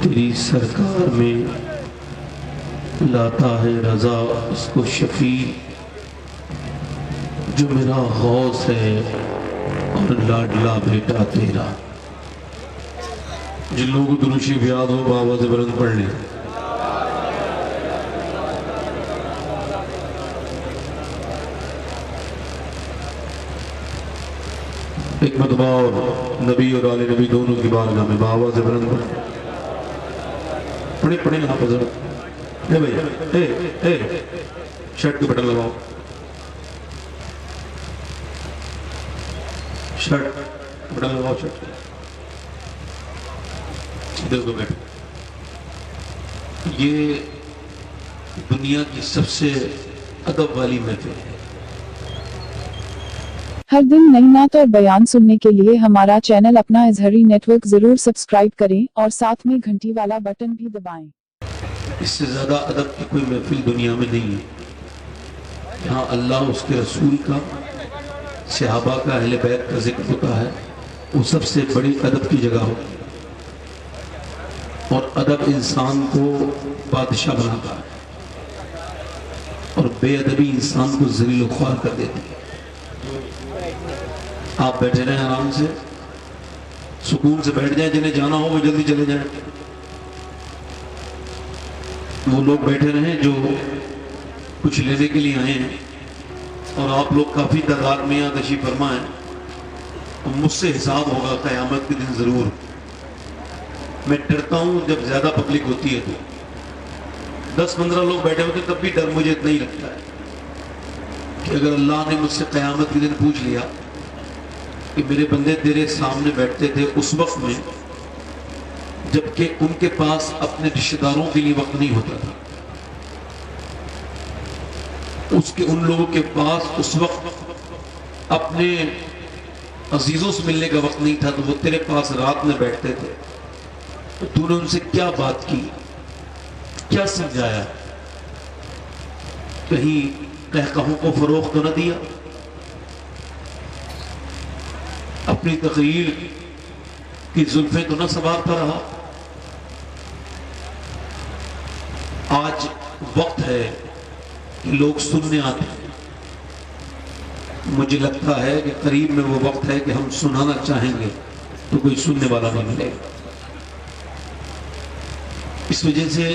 तेरी सरकार में लाता है रजा उसको शफी, जो मेरा गौस है और लाडला बेटा तेरा। जिन लोगों को दुरूद शरीफ याद हो बाबा से बुलंद पढ़ लें। एक मतबा और नबी और आले नबी दोनों की बारगाह में बाबा से बुलंद पढ़े पढ़े यहाँ पर जरा भैया ए शर्ट के बटन लगाओ, शर्ट बटन लगाओ, शर्ट देखो बैठो। ये दुनिया की सबसे अदब वाली महफिल है। हर दिन नई नात और बयान सुनने के लिए हमारा चैनल अपना इजहरी नेटवर्क जरूर सब्सक्राइब करें और साथ में घंटी वाला बटन भी दबाएं। इससे ज्यादा अदब की कोई महफिल दुनिया में नहीं है। यहाँ अल्लाह उसके रसूल का, सहाबा का, अहले बैत का जिक्र होता है। वो सबसे बड़ी अदब की जगह होती है और अदब इंसान को बादशाह बनाता है और बेअदबी इंसान को ज़लील ख्वार कर देती है। आप बैठे रहें आराम से, सुकून से बैठ जाएं। जिन्हें जाना हो वो जल्दी चले जाएं। वो लोग बैठे रहें जो कुछ लेने के लिए आए हैं और आप लोग काफी तादाद में यहाँ तशरीफ फरमा है। तो मुझसे हिसाब होगा क़यामत के दिन जरूर। मैं डरता हूं जब ज्यादा पब्लिक होती है तो 10-15 लोग बैठे होते तब भी डर मुझे इतना ही लगता है कि अगर अल्लाह ने मुझसे क़यामत के दिन पूछ लिया कि मेरे बंदे तेरे सामने बैठते थे उस वक्त में जबकि उनके पास अपने रिश्तेदारों के लिए वक्त नहीं होता था, उसके उन लोगों के पास उस वक्त अपने अजीजों से मिलने का वक्त नहीं था, तो वो तेरे पास रात में बैठते थे, तो तूने उनसे क्या बात की, क्या समझाया? कहीं कहकहों को फरोख्त तो न दिया? अपनी तकरीर की जुल्फे तो न सवारता रहा? आज वक्त है कि लोग सुनने आते हैं। मुझे लगता है कि करीब में वो वक्त है कि हम सुनाना चाहेंगे तो कोई सुनने वाला नहीं मिलेगा। इस वजह से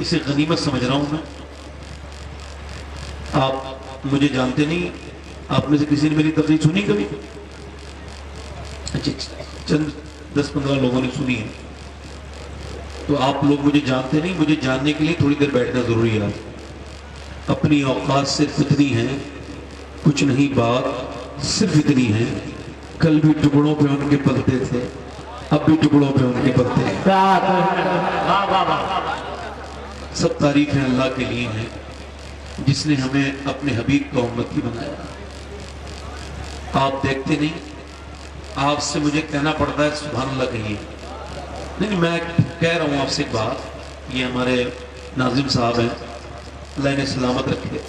इसे गनीमत समझ रहा हूं मैं। आप मुझे जानते नहीं, आप में से किसी ने मेरी तकरीर सुनी कभी? अच्छा, चंद 10-15 लोगों ने सुनी है, तो आप लोग मुझे जानते नहीं। मुझे जानने के लिए थोड़ी देर बैठना जरूरी है। अपनी औकात सिर्फ इतनी है, कुछ नहीं बात सिर्फ इतनी है, कल भी टुकड़ों पे उनके पलते थे, अब भी टुकड़ों पे उनके पलते हैं। सब तारीफें अल्लाह के लिए हैं जिसने हमें अपने हबीब का उम्मती बनाया। आप देखते नहीं, आपसे मुझे कहना पड़ता है सुभान अल्लाह कहिए। नहीं, मैं कह रहा हूँ आपसे एक बात। ये हमारे नाजिम साहब हैं, अल्लाह इन्हें सलामत रखे।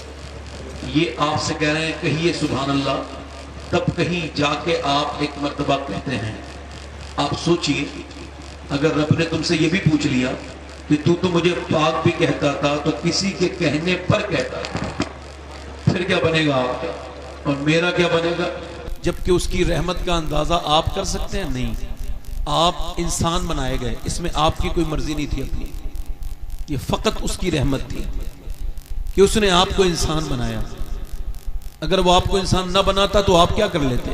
ये आपसे कह रहे हैं कहिए सुभान अल्लाह, तब कहीं जाके आप एक मर्तबा कहते हैं। आप सोचिए, अगर रब ने तुमसे ये भी पूछ लिया कि तू तो मुझे पाक भी कहता था, तो किसी के कहने पर कहता था, फिर क्या बनेगा आपका और मेरा क्या बनेगा? जबकि उसकी रहमत का अंदाजा आप कर सकते हैं? नहीं। आप इंसान बनाए गए, इसमें आपकी कोई मर्जी नहीं थी अपनी। ये फकत उसकी रहमत थी कि उसने आपको इंसान बनाया। अगर वो आपको इंसान ना बनाता तो आप क्या कर लेते?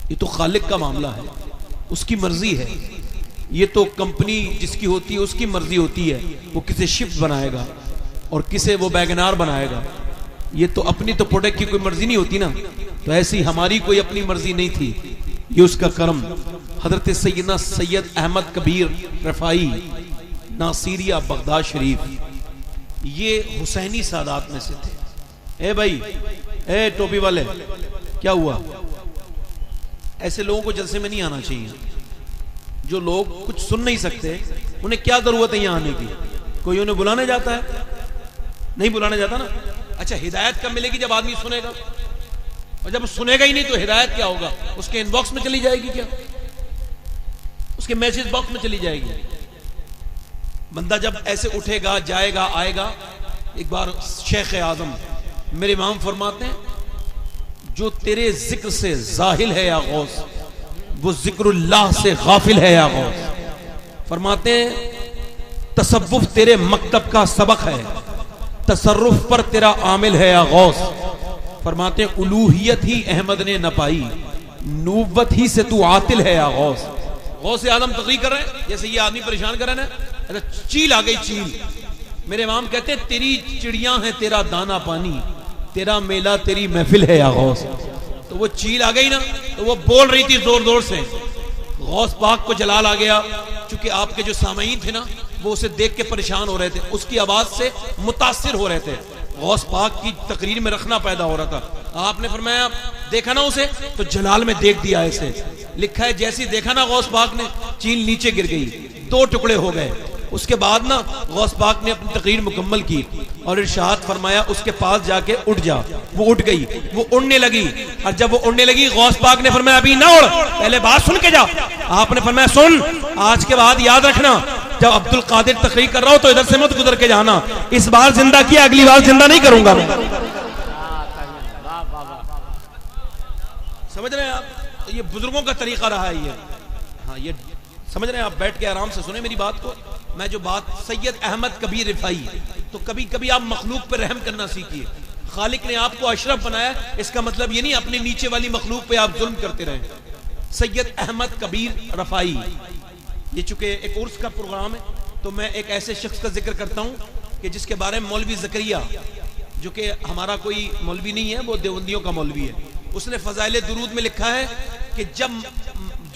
ये तो खालिक का मामला है, उसकी मर्जी है। ये तो कंपनी जिसकी होती है उसकी मर्जी होती है, वो किसे शिफ्ट बनाएगा और किसे वो बैगनार बनाएगा। ये तो अपनी तो प्रोडक्ट की कोई मर्जी नहीं होती ना। तो ऐसी हमारी कोई अपनी मर्जी नहीं थी, ये उसका करम। हजरत सैयदना सैयद अहमद कबीर रफाई नासिरिया बगदाद शरीफ, ये हुसैनी सादात में से थे। ए भाई, ए टोपी वाले, क्या हुआ? ऐसे लोगों को जलसे में नहीं आना चाहिए। जो लोग कुछ सुन नहीं सकते, उन्हें क्या जरूरत है यहाँ आने की? कोई उन्हें बुलाने जाता है? नहीं बुलाने जाता ना। अच्छा, हिदायत कब मिलेगी? जब आदमी सुनेगा। और जब सुनेगा ही नहीं तो हिदायत क्या होगा? उसके इनबॉक्स में चली जाएगी क्या? उसके मैसेज बॉक्स में चली जाएगी? बंदा जब ऐसे उठेगा, जाएगा, आएगा। एक बार शेख आजम मेरे इमाम फरमाते हैं, जो तेरे जिक्र से जाहिल है या गौस, वो जिक्रुल्लाह से गाफिल है या गौस। फरमाते हैं तसव्वुफ तेरे मकतब का सबक है, तसर्रुफ पर तेरा आमिल है या गौस। फरमाते हैं उलूहियत ही अहमद ने न पाई, नूवत ही से तू आतिल है या गौस। गौस आदम तकरीर कर रहे हैं, जैसे ये आदमी परेशान कर रहे हैं, चील आ गई चील। मेरे इमाम कहते हैं तेरी चिड़िया है तेरा दाना पानी, तेरा मेला तेरी महफिल है या गौस। तो वो चील आ गई ना, तो वो बोल रही थी जोर जोर से। गौस पाक को जलाल आ गया, क्योंकि आपके जो सामईन थे ना वो उसे देख के परेशान हो रहे थे, उसकी आवाज से मुतासिर हो रहे थे। गौस पाक की तकरीर में रखना पैदा हो रहा था। आपने फरमाया देखा ना उसे, तो जलाल में देख दिया ऐसे। लिखा है जैसे देखा ना गौस पाक ने, चील नीचे गिर गई, 2 टुकड़े हो गए। उसके बाद ना गौस पाक ने अपनी तकरीर मुकम्मल की और इरशाद फरमाया उसके पास जाके उठ जा। वो उठ गई, वो उड़ने लगी, और जब वो उड़ने लगी गौस पाक ने फरमाया अभी ना उड़, पहले बात सुन के जा। आपने फरमाया सुन, आज के बाद याद रखना जब अब्दुल कादिर तकरीर कर रहा हो तो इधर से मत गुजर के जाना। इस बार जिंदा किया, अगली बार जिंदा नहीं करूंगा मैं। समझ रहे हैं आप? तो ये बुजुर्गों का तरीका रहा है ये। हाँ, ये समझ रहे हैं आप? बैठ के आराम से सुने मेरी बात को। मैं जो बात सैयद अहमद कबीर रिफाई, तो कभी कभी आप मखलूक पर रहम करना सीखिए। खालिक ने आपको अशरफ बनाया, इसका मतलब ये नहीं अपने नीचे वाली मखलूक पे आप जुल्म करते रहें। सैयद अहमद कबीर रफाई, ये चूंकि एक उर्स का प्रोग्राम है तो मैं एक ऐसे शख्स का जिक्र करता हूँ कि जिसके बारे में मौलवी ज़करिया, जो कि हमारा कोई मौलवी नहीं है, वो देवबंदियों का मौलवी है, उसने फजाइल दुरूद में लिखा है कि जब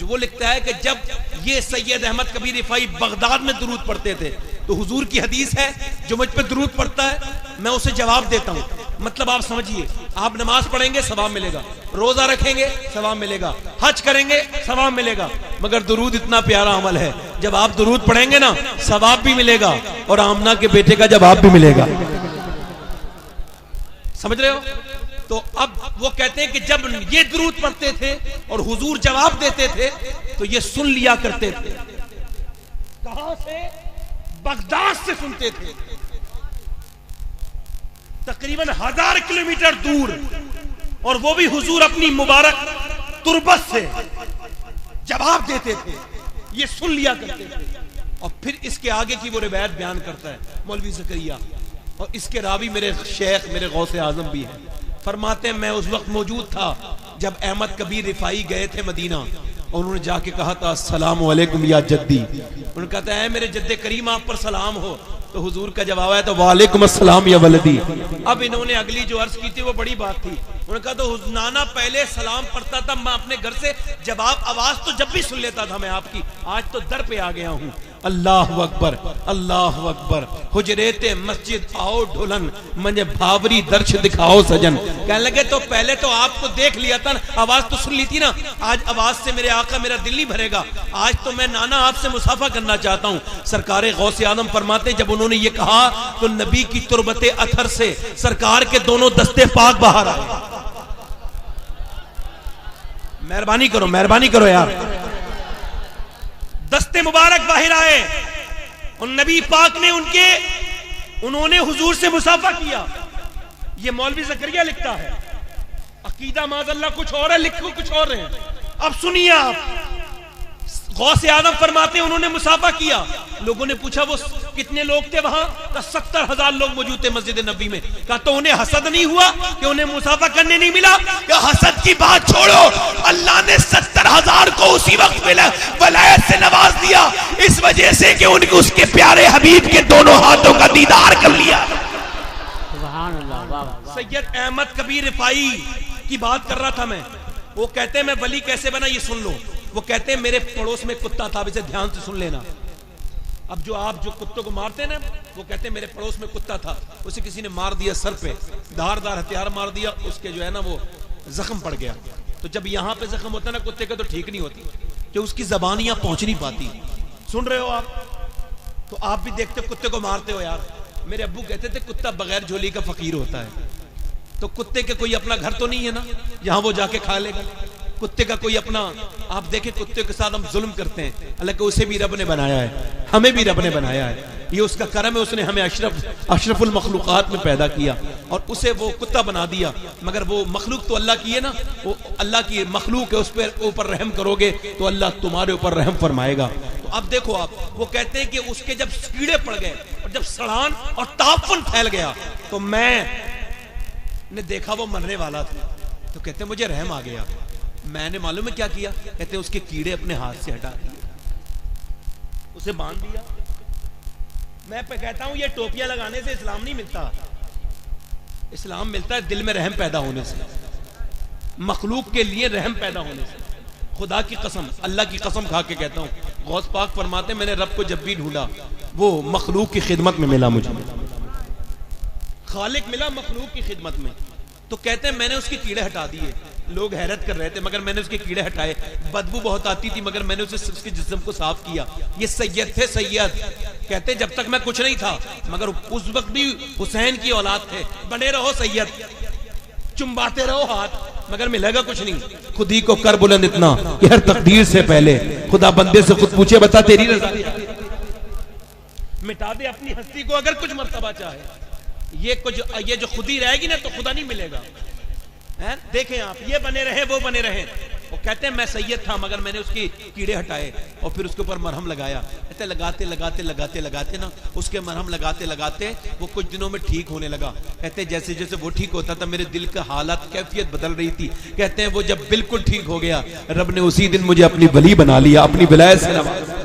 वो लिखता है कि जब ये सैयद अहमद कबीर रिफाई बगदाद में दुरूद पढ़ते थे तो हुजूर की हदीस है जो मुझ पे दुरूद पढ़ता है मैं उसे जवाब देता हूँ। मतलब आप समझिए, आप नमाज पढ़ेंगे सवाब मिलेगा, रोजा रखेंगे सवाब मिलेगा, हज करेंगे सवाब मिलेगा, मगर दुरूद इतना प्यारा अमल है, जब आप दुरूद पढ़ेंगे ना सवाब भी मिलेगा और आमना के बेटे का जवाब भी मिलेगा। समझ रहे हो? तो अब वो कहते हैं कि जब ये दुरूद पढ़ते थे और हुजूर जवाब देते थे तो ये सुन लिया करते थे। कहां से? बगदाद से सुनते थे, तकरीबन 1000 किलोमीटर दूर, और वो भी हुजूर अपनी मुबारक तुरबत से जवाब देते थे, ये सुन लिया करते थे। और फिर इसके आगे की वो रिवायत बयान करता है मौलवी ज़करिया, और इसके रावी मेरे शेख मेरे गौसे आजम भी हैं। फरमाते हैं मैं उस वक्त मौजूद था जब अहमद कबीर रिफाई गए थे मदीना, और उन्होंने जाके कहा था अस्सलामु अलैकुम या जद्दी। उन्होंने कहा है मेरे जद्दे करीम आप पर सलाम हो, तो हुजूर का जवाब आया तो वालेकुम अस्सलाम या वलदी। अब इन्होंने अगली जो अर्ज की थी वो बड़ी बात थी। उन्होंने कहा तो नाना पहले सलाम पढ़ता था मैं अपने घर से, जवाब आवाज तो जब भी सुन लेता था मैं आपकी, आज तो दर पे आ गया हूँ। अल्लाह अकबर अल्लाह अकबर, हुजरेते मस्जिद आओ ढुलन, मुझे भावरी दर्श दिखाओ सजन। कहने लगे तो पहले तो आपको देख लिया था, आवाज तो सुन ली थी ना, आज आवाज से मेरे आका मेरा दिल नहीं भरेगा, आज तो मैं नाना आपसे मुसाफा करना चाहता हूँ। सरकार गौसे आदम फरमाते जब उन्होंने ये कहा तो नबी की तुरबते अथर से सरकार के दोनों दस्ते पाक बाहर आए। मेहरबानी करो यार, दस्ते मुबारक बाहर आए और नबी पाक ने उन्होंने हुजूर से मुसाफा किया। ये मौलवी ज़करिया लिखता है, अकीदा माज़अल्लाह कुछ और है, लिखो कुछ और है। अब सुनिए आप, गौसे आदम फरमाते उन्होंने मुसाफा किया। लोगों ने पूछा वो कितने लोग थे वहां? 70,000 लोग मौजूद थे मस्जिद नबी में। कहा तो उन्हें हसद नहीं हुआ कि उन्हें मुसाफा करने नहीं मिला? क्या हसद की बात छोड़ो, अल्लाह ने 70,000 को उसी वक्त मिला वलायत से नवाज दिया, इस वजह से कि उनके उसके प्यारे हबीब के दोनों हाथों का दीदार कर लिया। सैयद अहमद कबीर रिफाई की बात कर रहा था मैं। वो कहते हैं मैं वली कैसे बना ये सुन लो। वो कहते हैं मेरे पड़ोस में कुत्ता था, इसे ध्यान से सुन लेना। अब जो आप जो कुत्तों को मारते हैं ना, वो कहते हैं मेरे पड़ोस में कुत्ता था, उसे किसी ने मार दिया, सर पे धारदार हथियार मार दिया, उसके जो है ना वो जख्म पड़ गया। तो जब यहाँ पे जख्म होता है ना कुत्ते का तो ठीक नहीं होती, कि उसकी जबानियां पहुंच नहीं पाती। सुन रहे हो आप? तो आप भी देखते हो कुत्ते को मारते हो यार। मेरे अब्बू कहते थे कुत्ता बगैर झोली का फकीर होता है। तो कुत्ते के कोई अपना घर तो नहीं है ना जहां वो जाके खा लेगा। कुत्ते का कोई अपना, आप देखें कुत्ते के साथ हम जुल्म करते हैं, हालांकि उसे भी रब ने बनाया है, हमें भी रब ने बनाया है। ये उसका करम है, उसने हमें अशरफुल मखलूकात में पैदा किया और उसे वो कुत्ता बना दिया। मगर वो मखलूक तो अल्लाह की है ना, वो अल्लाह की मखलूक है, उस पर ऊपर रहम करोगे तो अल्लाह तुम्हारे ऊपर रहम फरमाएगा। तो अब देखो आप, वो कहते हैं कि उसके जब कीड़े पड़ गए और जब सड़ान और ताफन फैल गया तो मैंने देखा वो मरने वाला था, तो कहते हैं मुझे रहम आ गया। मैंने मालूम है क्या किया, कहते हैं उसके कीड़े अपने हाथ से हटा दिए, उसे बांध दिया। मैं कहता हूं ये टोपियां लगाने से इस्लाम नहीं मिलता, इस्लाम मिलता है दिल में रहम पैदा होने से, मखलूक के लिए रहम पैदा होने से। खुदा की कसम, अल्लाह की कसम खा के कहता हूं, गौस पाक फरमाते हैं मैंने रब को जब भी ढूंढा वो मखलूक की खिदमत में मिला, मुझे खालिक मिला मखलूक की खिदमत में। तो कहते हैं मैंने उसके कीड़े हटा दिए। लोग हैरत कर रहे थे, मगर मैंने उसके कीड़े हटाए। बदबू बहुत आती थी मगर मैंने उसके जिस्म को साफ किया। ये सैयद थे, सैयद कहते जब तक मैं कुछ नहीं था, मगर उस वक्त भी हुसैन की औलाद थे। बने रहो सैयद, चुम्बाते रहो हाथ, मगर मिलेगा कुछ नहीं। खुद ही को कर बुलंद इतना कि हर तकदीर से पहले खुदा बंदे से खुद पूछे बता तेरी रज़ा, मिटा दे अपनी हस्ती को अगर कुछ मर्तबा चाहे। ये जो खुद ही रहेगी ना तो खुदा नहीं मिलेगा। है? देखें आप, ये बने रहे वो बने रहे। वो कहते हैं मैं सैयद था मगर मैंने उसकी कीड़े हटाए और फिर उसके ऊपर मरहम लगाया। कहते लगाते लगाते लगाते लगाते ना उसके मरहम लगाते लगाते वो कुछ दिनों में ठीक होने लगा। कहते जैसे जैसे वो ठीक होता था मेरे दिल का हालत कैफियत बदल रही थी। कहते हैं वो जब बिल्कुल ठीक हो गया, रब ने उसी दिन मुझे अपनी वली बना लिया, अपनी विलायत से नवाजा।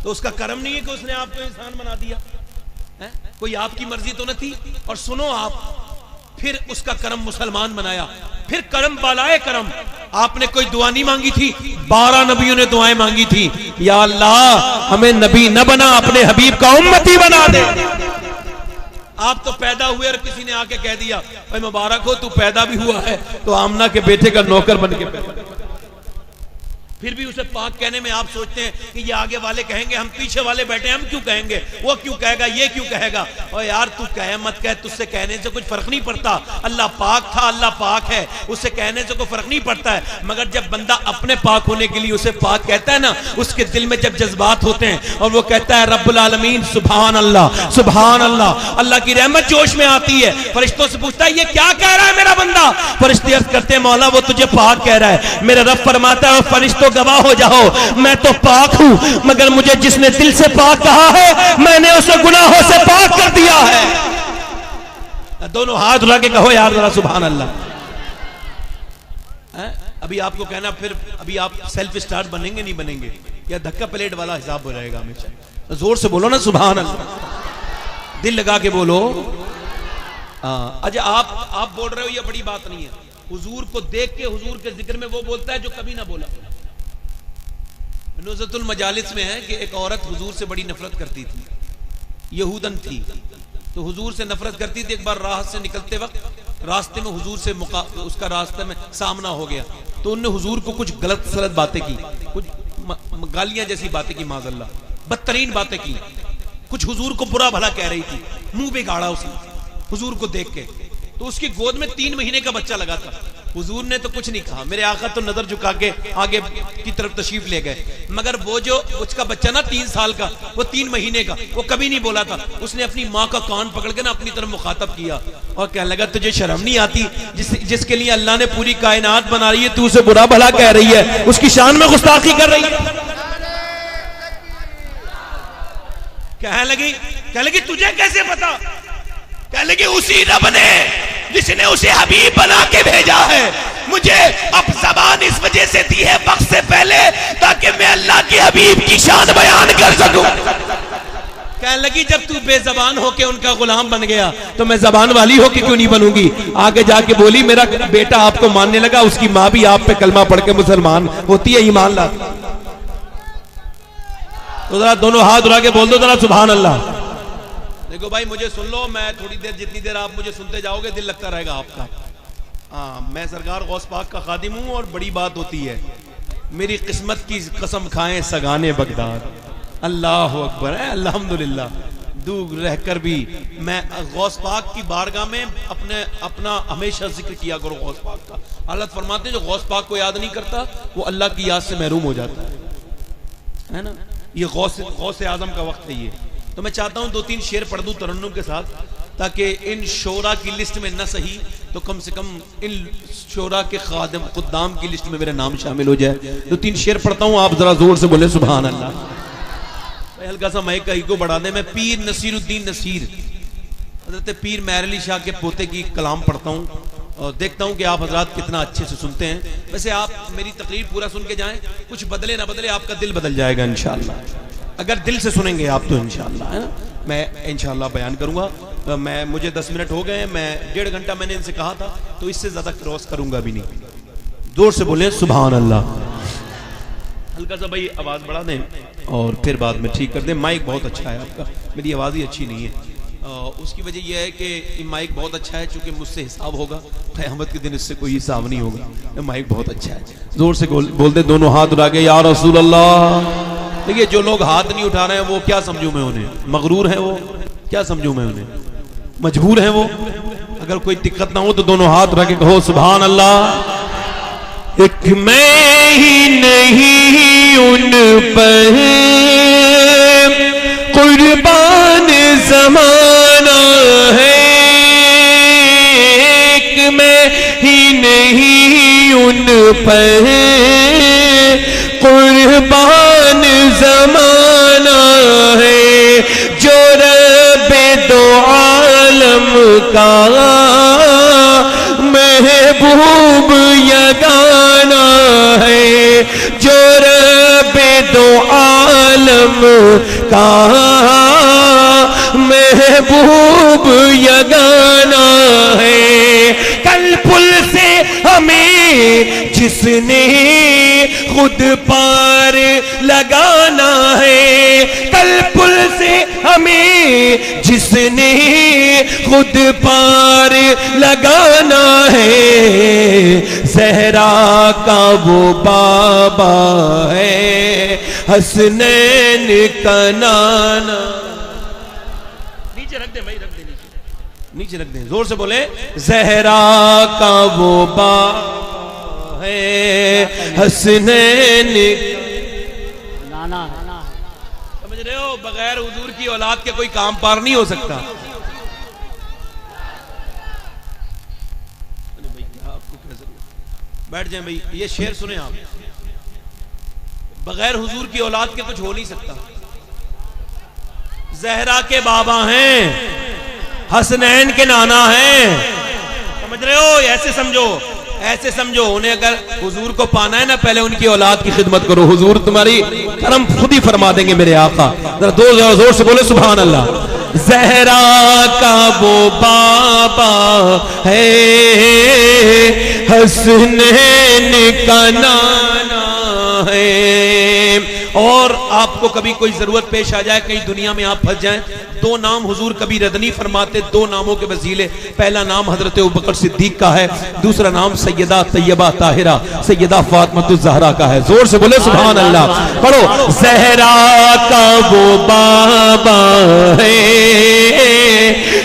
तो उसका करम नहीं है कि उसने आपको इंसान बना दिया है? कोई आपकी मर्जी तो न थी। और सुनो आप, फिर उसका करम मुसलमान बनाया, फिर करम बालाए करम। आपने कोई दुआ नहीं मांगी थी, 12 नबियों ने दुआएं मांगी थी, या अल्लाह हमें नबी न बना, अपने हबीब का उम्मती बना दे। आप तो पैदा हुए और किसी ने आके कह दिया भाई मुबारक हो तू पैदा भी हुआ है तो आमना के बेटे का नौकर बन के पैदा। फिर भी उसे पाक कहने में आप सोचते हैं कि ये आगे वाले कहेंगे, हम पीछे वाले बैठे हम क्यों कहेंगे, वो क्यों कहेगा, ये क्यों कहेगा। और यार तू कहे मत कहे, तुझसे कहने से कुछ फर्क नहीं पड़ता। अल्लाह पाक था, अल्लाह पाक है, उससे कहने से कोई फर्क नहीं पड़ता है। मगर जब बंदा अपने पाक होने के लिए उसे पाक कहता है ना, उसके दिल में जब जज्बात होते हैं और वो कहता है रब्बुल आलमीन सुभान अल्लाह सुभान अल्लाह, अल्लाह की रहमत जोश में आती है। फरिश्तों से पूछता है ये क्या कह रहा है मेरा बंदा। फरिश्ते अर्ज करते हैं मौला वो तुझे पाक कह रहा है। मेरा रब फरमाता है फरिश्तों गवाह हो जाओ, मैं तो पाक हूं, मगर मुझे जिसने दिल से पाक कहा है मैंने उसे गुनाहों से पाक कर दिया है। दोनों हाथ उठा के कहो यार जरा सुभान अल्लाह। अभी आपको कहना, फिर अभी आप सेल्फ स्टार्ट बनेंगे नहीं बनेंगे, या धक्का प्लेट वाला हिसाब हो जाएगा हमेशा। जोर से बोलो ना सुभान अल्लाह, दिल लगा के बोलो। अच्छा आप बोल रहे हो ये बड़ी बात नहीं है। हुजूर को देख के हुजूर के जिक्र में वो बोलता है जो कभी ना बोला। नुज़रतुल मजालिस में है कि एक औरत हुजूर से बड़ी नफरत करती थी, यहूदन थी, तो हुजूर से नफरत करती थी। एक बार राह से निकलते वक्त रास्ते में हुजूर से उसका रास्ते में सामना हो गया, तो उनने हुजूर को कुछ गलत सलत बातें की, कुछ गालियां जैसी बातें की, माज़अल्लाह बदतरीन बातें की, कुछ हुजूर को बुरा भला कह रही थी, मुंह बिगाड़ा उसने हुजूर को देख के। तो उसकी गोद में 3 महीने का बच्चा लगा था। हुजूर ने तो कुछ नहीं कहा, मेरे आका तो नजर झुका के आगे की तरफ तशरीफ ले गए। मगर वो जो उसका बच्चा ना 3 साल का, वो 3 महीने का, वो कभी नहीं बोला था। उसने अपनी माँ का कान पकड़ के ना अपनी तरफ मुखातब किया और कहने लगा तुझे शर्म नहीं आती, जिसके लिए अल्लाह ने पूरी कायनात बना रही है तू उसे बुरा भला कह रही है, उसकी शान में गुस्ताखी कर रही है। कहने लगी तुझे कैसे पता। कहने लगी उसी रब ने जिसने उसे हबीब बना के भेजा है, मुझे अब ज़बान इस वजह से दी है वक्त से पहले ताकि मैं अल्लाह के हबीब की शान बयान कर सकूं। कहने लगी जब तू बेजबान होके उनका गुलाम बन गया तो मैं जबान वाली होके क्यों नहीं बनूंगी। आगे जाके बोली मेरा बेटा आपको मानने लगा, उसकी माँ भी आप पे कलमा पढ़ के मुसलमान होती है, ईमान लाती। तो जरा दोनों हाथ उठा के बोल दो जरा सुभान अल्लाह। देखो भाई मुझे सुन लो, मैं थोड़ी देर जितनी देर आप मुझे सुनते जाओगे दिल लगता रहेगा आपका। मैं सरकार गौस पाक का खादिम हूं और बड़ी बात होती है, मेरी किस्मत की कसम खाएं सगाने बगदाद। अल्लाह अकबर है, अल्हम्दुलिल्लाह। दूर रहकर भी मैं गौस पाक की बारगाह में अपना हमेशा जिक्र किया करो गौस पाक का। अल्लाह फरमाते हैं जो गौस पाक को याद नहीं करता वो अल्लाह की याद से महरूम हो जाता है ना। ये गौस आजम का वक्त है ये। तो मैं चाहता हूँ 2-3 शेर पढ़ दूँ तरन्नुम के साथ, ताकि इन शोरा की लिस्ट में न सही तो कम से कम इन शोरा के खादिम खुद्दाम की लिस्ट में मेरा नाम शामिल हो जाए। 2-3 शेर पढ़ता हूँ, आप जरा जोर से बोले सुभान अल्लाह। हल्का सा माइक का ईगो बढ़ा दे। मैं पीर नसीरुद्दीन नसीर हजरत पीर मैर अली शाह के पोते की कलाम पढ़ता हूँ और देखता हूँ कि आप हजरात कितना अच्छे से सुनते हैं। वैसे आप मेरी तकरीर पूरा सुन के जाएं, कुछ बदले ना बदले आपका दिल बदल जाएगा इंशाअल्लाह, अगर दिल से सुनेंगे आप तो इंशाअल्लाह, है ना। मैं इंशाअल्लाह बयान करूंगा। मुझे 10 मिनट हो गए, मैं 1.5 घंटा मैंने इनसे कहा था, तो इससे ज्यादा क्रॉस करूंगा भी नहीं। जोर से बोले सुभान अल्लाह। हल्का सा भाई आवाज बढ़ा दें और फिर बाद में ठीक कर दें। माइक बहुत अच्छा है आपका, मेरी आवाज ही अच्छी नहीं है। उसकी वजह यह है कि माइक बहुत अच्छा है, चूंकि मुझसे हिसाब होगा, क़यामत के दिन इससे कोई हिसाब नहीं होगा। माइक बहुत अच्छा है। जोर से बोल दे दोनों हाथ उठा के या रसूल अल्लाह। देखिए जो लोग हाथ नहीं उठा रहे हैं वो क्या समझूं मैं उन्हें, मगरूर है वो, क्या समझूं मैं उन्हें, मजबूर है वो। अगर कोई दिक्कत ना हो तो दोनों हाथ उठा के कहो सुभान अल्लाह। एक मैं ही नहीं उन पर कुर्बान ज़माना है, एक मैं ही नहीं उन पर कुर्बान ज़माना है, जो रब्बे दो आलम का महबूब यगाना है, जो रब्बे दो आलम का महबूब यगाना है। कल पुल से हमें जिसने खुद पार लगाना है, कल पुल से हमें जिसने खुद पार लगाना है, ज़हरा का वो बाबा है, हसनैन का नाना। नीचे रख दे भाई, रख दे नीचे रख दे, जोर से बोले ज़हरा का वो बाबा है, हसनैन नाना। समझ रहे हो, बगैर हुजूर की औलाद के कोई काम पार नहीं हो सकता। बैठ जाए भाई, ये शेर सुने आप। बगैर हुजूर की औलाद के कुछ हो नहीं सकता। ज़हरा के बाबा हैं, हसनैन के नाना हैं। समझ रहे हो, ऐसे समझो, ऐसे समझो। उन्हें अगर हुजूर को पाना है ना, पहले उनकी औलाद की खिदमत करो, हुजूर तुम्हारी करम खुद ही फरमा देंगे मेरे आका। जरा दो जोर से बोले सुभान अल्लाह। ज़हरा का वो बाबा है, हसनैन का नाना है। और आपको कभी कोई जरूरत पेश आ जाए, कहीं दुनिया में आप फंस जाएं, 2 नाम हुजूर कभी रद नहीं फरमाते, 2 नामों के वसीले। पहला नाम हजरत अबू बकर सिद्दीक का है, दूसरा नाम सैयदा तैयबा ताहिरा सैयदा फातिमा ज़हरा का है। जोर से बोले सुभान अल्लाह। पढ़ो, ज़हरा का वो बाबा है,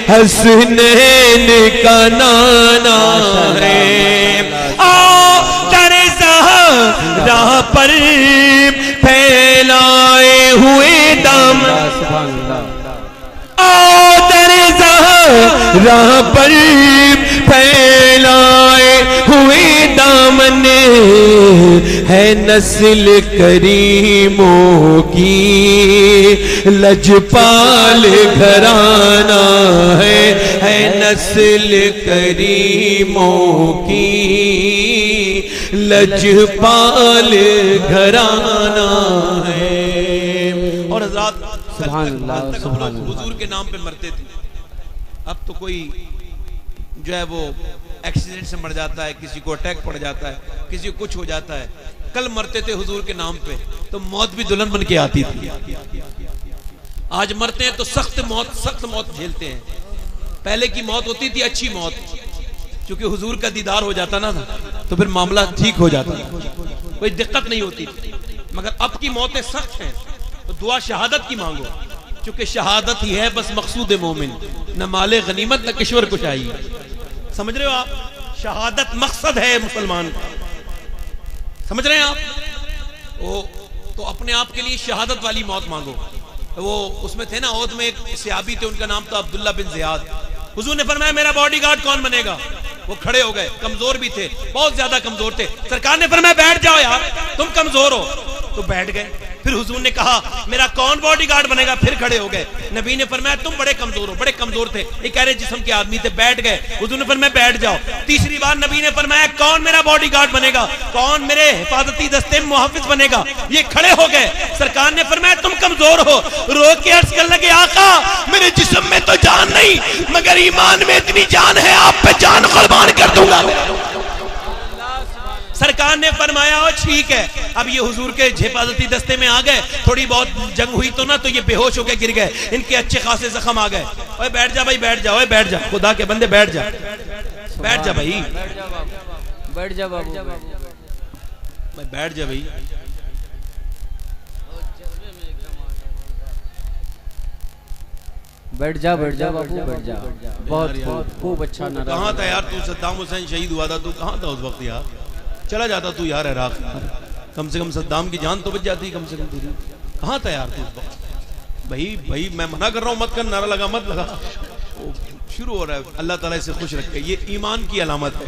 हसनैन का नाना है। आओ दरे ज़हरा पर फैलाए हुए दाम, आओ दरे ज़हरा पर फैलाए हुए दामन, है नस्ल करीमों की लजपाल घराना है नस्ल करीमों की लजपाल घराना है। और हज़रात हुजूर के नाम पे मरते थे। अब तो कोई जो है वो एक्सीडेंट से मर जाता है, किसी को अटैक पड़ जाता है, किसी को कुछ हो जाता है। कल मरते थे हुजूर के नाम पे तो मौत भी दुल्हन बन के आती थी। आज मरते हैं तो सख्त मौत झेलते हैं। पहले की मौत होती थी अच्छी मौत, क्योंकि हुजूर का दीदार हो जाता ना तो फिर मामला ठीक हो जाता, कोई दिक्कत नहीं होती। मगर अब की मौतें सख्त हैं, तो दुआ शहादत की मांगो, क्योंकि शहादत ही है बस मकसूद मोमिन, न माले गनीमत न किश्वर कुशाई। समझ रहे हो आप, शहादत मकसद है मुसलमान का। समझ रहे हैं आप? तो अपने आप के लिए शहादत वाली मौत मांगो। तो वो उसमें थे ना, औद में एक सहाबी थे, उनका नाम था अब्दुल्ला बिन ज़ियाद। हुजूर ने फरमाया मेरा बॉडीगार्ड कौन बनेगा? वो खड़े हो गए, कमजोर भी थे, बहुत ज्यादा कमजोर थे। सरकार ने फरमाया बैठ जाओ यार, तुम कमजोर हो। तो बैठ गए। फिर हुजूर ने कहा मेरा कौन बॉडीगार्ड बनेगा? फिर खड़े हो गए। नबी ने फरमाया तुम बड़े कमजोर हो, बड़े कमजोर थे, ये कह रहे जिस्म के आदमी थे। बैठ गए। हुजूर ने फरमाया बैठ जाओ। तीसरी बार नबी ने फरमाया कौन मेरा बॉडीगार्ड बनेगा, कौन मेरे हिफाजती दस्ते में मुहाफिज बनेगा? ये खड़े हो गए। सरकार ने फरमाया तुम कमजोर हो। रो के अर्ज करने लगे आका मेरे जिस्म में तो जान नहीं, मगर ईमान में इतनी जान है, आप पे जान कुर्बान कर दूंगा। सरकार ने फरमाया ठीक है। अब ये हुजूर के हिफाजती दस्ते में आ गए, थोड़ी बहुत जंग हुई तो ना, तो ये बेहोश होकर गिर गए, इनके अच्छे खासे जख्म आ गए। ओए बैठ जा भाई, बैठ जा, ओए बैठ जा, खुदा के बंदे बैठ जा, बैठ जा भाई, बैठ जा बाबू, भाई बैठ जा भाई। बैठ जा, बैठ जा बाबू, बैठ जा। बहुत खूब अच्छा नारा। कहाँ था यार तू? सद्दाम हुसैन शहीद हुआ था, तू कहाँ था उस वक्त यार? चला जाता तू यार इराक, कम से कम सद्दाम की जान तो बच जाती कम से कम तेरी। कहाँ था यार तू? भाई भाई मैं मना कर रहा हूँ, मत कर, नारा लगा मत लगा। शुरू हो रहा है, अल्लाह ताला इसे खुश रखे, ये ईमान की अलामत है।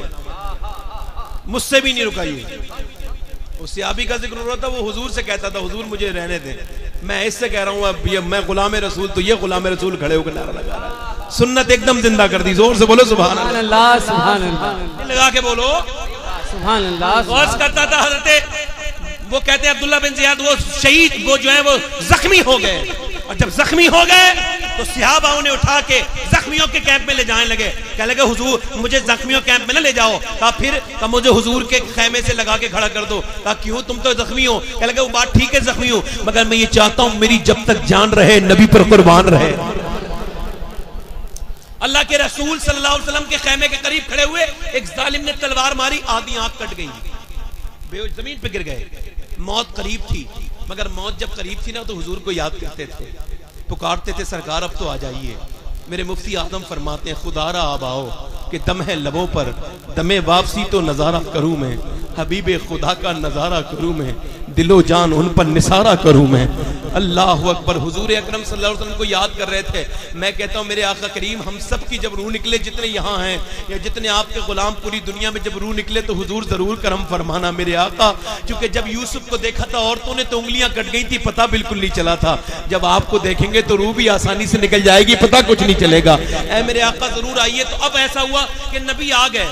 मुझसे भी नहीं रुका ये। उस सहाबी का जिक्र हो रहा था, वो हुजूर से कहता था हुजूर मुझे रहने दे, मैं इससे कह रहा हूँ अब ये मैं गुलाम रसूल, तो ये गुलाम रसूल खड़े होकर नारा लगा रहा है। सुन्नत एकदम जिंदा कर दी। जोर से बोलो सुभान अल्लाह, सुभान अल्लाह, लगा के बोलो सुभान अल्लाह। गौस करता था हजरत, वो कहते हैं अब्दुल्ला बिन ज़ियाद, वो शहीद, वो जो है वो जख्मी हो गए, और जब जख्मी हो गए तो सहाबाओं ने उठा के जख्मियों के कैंप में ले जाने लगे। कहने लगे हुजूर मुझे जख्मियों कैंप में ना ले जाओ। कहा फिर? कहा मुझे हुजूर के खैमे से लगा के खड़ा कर दो। कहा क्यों? तुम तो जख्मी हो। कहने लगे वो बात ठीक है जख्मी हूं, मगर मैं ये चाहता हूं मेरी जब तक जान रहे नबी पर कुर्बान रहे। अल्लाह के रसूल सल्लल्लाहु अलैहि वसल्लम के खैमे के करीब खड़े हुए, एक जालिम ने तलवार मारी, आधी आंख कट गई, बेहोश जमीन पे गिर गए। मौत करीब थी, मगर मौत जब करीब थी ना तो हुजूर को याद करते थे, पुकारते थे सरकार अब तो आ जाइए। मेरे मुफ्ती आजम फरमाते हैं खुदारा अब आओ कि दम है लबों पर, दमे वापसी तो नजारा करूं मैं, हबीबे खुदा का नजारा करूं मैं, दिलो जान उन पर निसारा करूं मैं। अल्लाह अकबर। हुजूर अकरम सल्लल्लाहु अलैहि वसल्लम को याद कर रहे थे। मैं कहता हूं मेरे आका करीम हम सब की जब रूह निकले, जितने यहाँ हैं या जितने आपके गुलाम पूरी दुनिया में जब रूह निकले, तो हुजूर जरूर करम फरमाना मेरे आका। क्योंकि जब यूसुफ को देखा था औरतों ने तो उंगलियां कट गई थी, पता बिल्कुल नहीं चला था। जब आपको देखेंगे तो रूह भी आसानी से निकल जाएगी, पता कुछ नहीं चलेगा। ऐ मेरे आका जरूर आइए। तो अब ऐसा हुआ कि नबी आ गए,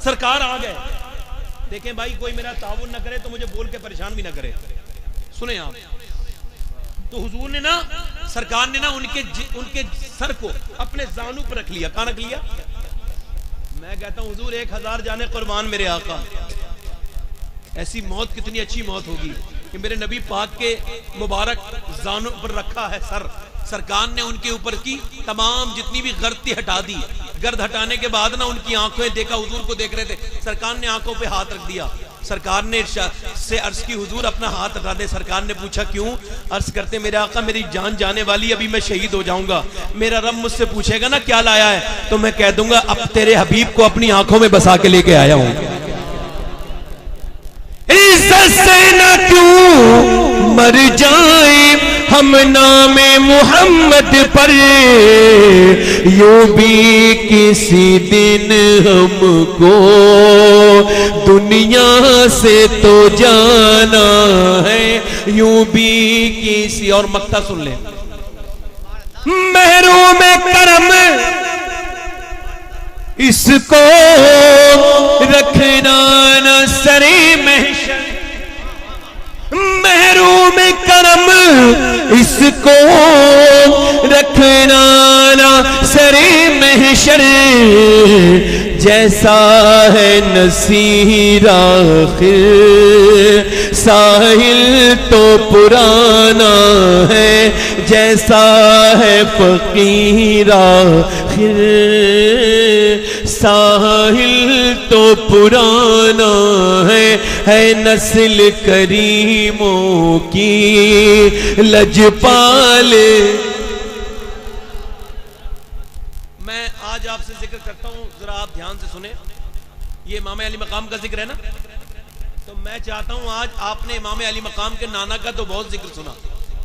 सरकार आ गए। देखें भाई कोई मेरा ताउन ना करे तो मुझे बोल के परेशान भी ना करे। सुने आप, तो हुजूर ने ना, सरकार ने ना उनके सर को अपने जानू पर रख लिया। कहां रख लिया? मैं कहता हूं हुजूर 1000 जाने कुर्बान मेरे आका। ऐसी मौत कितनी अच्छी मौत होगी कि मेरे नबी पाक के मुबारक जानू पर रखा है सर। सरकार ने उनके ऊपर की तमाम जितनी भी गर्द थी हटा दी। गर्द हटाने के बाद ना उनकी आंखें देखा, हुजूर को देख रहे थे, सरकार ने आंखों पे हाथ रख दिया। सरकार ने से अर्ज की हुजूर अपना हाथ हटा दे। सरकार ने पूछा क्यों? अर्ज करते मेरे आका मेरी जान जाने वाली, अभी मैं शहीद हो जाऊंगा। मेरा रब मुझसे पूछेगा ना क्या लाया है, तो मैं कह दूंगा अब तेरे हबीब को अपनी आंखों में बसा के लेके आया हूं। इज्जत से न क्यों मर जाए हम नामे मोहम्मद पर, यूं भी किसी दिन हमको दुनिया से तो जाना है, यूं भी किसी। और मक्ता सुन ले, महरूम करम इसको रखना न सरे महशर, महरूम करम इसको रखना न सरे महशर, जैसा है नसीर आखिर साहिल तो पुराना है, जैसा है फकीर आखिर साहिल तो पुराना है नस्ल करीमों की लजपाल। मैं आज आपसे जिक्र करता हूं, जरा आप ध्यान से सुने। ये इमाम अली मकाम का जिक्र है ना, तो मैं चाहता हूं, आज आपने इमाम अली मकाम के नाना का तो बहुत जिक्र सुना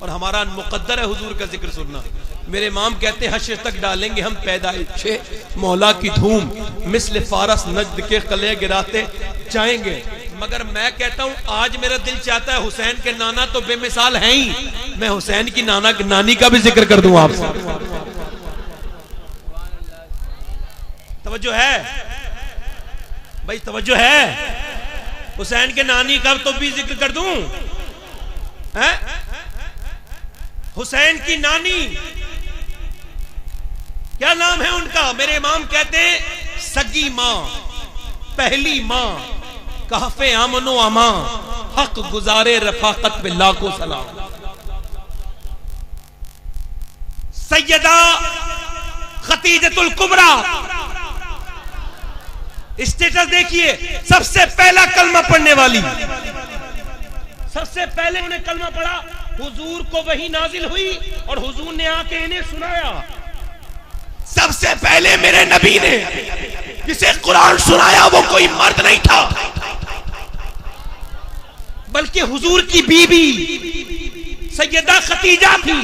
और हमारा मुकद्दर है हुजूर का जिक्र सुनना। मेरे इमाम कहते हैं हश्र तक डालेंगे हम पैदाइशे मौला की धूम, मिस्ल फारस नजद के कले गिराते जाएंगे। मगर मैं कहता हूं आज मेरा दिल चाहता है, हुसैन के नाना तो बेमिसाल हैं ही, मैं हुसैन की नानी का भी जिक्र कर दूं आपसे। तवज्जो है भाई, तवज्जो है? हुसैन के नानी का तो भी जिक्र कर दूं है? हुसैन की नानी क्या नाम है उनका? मेरे इमाम कहते हैं सगी मां, पहली मां, कहफे आमनो अमा, हक गुजारे रफाकत पे लाखों सलाम। सैयदा खतीजतुल कुबरा, स्टेटस देखिए, सबसे पहला कलमा पढ़ने वाली, सबसे पहले उन्हें कलमा पढ़ा, हुजूर को वही नाजिल हुई और हुजूर ने आके इन्हें सुनाया। सबसे पहले मेरे नबी ने जिसे कुरान सुनाया वो कोई मर्द नहीं था, बल्कि हुजूर की बीबी सैयदा खतीजा थी।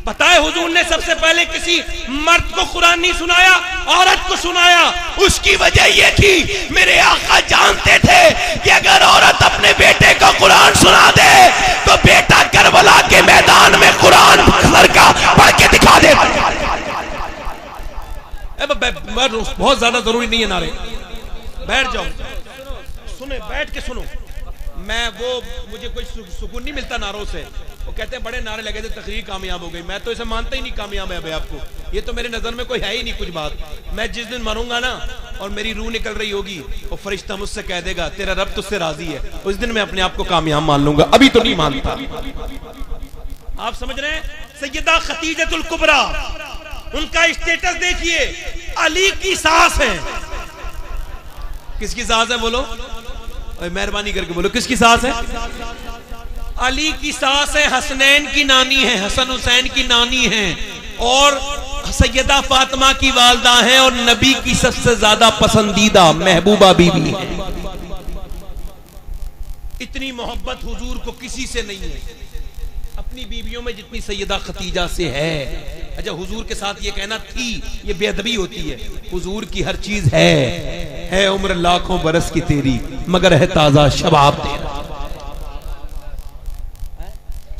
बताए हुजूर ने सबसे पहले किसी मर्द को कुरान नहीं सुनाया, औरत को सुनाया। उसकी वजह यह थी, मेरे आका जानते थे कि अगर औरत अपने बेटे को कुरान सुना दे तो बेटा करबला के मैदान में कुरान का पढ़ के दिखा दे। बहुत ज्यादा जरूरी नहीं है नारे, बैठ जाओ, सुने, बैठ के सुनो। मुझे कोई सुकून नहीं मिलता नारों से। वो कहते हैं बड़े नारे लगे थे, तकरीर कामयाब हो गई। मैं तो इसे मानता ही नहीं कामयाब है आपको, ये तो मेरे नजर में कोई है ही नहीं कुछ बात। मैं जिस दिन मरूंगा ना और मेरी रूह निकल रही होगी, वो फरिश्ता मुझसे कह देगा तेरा रब तुझसे राजी है, उस दिन मैं अपने आप को कामयाब मान लूंगा, अभी तो नहीं मानता। आप समझ रहे हैं? सैयदा खतीजतुल कुबरा, उनका स्टेटस देखिए, अली की सास है। किसकी सास है? बोलो, मेहरबानी करके बोलो, किसकी सास है? अली की सास है, हसनैन की नानी है, हसन हुसैन की नानी है, और सैयदा फातिमा की वालदा है, और नबी की सबसे ज्यादा पसंदीदा महबूबा बीवी है। इतनी मोहब्बत हुजूर को किसी से नहीं है अपनी बीवियों में जितनी सैयदा खतीजा से है। अच्छा, हुजूर के साथ ये कहना थी, ये बेअदबी होती है। हुजूर की हर चीज है उम्र लाखों बरस की तेरी, मगर है ताजा शबाब तेरा।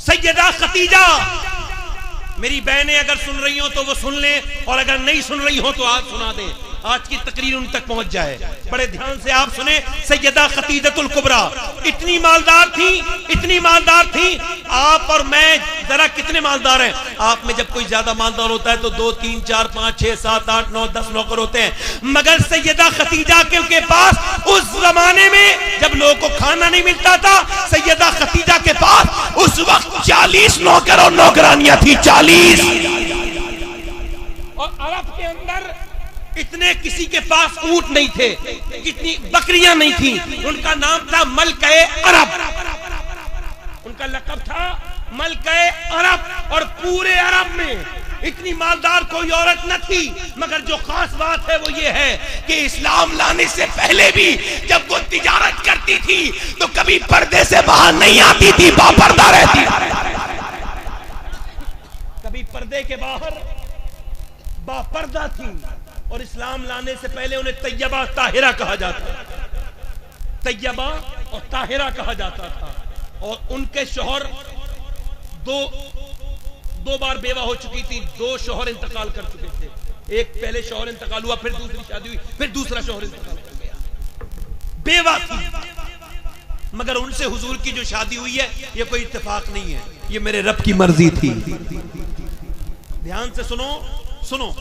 सैयदा खतीजा, मेरी बहनें अगर सुन रही हो तो वो सुन ले, और अगर नहीं सुन रही हो तो आज सुना दे, आज की तकरीर उन तक पहुंच जाए। बड़े ध्यान से आप सुने। सैयदा खतीजतुल कुबरा इतनी मालदार थी, इतनी मालदार थी। आप और मैं जरा कितने मालदार हैं? आप में जब कोई ज्यादा मालदार होता है तो 2, 3, 4, 5, 6, 7, 8, 9, 10 नौकर होते हैं, मगर सैयदा खतीजा के पास उस जमाने में जब लोगों को खाना नहीं मिलता था, सैयदा खतीजा के पास उस वक्त 40 नौकर और नौकरानियां थी, 40। और अरब के अंदर इतने किसी के पास ऊंट नहीं थे, इतनी बकरियां नहीं थी। उनका नाम था मलके अरब, उनका लक़ब था मलके अरब। और पूरे अरब में इतनी मालदार कोई औरत न थी। मगर जो खास बात है वो ये है कि इस्लाम लाने से पहले भी जब वो तिजारत करती थी तो कभी पर्दे से बाहर नहीं आती थी, बापर्दा रहती, कभी पर्दे के बाहर बापर्दा थी। और इस्लाम लाने से पहले उन्हें तैयबा ताहिरा कहा जाता था, तैयबा और ताहिरा कहा जाता था। और उनके शौहर दो बार बेवा हो चुकी थी, 2 शौहर इंतकाल कर चुके थे। एक पहले शौहर इंतकाल हुआ, फिर दूसरी शादी हुई, फिर दूसरा शौहर इंतकाल कर गया, बेवा थी। मगर उनसे हुजूर की जो शादी हुई है ये कोई इत्तेफाक नहीं है, ये मेरे रब की मर्जी थी। ध्यान से सुनो, सुनो।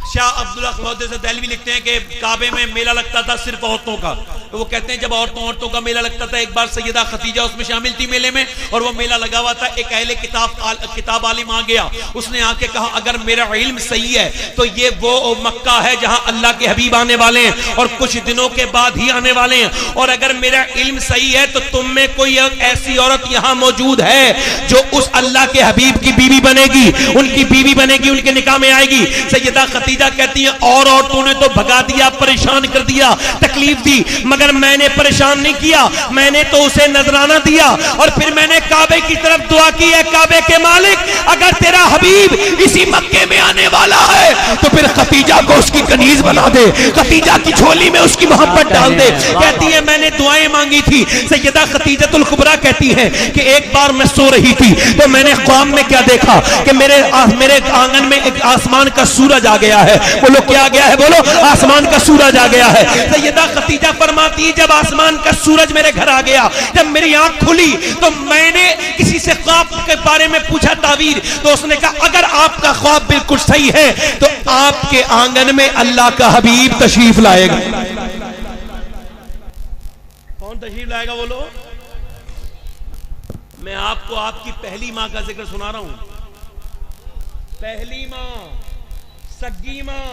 शाह अब्दुल्ला मुहद्दिस देहलवी लिखते हैं कि काबे में मेला लगता था सिर्फ औरतों का। तो वो कहते हैं जब औरतों का मेला लगता था, एक बार सैयदा खतीजा उसमें शामिल थी मेले में, और वो मेला लगा हुआ था। एक अहले किताब आलिम आ गया, उसने आके कहा अगर मेरा इल्म सही है तो ये वो मक्का है जहां अल्लाह के हबीब आने वाले हैं और कुछ दिनों के बाद ही आने वाले हैं, और अगर मेरा इल्म सही है तो तुम में कोई ऐसी औरत यहां मौजूद है जो उस अल्लाह के हबीब की बीवी बनेगी, उनकी बीवी बनेगी, उनके निकाह में आएगी। सैयदा खतीजा कहती है और औरतों ने तो भगा दिया, परेशान कर दिया, तकलीफ दी, मगर मैंने परेशान नहीं किया, मैंने तो उसे नजराना दिया और फिर मैंने काबे की तरफ दुआ की है, काबे के मालिक अगर तेरा हबीब इसी मक्के में आने वाला है तो फिर खतीजा को उसकी कनीज बना दे, खतीजा की झोली में उसकी मोहब्बत डाल दे। कहती है मैंने दुआएं मांगी थी। सैयदा खतीजतुल कुबरा कहती है कि एक बार मैं सो रही थी तो मैंने ख्वाब में क्या देखा कि मेरे आंगन में एक आसमान का सूरज आ गया है। बोलो क्या आ गया है? बोलो आसमान का सूरज आ गया है। सैयदा खतीजा फरमाती जब आसमान का सूरज मेरे घर आ गया, जब मेरी आंख खुली तो मैंने किसी से ख्वाब के बारे में पूछा तावीर, तो उसने कहा अगर आपका ख्वाब बिल्कुल सही है तो आपके आंगन में अल्लाह का हबीब तशरीफ लाएगा। कौन तशरीफ लाएगा? बोलो। मैं आपको आपकी पहली मां का जिक्र सुना रहा हूं। पहली मां, सग्गी मां।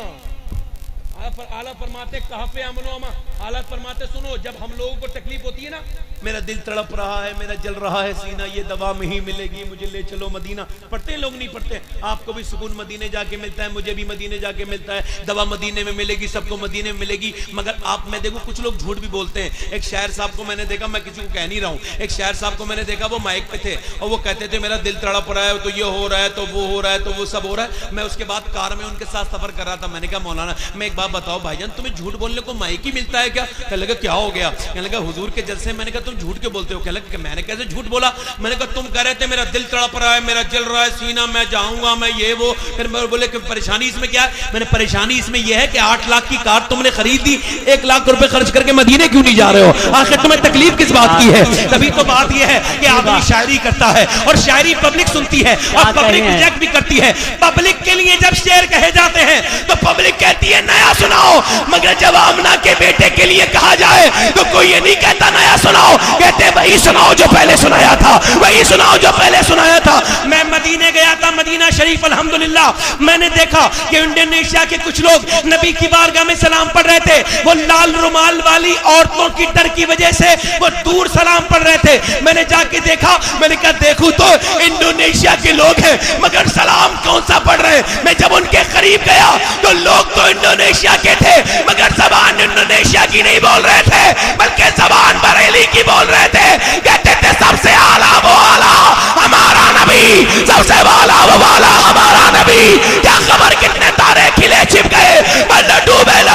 आला फरमाते कहफे अमनोमा, आला फरमाते सुनो जब हम लोगों को तकलीफ होती है ना, मेरा दिल तड़प रहा है, मेरा जल रहा है सीना, ये दवा में ही मिलेगी, मुझे ले चलो मदीना। पढ़ते हैं लोग? नहीं पढ़ते। आपको भी सुकून मदीने जाके मिलता है, मुझे भी मदीने जाके मिलता है, दवा मदीने में मिलेगी, सबको मदीने में मिलेगी। मगर आप, मैं देखो कुछ लोग झूठ भी बोलते हैं। एक शायर साहब को मैंने देखा, मैं किसी को कह नहीं रहा हूँ, एक शायर साहब को मैंने देखा, वो माइक पे थे और वो कहते थे मेरा दिल तड़प रहा है, तो ये हो रहा है, तो वो हो रहा है, तो वो सब हो रहा है। मैं उसके बाद कार में उनके साथ सफर कर रहा था। मैंने कहा मौलाना मैं एक बात बताओ भाईजान, तुम्हें झूठ बोलने को माइक ही मिलता है क्या? कहने लगा क्या हो गया? कहने लगा हुजूर के जलसे। मैंने कहा तुम झूठ क्यों बोलते हो? कहने लगा मैंने कैसे झूठ बोला? मैंने कहा तुम कह रहे थे मेरा दिल तड़प रहा है, मेरा जल रहा है सीना, मैं जाऊंगा, मैं ये वो। फिर मैं बोले कि परेशानी इसमें क्या है? मैंने परेशानी इसमें यह है कि 8 लाख की कार तुमने खरीदी, 1 लाख रुपए खर्च करके मदीने क्यों नहीं जा रहे हो? आखिर तुम्हें तकलीफ किस बात की है? तभी तो बात यह है कि आदमी शायरी करता है और शायरी पब्लिक सुनती है और पब्लिक रिजेक्ट भी करती है। पब्लिक के लिए जब शेर कहे जाते हैं तो पब्लिक कहती है नया सुनाओ, मगर जब आमना के बेटे के लिए कहा जाए तो कोई ये नहीं कहता नया सुनाओ, कहते वही सुनाओ जो पहले सुनाया था, वही सुनाओ जो पहले सुनाया था। मैं मदीने गया था, मदीना शरीफ अल्हम्दुलिल्लाह, मैंने देखा कि इंडोनेशिया के कुछ लोग नबी की बारगाह में सलाम पढ़ रहे थे। वो लाल रुमाल वाली औरतों की डर की वजह से वो दूर सलाम पढ़ रहे थे। मैंने जाके देखा, मैंने कहा देखूं तो इंडोनेशिया के लोग हैं मगर सलाम कौन सा पढ़ रहे हैं। मैं जब उनके करीब गया तो लोग तो इंडोनेशिया के थे मगर जबान इंडोनेशिया की नहीं बोल रहे थे, बल्कि जबान बरेली की बोल रहे थे। कहते थे सबसे आला वो आला हमारा नबी, सबसे वाला वो वाला हमारा नबी। क्या खबर कितने तारे खिले छिप गए,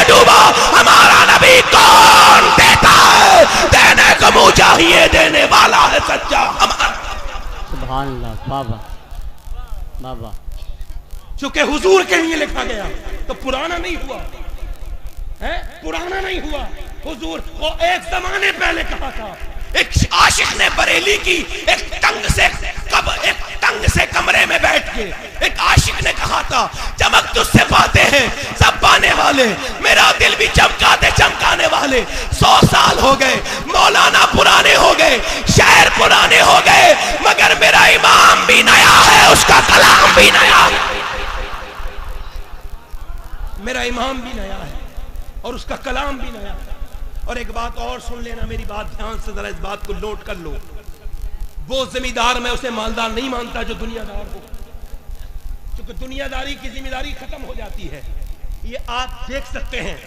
डूबा हमारा नबी कौन देता है, देने को मुँह चाहिए, देने वाला है सच्चा हमारा। सुभान अल्लाह। बाबा बाबा चूंकि हुजूर के लिए लिखा गया तो पुराना नहीं हुआ है, पुराना नहीं हुआ। हुजूर वो एक जमाने पहले कहा था। एक आशिक ने बरेली की एक तंग से कमरे में बैठ के एक आशिक ने कहा था चमक तुझसे पाते हैं सब पाने वाले, मेरा दिल भी चमका दे चमकाने वाले। 100 साल हो गए, मौलाना पुराने हो गए, शायर पुराने हो गए, मगर मेरा इमाम भी नया है, उसका कलाम भी नया है। मेरा इमाम भी नया है और उसका कलाम भी नया है। और एक बात और सुन लेना, मेरी बात ध्यान से जरा इस बात को नोट कर लो। वो जिम्मेदार, मैं उसे मालदार नहीं मानता जो दुनियादार हो, क्योंकि दुनियादारी की जिम्मेदारी खत्म हो जाती है। ये आप देख सकते हैं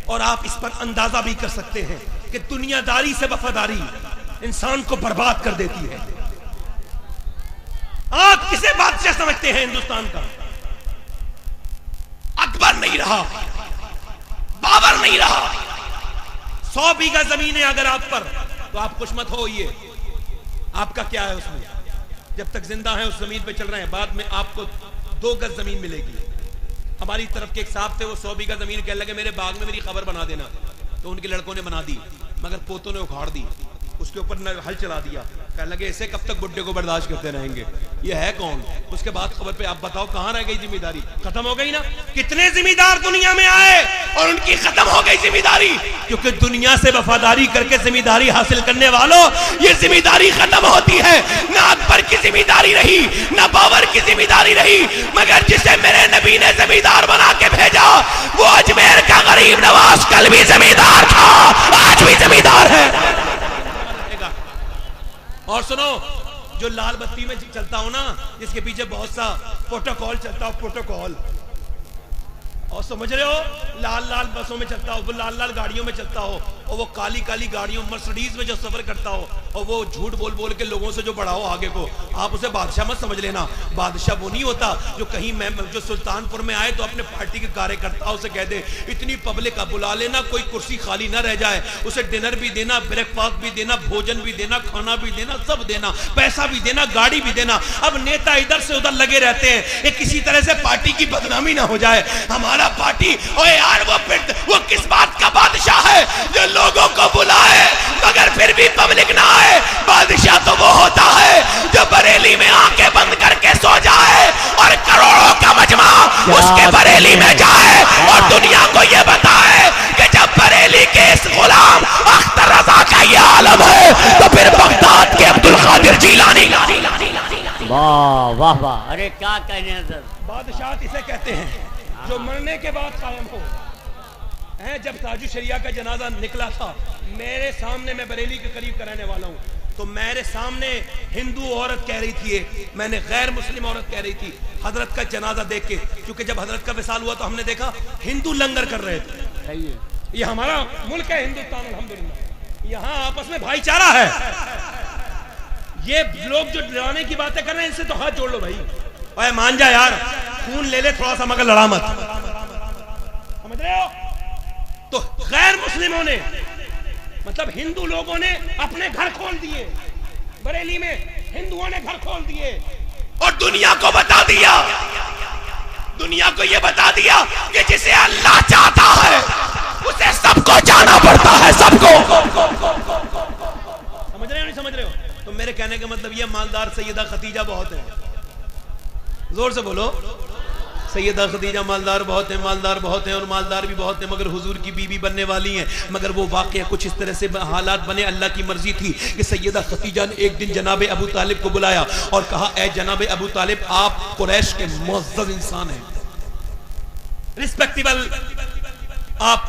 और आप इस पर अंदाजा भी कर सकते हैं कि दुनियादारी से वफादारी इंसान को बर्बाद कर देती है। आप किसे बादशाह समझते हैं हिंदुस्तान का? अकबर नहीं रहा, बाबर नहीं रहा। 100 बीघा जमीन है अगर आप पर तो आप खुश मत होइए, आपका क्या है उसमें? जब तक जिंदा है उस जमीन पे चल रहे हैं, बाद में आपको 2 गज जमीन मिलेगी। हमारी तरफ के एक साहब थे, वो 100 बीघा जमीन कहने लगे मेरे बाग में मेरी खबर बना देना, तो उनके लड़कों ने बना दी मगर पोतों ने उखाड़ दी, उसके ऊपर हल चला दिया। कहने लगे ऐसे कब तक बुड्ढे को बर्दाश्त करते रहेंगे, ये है कौन? उसके बाद खबर पे आप बताओ कहां रह गई जिम्मेदारी? खत्म हो गई ना। कितने जिम्मेदार दुनिया में आए और उनकी खत्म हो गई जिम्मेदारी, क्योंकि दुनिया से वफादारी करके जिम्मेदारी हासिल करने वालों ये जिम्मेदारी खत्म होती है। ना अकबर की जिम्मेदारी रही, ना बाबर की जिम्मेदारी रही, मगर जिसे मेरे नबी ने जिम्मेदार बना के भेजा वो अजमेर का गरीब नवाज कल भी जिम्मेदार था, आज भी जिम्मेदार है। और सुनो, जो लाल बत्ती में चलता हो ना, जिसके पीछे बहुत सा प्रोटोकॉल चलता हो, प्रोटोकॉल, और समझ रहे हो, लाल लाल बसों में चलता हो, वो लाल लाल गाड़ियों में चलता हो, और वो काली काली गाड़ियों मर्सिडीज में जो सफर करता हो, और वो झूठ बोल बोल के लोगों से जो बढ़ाओ आगे को, आप उसे बादशाह मत समझ लेना। बादशाह वो नहीं होता जो कहीं मैं जो सुल्तानपुर में आए तो अपने पार्टी के कार्यकर्ताओं से कह दे इतनी पब्लिक का बुला लेना, कोई कुर्सी खाली ना रह जाए, उसे डिनर भी देना, ब्रेकफास्ट भी देना, भोजन भी देना, खाना भी देना, सब देना, पैसा भी देना, गाड़ी भी देना। अब नेता इधर से उधर लगे रहते हैं कि किसी तरह से पार्टी की बदनामी ना हो जाए। हमारा पार्टी, ओए यार वो किस बात का बादशाह है जो लोगों को बुलाए मगर फिर भी पब्लिक ना आए। बादशाह तो वो होता है जो बरेली में आंखें बंद करके सो जाए और करोड़ों का मजमा उसके बरेली में जाए और दुनिया को ये बताए कि जब बरेली के इस गुलाम अख्तर रजा का ये आलम है तो फिर बगदाद के अब्दुल कादिर जीलानी। वाह वाह वाह, अरे क्या कहने हैं सर। बादशाह इसे कहते हैं जो मरने के बाद कायम हो। जब ताजु शरिया का जनाजा निकला था मेरे सामने, मैं बरेली के करीब कराने वाला हूँ, तो मेरे सामने हिंदू औरत कह रही थी, मैंने गैर मुस्लिम औरत कह रही थी हजरत का जनाजा देख के, क्योंकि जब हजरत का विसाल हुआ तो हमने देखा हिंदू लंगर कर रहे थे। सही है, ये हमारा मुल्क है हिंदुस्तान, अल्हम्दुलिल्लाह, यहाँ आपस में भाईचारा है। ये लोग जो डराने की बातें कर रहे हैं इनसे तो हाथ जोड़ लो भाई, ओए मान जा यार, खून ले ले थोड़ा सा मगर लड़ा मत, समझ रहे हो। तो गैर मुस्लिमों ने, मतलब हिंदू लोगों ने अपने घर खोल दिए, बरेली में हिंदुओं ने घर खोल दिए और दुनिया को बता दिया, दुनिया को यह बता दिया कि जिसे अल्लाह चाहता है उसे सबको जाना पड़ता है, सबको। समझ रहे हो नहीं समझ रहे हो। तो मेरे कहने का मतलब यह मालदार सैयदा खदीजा बहुत है, जोर से बोलो, सैयदा खदीजा मालदार बहुत है, मालदार बहुत है और मालदार भी बहुत है, मगर हुजूर की बीवी बनने वाली हैं। मगर वो वाकया कुछ इस तरह से हालात बने, अल्लाह की मर्जी थी कि सैयदा खदीजा ने एक दिन जनाब अबू तालिब को बुलाया और कहा, ए जनाब अबू तालिब, आप कुरैश के मुअज़्ज़ज़ इंसान हैं, रिस्पेक्टेबल आप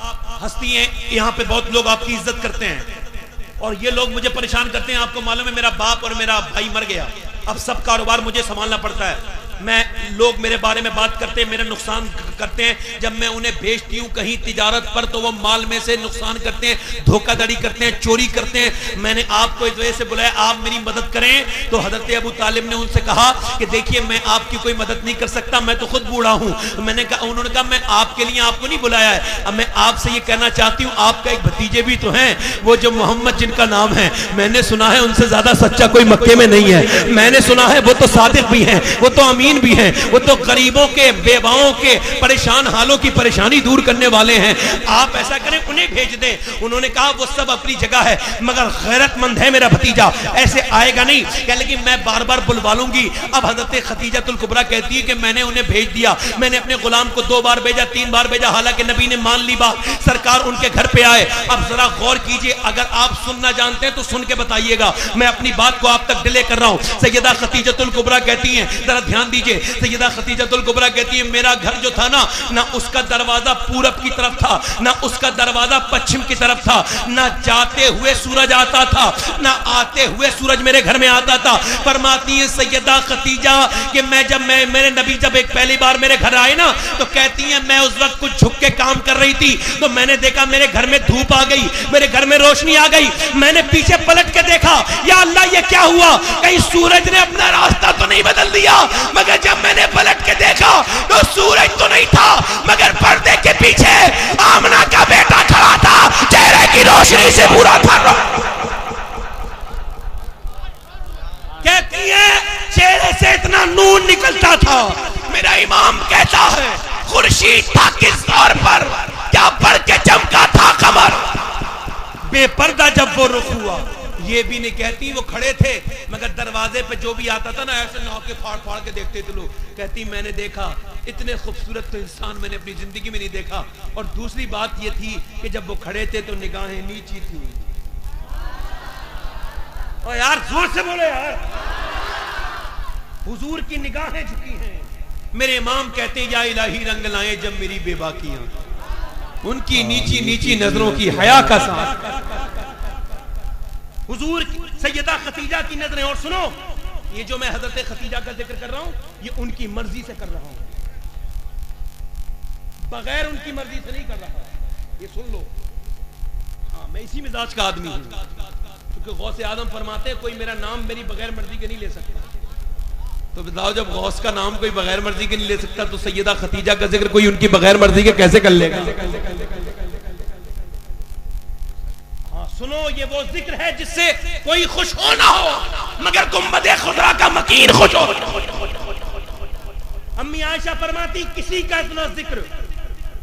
हस्ती हैं, यहाँ पे बहुत लोग आपकी इज्जत करते हैं और ये लोग मुझे परेशान करते हैं। आपको मालूम है मेरा बाप और मेरा भाई मर गया, अब सब कारोबार मुझे संभालना पड़ता है। लोग मेरे बारे में बात करते हैं, मेरा नुकसान करते हैं, जब मैं उन्हें भेजती हूँ कहीं तिजारत पर तो वो माल में से नुकसान करते हैं, धोखाधड़ी करते हैं, चोरी करते हैं। मैंने आपको इस वजह से बुलाया, आप मेरी मदद करें। तो हजरत अबू तालिब ने उनसे कहा कि देखिए मैं आपकी कोई मदद नहीं कर सकता, मैं तो खुद बूढ़ा हूँ। मैंने कहा, उन्होंने कहा मैं आपके लिए आपको नहीं बुलाया है, अब मैं आपसे ये कहना चाहती हूँ, आपका एक भतीजे भी तो हैं, वो जो मोहम्मद जिनका नाम है, मैंने सुना है उनसे ज्यादा सच्चा कोई मक्के में नहीं है। मैंने सुना है वो तो सादिक भी हैं, वो तो अमीन भी हैं, वो तो गरीबों के, बेवाओं के, परेशान हालों की परेशानी दूर करने वाले हैं। आप ऐसा करें उन्हें भेज दें। उन्होंने कहा वो सब अपनी जगह है मगर गैरतमंद है मेरा भतीजा, ऐसे आएगा नहीं। कह लगी मैं बार बार बुलवा लूंगी। अब हजरत खदीजतुल कुबरा कहती है कि मैंने उन्हें भेज दिया, मैंने अपने गुलाम को 2 बार भेजा, 3 बार भेजा, हालांकि नबी ने मान ली बात, सरकार उनके घर पे आए। अब जरा गौर कीजिए, अगर आप सुनना जानते हैं तो सुन के बताइएगा, मैं अपनी बात को आप तक डिले कर रहा हूं। सैयदा खदीजतुल कुबरा कहती हैं, जरा ध्यान दीजिए, सैयदा खदीजतुल कुबरा कहती है मेरा घर जो था ना उसका दरवाजा पूरब की तरफ था, ना उसका दरवाजा पश्चिम की तरफ था, ना जाते हुए सूरज आता था ना आते हुए सूरज मेरे घर में आता था। फरमाती है सैयदा खदीजा कि जब मेरे नबी जब एक पहली बार मेरे घर आए ना तो कहती है मैं उस वक्त कुछ झुक के काम कर रही थी तो मैंने देखा मेरे घर में धूप आ गई, मेरे घर में रोशनी आ गई। मैंने पीछे पलट के देखा, या अल्लाह ये क्या हुआ, कहीं सूरज ने अपना रास्ता तो नहीं बदल दिया। मगर जब मैंने पलट के देखा तो सूरज तो नहीं था मगर पर्दे के पीछे आमना का बेटा खड़ा था, चेहरे की रोशनी से पूरा भर रहा। कहती है चेहरे से इतना नूर निकलता था। मेरा इमाम कहता है खुर्शीद था किस तौर पर, क्या बढ़ के चमका था कमर, बेपर्दा जब वो रुख हुआ। ये भी नहीं कहती वो खड़े थे मगर दरवाजे पे जो भी आता था ना ऐसे नौके फाड़ फाड़ के देखते थे लोग। कहती मैंने देखा इतने खूबसूरत तो इंसान मैंने अपनी जिंदगी में नहीं देखा। और दूसरी बात ये थी कि जब वो खड़े थे तो निगाहें नीची थी। और यार जोर से बोले यार, हुजूर की निगाहें झुकी हैं। मेरे इमाम कहते हैं या इलाही रंग लाए जब मेरी बेबाकियां, उनकी नीची नीची नजरों की हया का साथ हुजूर सैयदा खदीजा की नजरें। और सुनो, ये जो मैं हजरत खदीजा का जिक्र कर रहा हूं ये उनकी मर्जी से कर रहा हूं। बगैर उनकी मर्जी से नहीं कर रहा, ये सुन लो। हाँ, मैं इसी मिजाज का आदमी हूं, क्योंकि गौसे आदम फरमाते हैं कोई मेरा नाम मेरी बगैर मर्जी के नहीं ले सकता। तो बताओ, जब गौस का नाम कोई बगैर मर्जी के नहीं ले सकता तो सैयदा खतीजा का जिक्र कोई उनकी बगैर मर्जी के कैसे कर लेगा? हाँ सुनो, ये वो जिक्र है जिससे कोई खुश हो ना हो मगर गुंबद खुदा का मकीन खुश हो। अम्मी आयशा फरमाती किसी का इतना जिक्र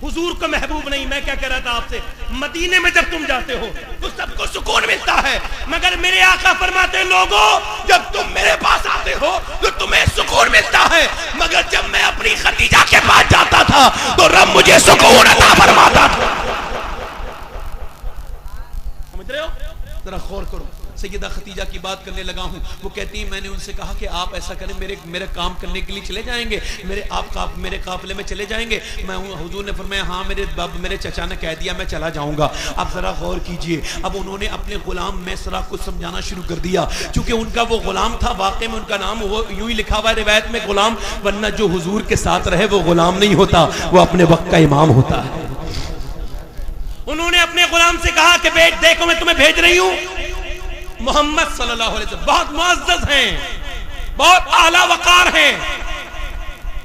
हुजूर को महबूब नहीं। मैं क्या कह रहा था आपसे, मदीने में जब तुम जाते हो तो सबको सुकून मिलता है, मगर मेरे आका फरमाते लोगों जब तुम मेरे पास आते हो तो तुम्हें सुकून मिलता है, मगर जब मैं अपनी खतीजा के पास जाता था तो रब मुझे सुकून अता फरमाता था। समझ रहे हो? जरा गौर करो। सैयदा खतीजा की बात करने लगा हूं, वो कहती है मैंने उनसे कहा कि आप ऐसा करें, मेरे काम करने के लिए चले जाएंगे, मेरे काफिले में चले जाएंगे। मैं हुजूर ने फरमाया हाँ, मेरे चचा ने कह दिया, मैं चला जाऊंगा। अब जरा गौर कीजिए, अब उन्होंने अपने गुलाम मैसरा को समझाना शुरू कर दिया, क्योंकि उनका वो गुलाम था, वाकई में उनका नाम वो यूं ही लिखा हुआ है रिवायत में गुलाम, वरना जो हुजूर के साथ रहे वो गुलाम नहीं होता, वो अपने वक्त का इमाम होता है। उन्होंने अपने गुलाम से कहा कि बेट देखो मैं तुम्हें भेज रही हूं, मोहम्मद सल्लल्लाहु अलैहि वसल्लम बहुत मुअज़्ज़ज़ हैं, बहुत आला वकार हैं,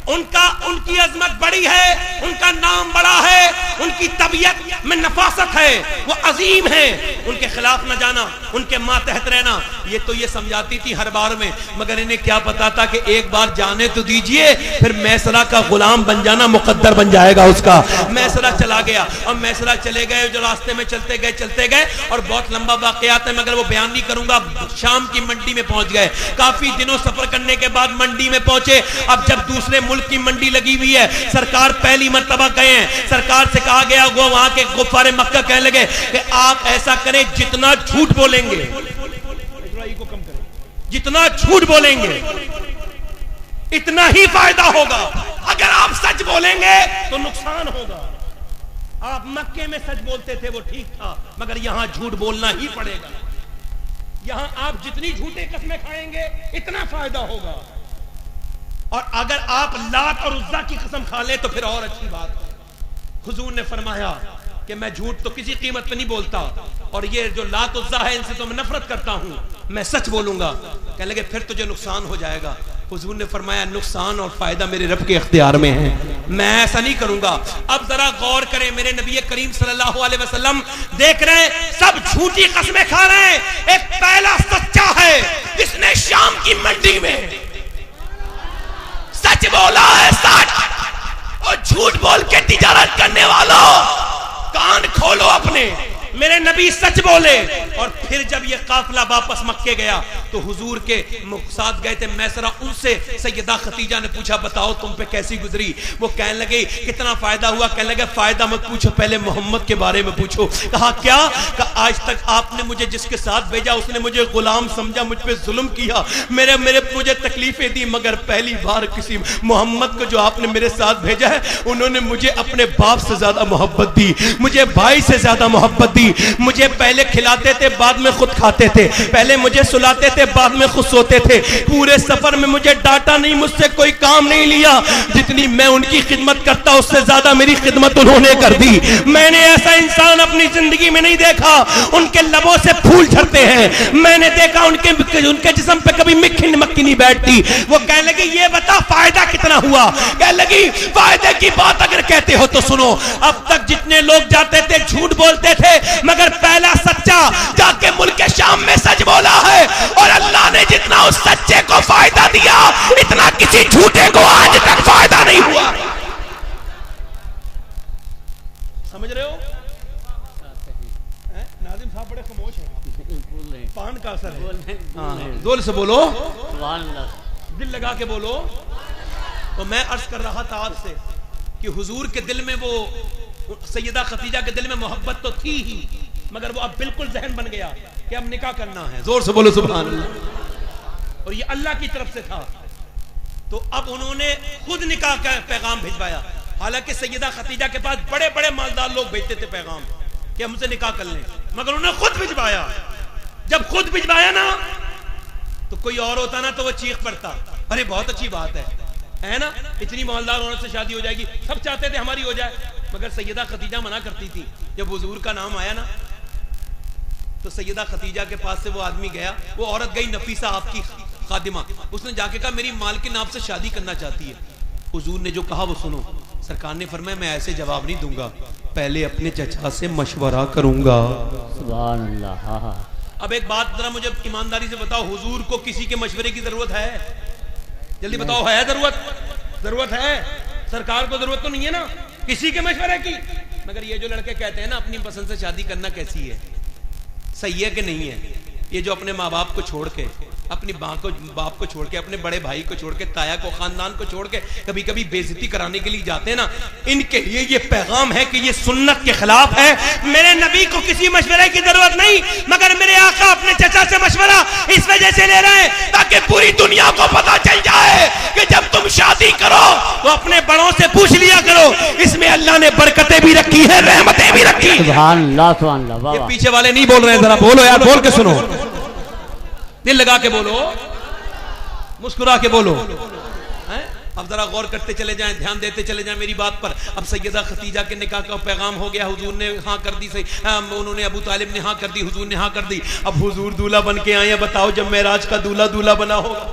उनकी अजमत बड़ी है, उनका नाम बड़ा है, उनकी तबीयत में नफासत है, वो अजीम है, उनके खिलाफ न जाना, उनके मातहत रहना। ये तो ये समझाती थी हर बार में, मगर इन्हें क्या पता था कि एक बार जाने तो दीजिए, फिर मैसरा का गुलाम बन जाना मुकद्दर बन जाएगा उसका। मैसरा चला गया और मैसरा चले गए, जो रास्ते में चलते गए और बहुत लंबा वाक़यात है मगर वो बयान नहीं करूंगा। शाम की मंडी में पहुंच गए, काफी दिनों सफर करने के बाद मंडी में पहुंचे। अब जब दूसरे मुल्क की मंडी लगी हुई है, सरकार पहली मर्तबा गए हैं, सरकार से कहा गया, वो वहां के गुफ्फारे मक्का कहने लगे कि आप ऐसा करें जितना झूठ बोलेंगे, जितना झूठ बोलेंगे इतना ही फायदा होगा, अगर आप सच बोलेंगे तो नुकसान होगा। आप मक्के में सच बोलते थे वो ठीक था, मगर यहां झूठ बोलना ही पड़ेगा। यहां आप जितनी झूठे कस्में खाएंगे इतना फायदा होगा, और अगर आप लात और उज़्ज़ा की कसम खा ले तो फिर और अच्छी बात है। हुजूर ने फरमाया कि मैं झूठ तो किसी कीमत पे नहीं बोलता, और ये जो लात उज़्ज़ा है इनसे तो मैं नफरत करता हूं, मैं सच बोलूंगा। कहने लगे फिर तुझे नुकसान हो जाएगा। हुजूर ने फरमाया नुकसान और फायदा मेरे रब के इख्तियार में है, मैं ऐसा नहीं करूंगा। अब जरा गौर करें, मेरे नबी करीम सल्लल्लाहु अलैहि वसल्लम देख रहे हैं सब झूठी कसमें खा रहे हैं। एक पहला सच्चा है जिसने शाम की मंडी में सच बोला है, सच। और झूठ बोल के तिजारत करने वालों कान खोलो अपने, मेरे नबी सच बोले। और फिर जब ये काफिला वापस मक्के गया तो हुजूर के साथ गए थे मैसरा, उनसे सैयदा खतीजा ने पूछा बताओ तुम पे कैसी गुजरी। वो कहने लगे कितना फायदा हुआ। कहने लगे फायदा मत पूछो, पहले मोहम्मद के बारे में पूछो। कहा क्या? कहा आज तक आपने मुझे जिसके साथ भेजा उसने मुझे गुलाम समझा, मुझ पे जुल्म किया, मुझे तकलीफें दी, मगर पहली बार किसी मोहम्मद को जो आपने मेरे साथ भेजा है उन्होंने मुझे अपने बाप से ज्यादा मोहब्बत दी, मुझे भाई से ज्यादा मोहब्बत दी। मुझे पहले खिलाते थे बाद में खुद खाते थे, पहले मुझे सुलाते थे बाद में खुद सोते थे। पूरे सफर में मुझे डांटा नहीं, मुझसे कोई काम नहीं लिया। जितनी मैं उनकी खिदमत करता उससे ज्यादा मेरी खिदमत उन्होंने कर दी। मैंने ऐसा इंसान अपनी जिंदगी में नहीं देखा। उनके लबों से फूल झड़ते हैं, मैंने देखा उनके जिस्म पे कभी मिट्टी मक्खी नहीं बैठती। वो कहने लगी ये बता फायदा कितना हुआ? कहने लगी फायदे की बात अगर कहते हो तो सुनो, अब तक जितने लोग जाते थे झूठ बोलते थे, मगर पहला सच्चा जाके मुल्क शाम में सच बोला है, और अल्लाह ने जितना उस सच्चे को फायदा दिया इतना किसी झूठे को आज तक फायदा नहीं हुआ। समझ रहे हो? नाज़िम साहब बड़े खामोश हैं, पान का असर है। जोर से बोलो, दिल लगा के बोलो। तो मैं अर्ज कर रहा था आपसे कि हुजूर के दिल में वो सैयदा खतीजा के दिल में मोहब्बत तो थी ही, मगर वो अब बिल्कुल जहन बन गया कि अब निकाह करना है। जोर से बोलो सुभान अल्लाह। और ये अल्लाह की तरफ से था, तो अब उन्होंने खुद निकाह का पैगाम भिजवाया। हालांकि सैयदा खतीजा के पास बड़े बड़े मालदार लोग भेजते थे पैगाम कि हमसे निकाह कर लें, मगर उन्होंने खुद भिजवाया। जब खुद भिजवाया ना तो कोई और होता ना तो वो चीख पड़ता, अरे बहुत अच्छी बात है, है ना, इतनी मालदार औरत से शादी हो जाएगी, सब चाहते थे हमारी हो जाए, मगर सैयदा खतीजा मना करती थी। जब हुजूर का नाम आया ना तो सैयदा खतीजा के पास से वो आदमी गया, वो औरत गई नफीसा आपकी खादिमा, उसने जाके कहा मेरी मालकिन आपसे शादी करना चाहती है। हुजूर ने जो कहा वो सुनो। सरकार ने फरमाया मैं ऐसे जवाब नहीं दूंगा, पहले अपने चचा से मशवरा करूंगा। सुभान अल्लाह। अब एक बात जरा मुझे ईमानदारी से बताओ, हुजूर को किसी के मशवरे की जरूरत है? जल्दी बताओ, है जरूरत है? सरकार को जरूरत तो नहीं है ना किसी के मशवरे की। मगर ये जो लड़के कहते हैं ना अपनी पसंद से शादी करना, कैसी है, सही है कि नहीं है? ये जो अपने माँ बाप को छोड़ के, अपनी बाप को छोड़ के, अपने बड़े भाई को छोड़ के, ताया को, खानदान को छोड़ के कभी कभी बेइज्जती कराने के लिए जाते हैं ना, इनके लिए ये पैगाम है कि ये सुन्नत के खिलाफ है। मेरे नबी को किसी मशवरे की जरूरत नहीं, मगर मेरे आका अपने चचा से मशवरा इस वजह से ले रहे हैं ताकि पूरी दुनिया को पता चल जाए कि जब तुम शादी करो तो अपने बड़ों से पूछ लिया करो, इसमें अल्लाह ने बरकतें भी रखी है, रहमतें भी रखी है। सुभान अल्लाह। ये पीछे वाले नहीं बोल रहे हैं, जरा बोलो यार, बोल के सुनो, दिल लगा के बोलो, मुस्कुरा के बोलो। हैं? अब जरा गौर करते चले जाएं, ध्यान देते चले जाएं मेरी बात पर। अब सैयदा खतीजा के निकाह का पैगाम हो गया, हुजूर ने हाँ कर दी, उन्होंने अबू तालिब ने हाँ कर दी, हुजूर ने हाँ कर दी। अब हुजूर दूल्हा बन के आए, बताओ जब मेराज का दूल्हा बना होगा।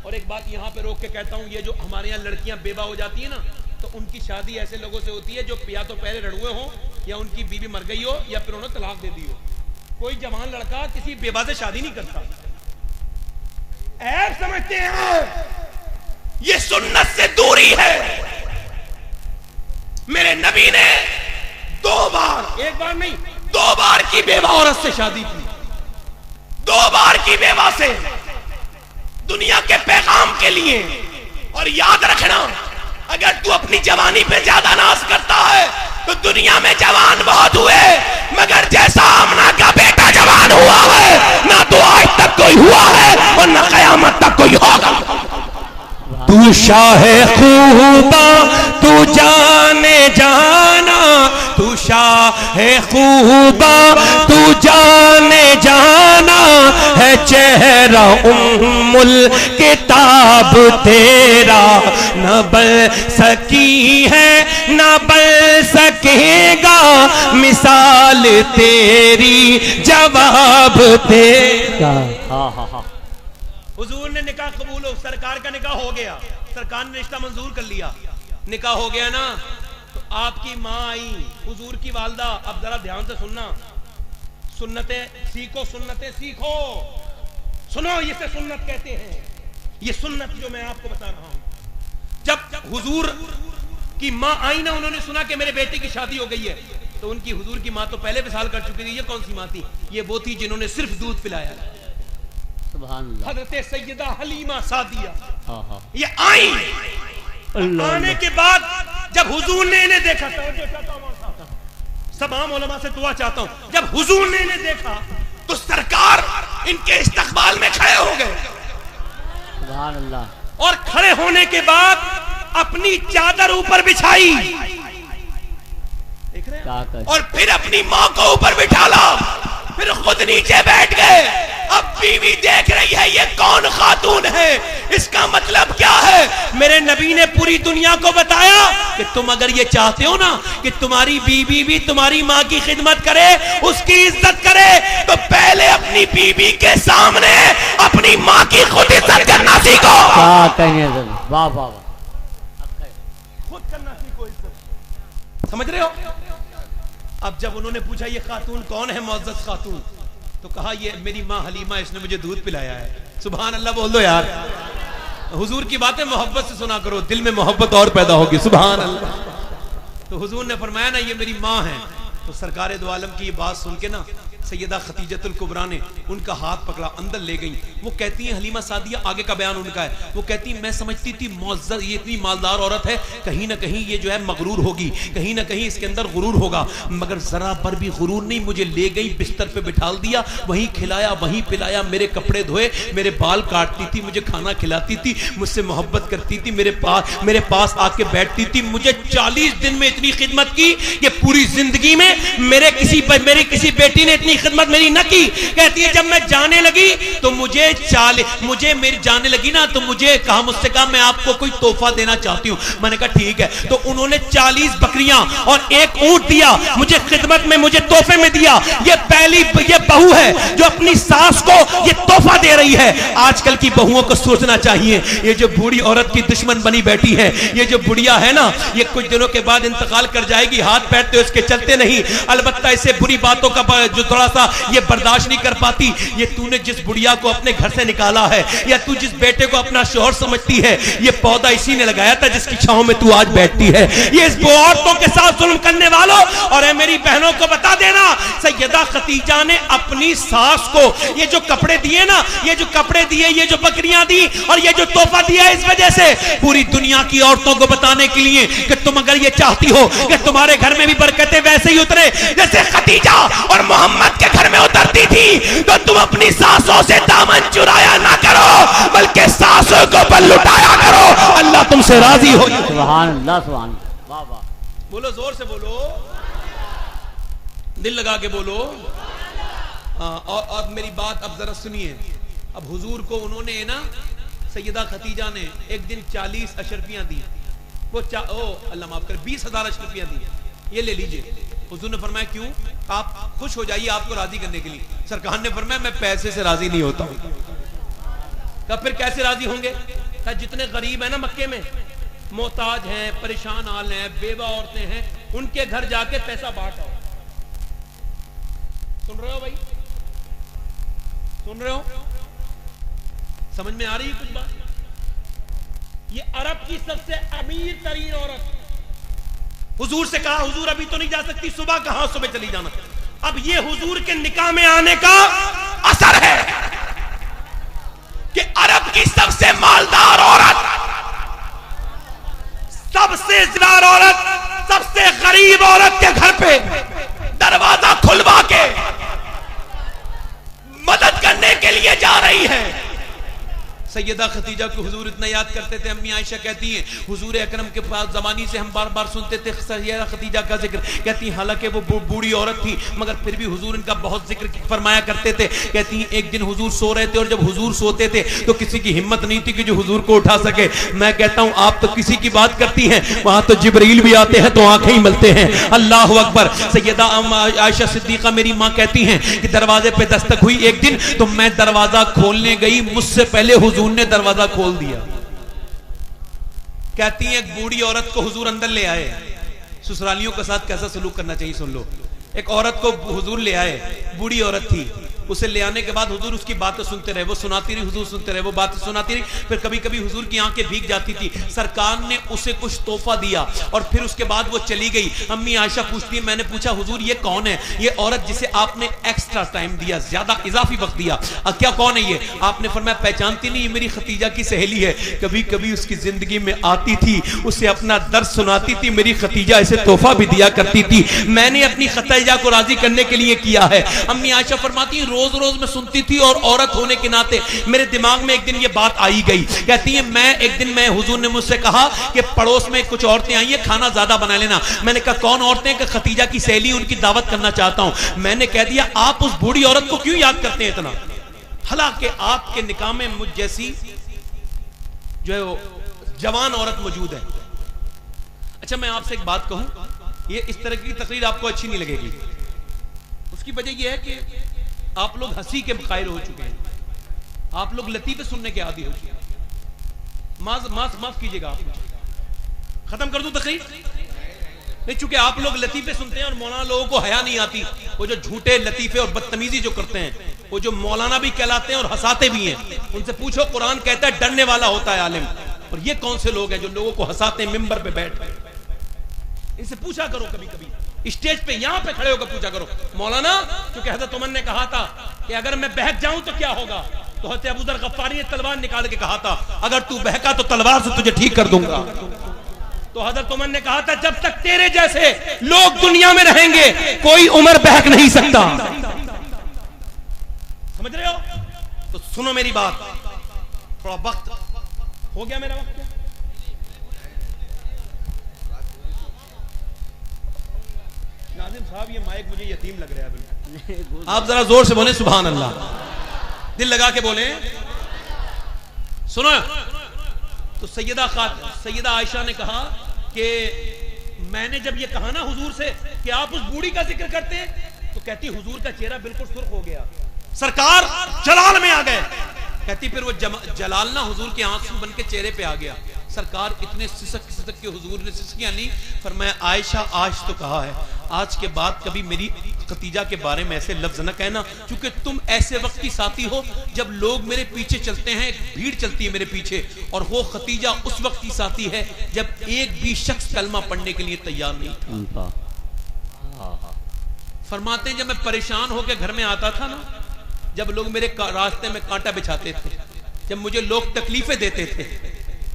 और एक बात यहाँ पे रोक के कहता हूँ, ये जो हमारे यहाँ लड़कियां बेवा हो जाती है ना, तो उनकी शादी ऐसे लोगों से होती है जो या तो पहले रड़ुए हो, या उनकी बीवी मर गई हो, या फिर उन्होंने तलाक दे दी हो। कोई जवान लड़का किसी बेवा से शादी नहीं करता। ऐप समझते हैं ये सुन्नत से दूरी है। मेरे नबी ने 2 बार, एक बार नहीं 2 बार की बेवा औरत से शादी की, 2 बार की बेवा से, दुनिया के पैगाम के लिए। और याद रखना, अगर तू अपनी जवानी पे ज्यादा नाज करता है तो दुनिया में जवान बहुत हुए, मगर जैसा आमना का बेटा जवान हुआ है ना तो आज तक कोई हुआ है और ना कयामत तक कोई होगा। तू शाहे खूबा तू जाने जाना, तू शाहे खूबा तू जाने जाना, है चेहरा उम्मुल किताब तेरा, न बल सकी है न बल सकेगा, मिसाल तेरी जवाब तेरा। हुजूर ने निकाह कबूल हो, सरकार का निकाह हो गया, सरकार ने रिश्ता मंजूर कर लिया, निकाह हो गया ना, तो आपकी माँ आई, हुजूर की वालदा। अब जरा ध्यान से सुनना, सुन्नतें सीखो, सुन्नतें सीखो, सुनो, इसे सुन्नत कहते हैं। ये सुन्नत जो मैं आपको बता रहा हूं, जब हुजूर की माँ आई ना, उन्होंने सुना कि मेरे बेटे की शादी हो गई है, तो उनकी हुजूर की माँ तो पहले विसाल कर चुकी थी। ये कौन सी माँ थी? ये वो थी जिन्होंने सिर्फ दूध पिलाया, हजरत सैयदा हलीमा सादिया। ये आई, आने के बाद जब हुजूर ने इन्हें देखा, सब आम उलमा से दुआ चाहता हूं, जब हुजूर ने इन्हें देखा तो सरकार इनके इस्तकबाल में खड़े हो गए। सुभान अल्लाह। और खड़े होने के बाद अपनी चादर ऊपर बिछाई, देख रहे हैं? और फिर अपनी माँ को ऊपर बिठाला, फिर खुद नीचे बैठ गए। अब बीवी देख रही है ये कौन खातून है, इसका मतलब क्या है? मेरे नबी ने पूरी दुनिया को बताया कि तुम अगर ये चाहते हो ना कि तुम्हारी बीवी भी तुम्हारी माँ की खिदमत करे, उसकी इज्जत करे, तो पहले अपनी बीवी के सामने अपनी माँ की खुद इज्जत करना सीखो। वाह वाह वाह, खुद करना सीखो इज्जत, समझ रहे हो? अब जब उन्होंने पूछा ये खातून कौन है, मुअज़्ज़ज़ खातून, तो कहा ये मेरी माँ हलीमा, इसने मुझे दूध पिलाया है। सुभान अल्लाह बोल दो यार। हुजूर की बातें मोहब्बत से सुना करो, दिल में मोहब्बत और पैदा होगी। सुभान अल्लाह। तो हुजूर ने फरमाया ना ये मेरी माँ है, तो सरकार दो आलम की ये बात सुन के ना सैयदा खतीजतुल कुबरा ने उनका हाथ पकड़ा, अंदर ले गई। वो कहती है हलीमा सादिया, आगे का बयान उनका है, वो कहती मैं समझती थी मुअज़्ज़ज़ ये इतनी मालदार औरत है, कहीं ना कहीं ये जो है मगरूर होगी, कहीं ना कहीं इसके अंदर गुरूर होगा, मगर जरा पर भी गुरूर नहीं। मुझे ले गई, बिस्तर पे बिठाल दिया, वहीं खिलाया वहीं पिलाया, मेरे कपड़े धोए, मेरे बाल काटती थी, मुझे खाना खिलाती थी, मुझसे मोहब्बत करती थी, मेरे पास आके बैठती थी। मुझे 40 दिन में इतनी खिदमत की कि पूरी जिंदगी में मेरी किसी बेटी ने इतनी खिदमत मेरी न की। कहती है जब मैं जाने लगी तो मुझे मेरी जाने लगी ना, तो मुझे कहा, मुझसे कहा मैं आपको कोई तोहफा देना चाहती हूं। मैंने कहा ठीक है। तो उन्होंने 40 बकरियां और 1 ऊंट दिया, मुझे खिदमत में, मुझे तोहफे में दिया। ये बहू है जो अपनी सास को ये तोहफा दे रही है। आजकल की बहुओं को सोचना चाहिए, ये जो बूढ़ी औरत की दुश्मन बनी बैठी है, ये जो बुढ़िया है ना, ये कुछ दिनों के बाद इंतकाल कर जाएगी, हाथ पैर तो इसके चलते नहीं, अलबत्ता इसे बुरी बातों का जो थोड़ा सा ये बर्दाश्त नहीं कर पाती। ये तूने जिस बुढ़िया को अपने घर से निकाला है, या तू जिस बेटे को अपना शौहर समझती है, ये पौधा इसी ने लगाया था जिसकी छांव में तू आज बैठती है। ये इस औरतों के साथ जुल्म करने वालों, और मेरी बहनों को बता देना, सैयदा खतीजा ने अपनी सास को ये जो कपड़े दिए ना, ये जो कपड़े दिए, ये जो बकरियां दी और ये जो तोहफा दिया, इस वजह से पूरी दुनिया की औरतों को बताने के लिए कि तुम अगर ये चाहती हो कि तुम्हारे घर में भी बरकतें वैसे ही उतरे जैसे खतीजा और मोहम्मद के घर में उतरती थी, तो तुम अपनी सासों से दामन चुराया ना करो, बल्कि सासों को पर लुटाया करो। अल्लाह तुमसे राजी हो। सुभान अल्लाह, सुभान अल्लाह। वाह वाह, बोलो, जोर से बोलो, दिल लगा के बोलो। और मेरी बात अब जरा सुनिए। अब हुजूर को उन्होंने ना, सैयदा खतीजा ने एक दिन 40 अशरफियां दी। वो अल्लाह माफ करे, 20,000 अशरफियां दी। ये ले लीजिए। हुजूर ने फरमाया क्यों? आप खुश हो जाइए, आपको राजी करने के लिए। सरकार ने फरमाया मैं पैसे से राजी नहीं होता हूं। कहा फिर कैसे राजी होंगे? कहा जितने गरीब है ना मक्के में, मोहताज हैं, परेशान हाल हैं, बेवा औरतें हैं, उनके घर जाके पैसा बांटो। सुन रहे हो भाई? सुन रहे हो? समझ में आ रही है कुछ बात? ये अरब की सबसे अमीर तरीन औरत हुजूर से कहा, हुजूर अभी तो नहीं जा सकती, सुबह कहा, सुबह चली जाना। अब ये हुजूर के निकाह में आने का असर है कि अरब की सबसे मालदार औरत, सबसे ज़िंदार औरत, सबसे गरीब औरत के घर पे दरवाजा खुलवा के मदद करने के लिए जा रही है। सैयदा खतीजा को हुजूर इतना याद करते थे। अम्मी आयशा कहती हैं हुजूर अकरम के पास ज़मानी से हम बार बार सुनते थे सैयदा खतीजा का जिक्र। कहती हैं हालांकि वो बूढ़ी औरत थी, मगर फिर भी हुजूर इनका बहुत जिक्र फरमाया करते थे। कहती हैं एक दिन हुजूर सो रहे थे, और जब हुजूर सोते थे तो किसी की हिम्मत नहीं थी कि जो हुजूर को उठा सके। मैं कहता हूँ आप तो किसी की बात करती हैं, वहां तो जिब्रील भी आते हैं तो आंखें ही मलते हैं। अल्लाह अकबर। सैयदा आयशा सिद्दीका मेरी माँ कहती हैं कि दरवाजे पे दस्तक हुई एक दिन, तो मैं दरवाजा खोलने गई, मुझसे पहले हुजूर ने दरवाजा खोल दिया। कहती है एक बूढ़ी औरत को हुजूर अंदर ले आए। ससुरालियों के साथ कैसा सलूक करना चाहिए सुन लो। एक औरत को हुजूर ले आए, बूढ़ी औरत थी। उसे ले आने के बाद हुजूर उसकी बातें सुनते रहे, वो सुनाती रही, हुजूर सुनते रहे, वो बातें सुनाती रही। फिर कभी कभी हुजूर की आंखें भीग जाती थी। सरकार ने उसे कुछ तोहफा दिया और फिर उसके बाद वो चली गई। अम्मी आयशा पूछती है, मैंने पूछा हुजूर ये कौन है? ये औरत जिसे आपने एक्स्ट्रा टाइम दिया, ज्यादा इजाफी वक्त दिया, क्या कौन है ये? आपने फरमाया पहचानती नहीं, ये मेरी खतीजा की सहेली है। कभी कभी उसकी जिंदगी में आती थी, उसे अपना दर्द सुनाती थी, मेरी खतीजा इसे तोहफा भी दिया करती थी। मैंने अपनी खतीजा को राजी करने के लिए किया है। अम्मी आयशा फरमाती रोज रोज मैं सुनती थी, और औरत होने के नाते मेरे दिमाग में एक दिन ये बात आई गई। कहती है एक दिन हुजूर ने मुझसे कहा कि पड़ोस में कुछ औरतें आई हैं, खाना ज्यादा बना लेना। मैंने कहा कौन औरतें? कि खतीजा की सहेली, उनकी दावत करना चाहता हूं। मैंने कह दिया आप उस बूढ़ी औरत को क्यों याद करते हैं इतना? हालांकि आपके निकाह में मुझ जैसी जो जवान औरत मौजूद है। अच्छा मैं आपसे एक बात कहूं, ये इस तरह की तकरीर आपको अच्छी नहीं लगेगी। उसकी वजह यह है कि आप लोग हंसी के कायल हो चुके हैं, आप लोग लतीफे सुनने के आदी हो चुके हैं। माफ कीजिएगा, आप मुझे खत्म कर दूं तकरीर नहीं, चूंकि आप लोग लतीफे सुनते हैं और मौलाना लोगों को हया नहीं आती। वो जो झूठे लतीफे और बदतमीजी जो करते हैं, वो जो मौलाना भी कहलाते हैं और हंसाते भी हैं, उनसे पूछो कुरान कहता है डरने वाला होता है आलिम। और ये कौन से लोग हैं जो लोगों को हंसाते हैं मिंबर पे बैठ कर? इनसे पूछा करो, कभी कभी स्टेज पे यहां पे खड़े होकर पूछा करो, मौलाना क्योंकि हज़रत उमर ने कहा था कि अगर मैं बहक जाऊं तो क्या होगा? तो हज़रत अबू ज़र गफ्फारी ने तलवार निकाल के कहा था अगर तू बहका तो तलवार से तुझे ठीक कर दूंगा। तो हज़रत उमर ने कहा था जब तक तेरे जैसे लोग दुनिया में रहेंगे कोई उमर बहक नहीं सकता। समझ रहे हो? तो सुनो मेरी बात, थोड़ा वक्त हो गया, मेरा वक्त नाज़िम साहब ये माइक मुझे यतीम लग रहा है बिल्कुल। आप जरा जोर से बोले सुभान अल्लाह, दिल लगा के बोले। सुनो, तो सैयदा आयशा ने कहा कि मैंने जब ये कहा ना हुजूर से कि आप उस बूढ़ी का जिक्र करते हैं, तो कहती हुजूर का चेहरा बिल्कुल सुर्ख हो गया, सरकार जलाल में आ गए। कहती फिर वो जलाल ना हुजूर के आंसू बन के चेहरे पे आ गया। सरकार इतने सिसक के हुजूर ने सिसकियां ली, फरमाया आयशा आज तो कहा है, आज के बाद कभी मेरी खतीजा के बारे में ऐसे लफ्ज न कहना, क्योंकि तुम ऐसे वक्त की साथी हो जब लोग मेरे पीछे चलते हैं, भीड़ चलती है मेरे पीछे, और वो खतीजा उस वक्त की साथी है जब एक भी शख्स कलमा पढ़ने के लिए तैयार नहीं था। फरमाते हैं जब मैं परेशान होकर घर में आता था ना, जब लोग मेरे रास्ते में कांटा बिछाते थे, जब मुझे लोग तकलीफें देते थे,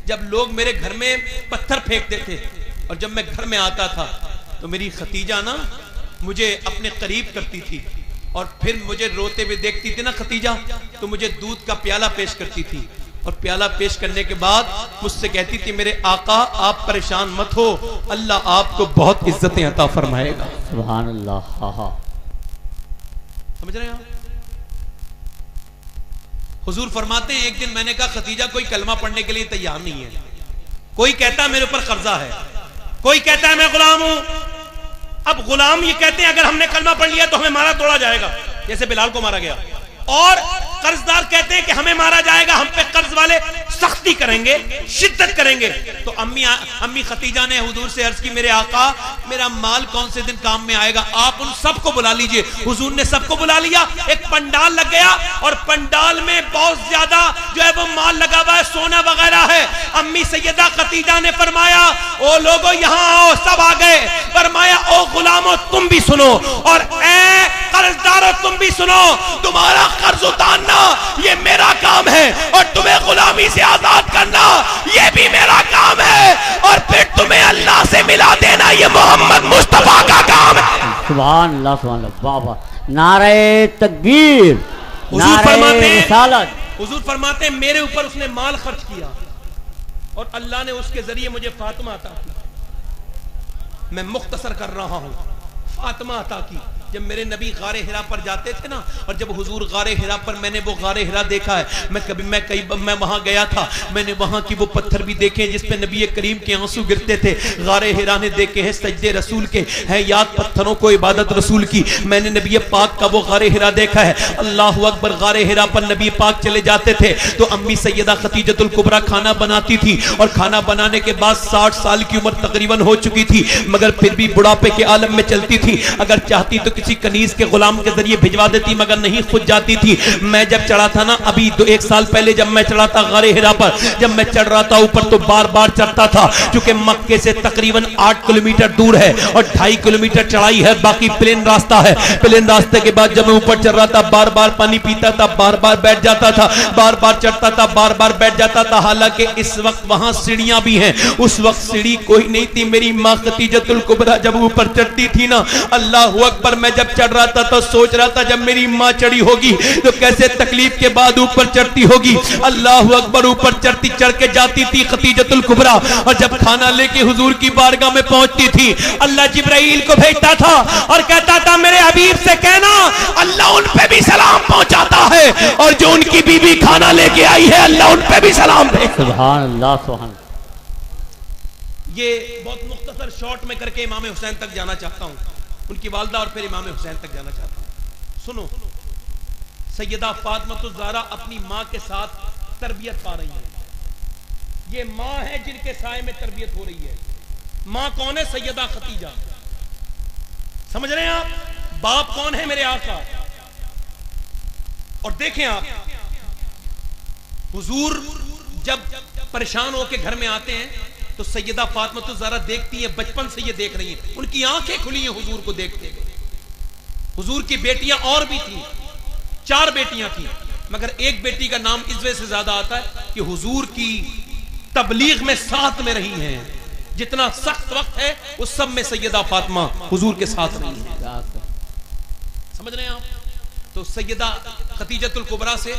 जब लोग मेरे घर में पत्थर फेंकते थे, और जब मैं घर में आता था तो मेरी खतीजा ना मुझे अपने करीब करती थी, और फिर मुझे रोते हुए देखती थी ना खतीजा, तो मुझे दूध का प्याला पेश करती थी, और प्याला पेश करने के बाद मुझसे कहती थी मेरे आका आप परेशान मत हो, अल्लाह आपको बहुत इज्जतें अता फरमाएगा। सुभान अल्लाह। समझ रहे हैं आप? हुजूर फरमाते हैं एक दिन मैंने कहा खतीजा कोई कलमा पढ़ने के लिए तैयार नहीं है, कोई कहता है मेरे ऊपर कर्जा है, कोई कहता है मैं गुलाम हूं। अब गुलाम ये कहते हैं अगर हमने कलमा पढ़ लिया तो हमें मारा तोड़ा जाएगा, जैसे बिलाल को मारा गया, और कर्जदार कहते हैं कि हमें मारा जाएगा, हम पे कर्ज वाले सख्ती करेंगे, शिद्दत करेंगे। तो अम्मी खतीजा ने हुजूर से अर्ज की मेरे आका मेरा माल कौन से दिन काम में आएगा, आप उन सबको बुला लीजिए। हुजूर ने सबको बुला लिया, एक पंडाल लग गया, और पंडाल में बहुत ज्यादा जो है वो माल लगा हुआ है, सोना वगैरह है। अम्मी सैयदा खतीजा ने फरमाया ओ लोगो यहाँ आओ, सब आ गए। फरमाया ओ गुलामो तुम भी सुनो, और ए कर्जदारों तुम भी सुनो, तुम्हारा कर्ज उतारना ये मेरा काम है, और तुम्हें गुलामी से आजाद करना ये भी मेरा काम है, और फिर तुम्हें अल्लाह से मिला देना ये मोहम्मद मुस्तफा का काम है। सुभान अल्लाह, सुभान अल्लाह, वाह वाह, नारे तकबीर, नारे रिसालत। हुजूर फरमाते मेरे ऊपर उसने माल खर्च किया, और अल्लाह ने उसके जरिए मुझे फातिमा अता की। मैं मुख्तसर कर रहा हूं, फातिमा अता की। जब मेरे नबी गारे हिरा पर जाते थे ना, और जब हुजूर गारे हिरा पर, मैंने वो गारे हिरा देखा है, मैं वहां गया था, मैंने वहां की वो पत्थर भी देखे जिस पे नबी करीम के आंसू गिरते थे। गारे हिरा ने देखे हैं सजदे रसूल के, है याद पत्थरों को इबादत रसूल की। मैंने नबी पाक का वो गारे हिरा देखा है। अल्लाह अकबर, गारे हिरा पर नबी पाक चले जाते थे तो अम्मी सैयदा खतीजतुल कुबरा खाना बनाती थी, और खाना बनाने के बाद 60 साल की उम्र तकरीबन हो चुकी थी, मगर फिर भी बुढ़ापे के आलम में चलती थी। अगर चाहती तो किसी कनीज के गुलाम के जरिए भिजवा देती, मगर नहीं, खुद जाती थी। मैं जब चढ़ा था ना, अभी 1 साल पहले जब मैं चढ़ा था गारे हिरा पर, जब मैं चढ़ रहा था ऊपर तो बार बार चढ़ता था, क्योंकि मक्के से तकरीबन 8 किलोमीटर दूर है और 2.5 किलोमीटर चढ़ाई है, बाकी प्लेन रास्ता है। प्लेन रास्ते के बाद जब मैं ऊपर चढ़ रहा था, बार बार पानी पीता था, बार बार बैठ जाता था, बार बार चढ़ता था, बार बार बैठ जाता था। हालांकि इस वक्त वहां सीढ़ियां भी हैं, उस वक्त सीढ़ी कोई नहीं थी। मेरी माँ खतीजतुल कुबरा जब ऊपर चढ़ती थी ना, अल्लाह अकबर, मैं जब चढ़ रहा था तो सोच रहा था जब मेरी माँ चढ़ी होगी तो कैसे तकलीफ के बाद ऊपर चढ़ती होगी। अल्लाह अकबर, ऊपर चढ़ के जाती थी खतीजतुल कुबरा, और जब खाना लेके हुजूर की बारगाह में पहुंचती थी, अल्लाह जिब्राइल को भेजता था और कहता था मेरे हबीब से कहना अल्लाह उन पे भी सलाम पहुंचाता है, और जो उनकी बीबी खाना लेके आई है अल्लाह उन पे भी सलाम दे। सुभान अल्लाह, सुभान। ये बहुत मुख्तसर शॉर्ट में करके इमाम हुसैन तक जाना चाहता हूं, उनकी वालदा और फिर इमाम हुसैन तक जाना चाहता हूं। सुनो, सैयदा फातिमा ज़हरा अपनी माँ के साथ तरबियत पा रही है। ये माँ है जिनके साए में तरबियत हो रही है। माँ कौन है? सैयदा खतीजा। समझ रहे हैं आप? बाप कौन है? मेरे आका। और देखें आप, हुजूर जब परेशान होकर घर में आते हैं तो सैयदा फातिमा ज़हरा देखती है, बचपन से ये देख रही हैं, उनकी आंखें खुली हैं हुजूर को देखते हुए। हुजूर की बेटियां और भी थी, 4 बेटियां थी, मगर एक बेटी का नाम इस वजह से ज्यादा आता है कि हुजूर की तबलीग में साथ में रही हैं। जितना सख्त वक्त है उस सब में सैयदा फातिमा हुजूर के साथ रही है। समझ रहे हैं आप? तो सैयदा खतीजतुल कुबरा से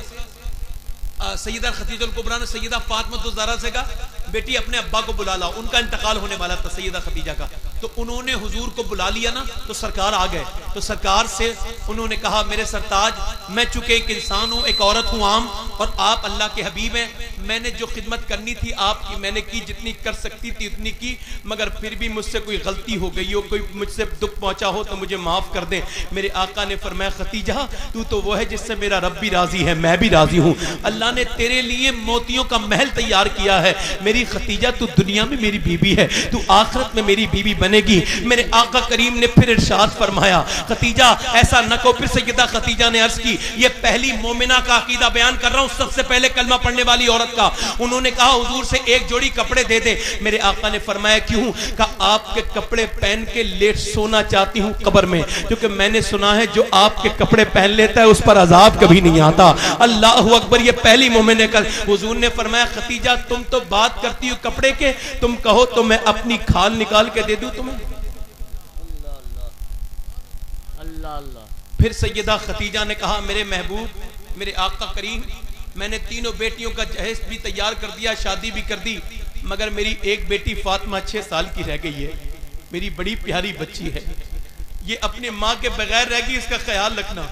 सैयदा खतीजतुल कुबरा ने सैयदा फातिमा ज़हरा से कहा बेटी अपने अब्बा को बुला लाओ, उनका इंतकाल होने वाला था सैयदा खतीजा का। तो उन्होंने हुजूर को बुला लिया ना, तो सरकार आ गए। तो सरकार से उन्होंने कहा, मेरे सरताज, मैं चूंकि एक इंसान हूं, एक औरत हूं आम, और आप अल्लाह के हबीब हैं, मैंने जो खिदमत करनी थी आपकी मैंने की, जितनी कर सकती थी उतनी की, मगर फिर भी मुझसे कोई गलती हो गई हो, कोई मुझसे दुख पहुंचा हो तो मुझे माफ कर दें। मेरे आका ने फरमाया, खतीजा तू तो वो है जिससे मेरा रब भी राजी है, मैं भी राजी हूं। अल्लाह ने तेरे लिए मोतियों का महल तैयार किया है। मेरी खतीजा, तू दुनिया में मेरी बीबी है, तू आखिरत में मेरी बीबी बनेगी। मेरे आका करीम ने फिर इरशाद फरमाया, खतीजा ऐसा न को। फिर सैयदा खतीजा ने अर्ज की, ये पहली मोमिना का अकीदा बयान कर रहा हूं, सबसे पहले कलमा पढ़ने वाली औरत का। उन्होंने कहा, हुजूर से एक जोड़ी कपड़े दे दे। मेरे आका ने फरमाया, क्यों? कहा, आपके कपड़े पहन के लेट सोना चाहती हूं कब्र में, क्योंकि मैंने सुना है जो आपके कपड़े पहन लेता है उस पर अजाब कभी नहीं आता। अल्लाह अकबर, ये पहली मोमिन का। हुजूर ने फरमाया, खतीजा तुम तो बात करती हो कपड़े के, तुम कहो तो मैं अपनी खाल निकाल के दे दूं तुम्हें। अल्लाह अल्लाह। फिर सैयदा खतीजा ने कहा, मेरे महबूब, मेरे आका करीम, मैंने तीनों बेटियों का जहेज भी तैयार कर दिया, शादी भी कर दी, मगर मेरी एक बेटी फातिमा 6 साल की रह गई है, मेरी बड़ी प्यारी बच्ची है, ये अपने माँ के बगैर रह गई, इसका ख्याल रखना।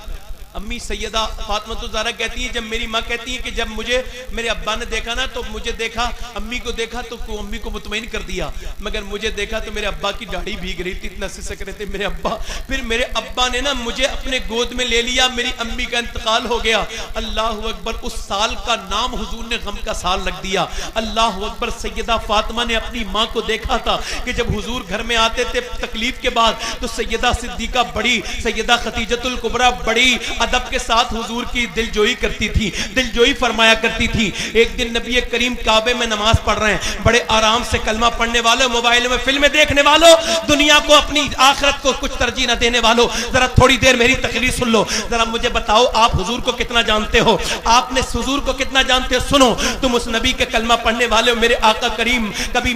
अम्मी सैयदा फातिमा तो ज़हरा कहती है, जब मेरी माँ कहती है कि जब मुझे मेरे अब्बा ने देखा ना, तो मुझे देखा, अम्मी को देखा तो अम्मी को मुतमईन कर दिया, मगर मुझे देखा तो मेरे अब्बा की दाढ़ी भीग रही थी, इतना सिसक रहे थे मेरे अब्बा। फिर मेरे अब्बा ने ना मुझे अपने गोद में ले लिया, मेरी अम्मी का इंतकाल हो गया। अल्लाह अकबर, उस साल का नाम हुजूर ने गम का साल रख दिया। अल्लाह अकबर, सैयदा फातिमा ने अपनी माँ को देखा था कि जब हुजूर घर में आते थे तकलीफ के बाद, तो सैयदा सिद्दीका बड़ी, सैयदा खतीजतुल कुबरा बड़ी अदब के साथ हुजूर की दिलजोई करती थी, दिलजोई फरमाया करती थी। एक दिन नबी करीम काबे में नमाज पढ़ रहे हैं, बड़े आराम से कलमा पढ़ने वालों, मोबाइल में फिल्में देखने वालों, दुनिया को अपनी आखिरत को कुछ तरजीह न देने वालों, जरा थोड़ी देर मेरी तकरीर सुन लो। जरा मुझे बताओ, आप हुजूर को कितना जानते हो? आपने हुजूर को कितना जानते हो? सुनो, तुम उस नबी के कलमा पढ़ने वाले हो। मेरे आका करीम कभी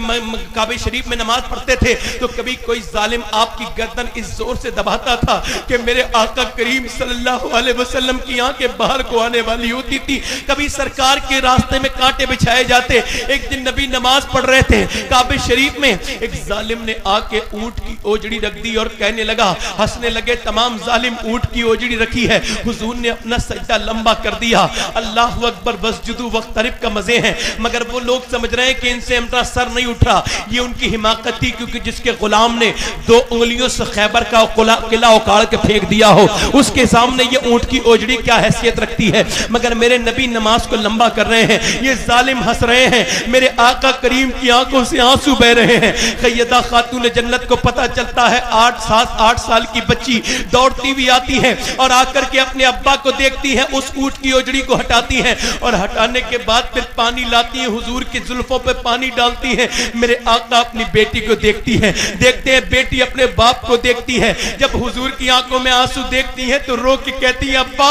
काबे शरीफ में नमाज पढ़ते थे तो कभी कोई जालिम आपकी गर्दन इस जोर से दबाता था कि मेरे आका करीम सल्लल्लाहु अलैहि वसल्लम की आंखें बाहर को आने वाली होती थी। कभी सरकार के रास्ते में कांटे बिछाए जाते। एक दिन नबी नमाज पढ़ रहे थे काबे शरीफ में, एक जालिम ने आके ऊंट की ओजड़ी रख दी और कहने लगा, हंसने लगे, तमाम जालिम ऊंट की ओजड़ी रखी है। हुजूर ने अपना सजदा लंबा कर दिया। अल्लाह अकबर, वस्जुदू वक्तरिब का मजे हैं, मगर वो लोग समझ रहे हैं कि इनसे हमारा सर नहीं उठ रहा। ये उनकी हिमाकत थी, क्योंकि जिसके गुलाम ने 2 उंगलियों से खैबर का किला उखाड़ के फेंक दिया हो, उसके सामने ये ऊंट की ओजड़ी क्या हैसियत रखती है। मगर मेरे नबी नमाज को लंबा कर रहे हैं, ये जालिम हंस रहे हैं। मेरे आका करीम की आंखों से आंसू बह रहे हैं। सैयदा खातून जन्नत को पता चलता है, 8 साल की बच्ची दौड़ती हुई आती है और आकर के अपने अब्बा को देखती है, उस ऊंट की ओजड़ी को हटाती है और हटाने के बाद फिर पानी लाती है, हुजूर की जुल्फों पे पानी डालती है। मेरे आका अपनी बेटी को देखती है, देखते हैं बेटी अपने बाप को देखती है। जब हुजूर की आंखों में आंसू देखती है तो रो के कहती है, अब्बा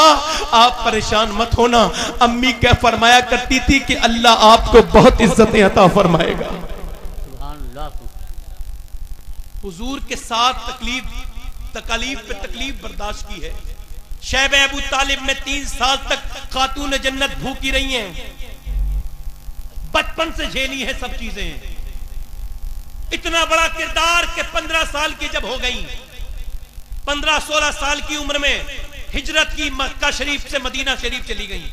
आप परेशान मत होना। अम्मी क्या फरमाया करती थी कि अल्लाह आपको बहुत इज्जतें अता फरमाएगा। हुजूर के साथ तकलीफ पे तकलीफ बर्दाश्त की है। शैब अबू तालिब में 3 साल तक खातून जन्नत भूखी रही हैं, बचपन से झेली है सब चीजें। इतना बड़ा किरदार कि 15 साल की जब हो गई, 15-16 साल की उम्र में हिजरत की, मक्का शरीफ से मदीना शरीफ चली गई।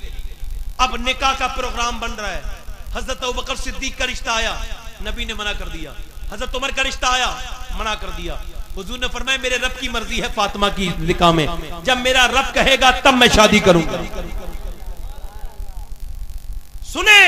अब निकाह का प्रोग्राम बन रहा है। हजरत अबू बकर सिद्दीक का रिश्ता आया, नबी ने मना कर दिया। हजरत उमर का रिश्ता आया, मना कर दिया। हुजूर ने फरमाया, मेरे रब की मर्जी है फातिमा की निकाह में, जब मेरा रब कहेगा तब मैं शादी करूंगा। सुने,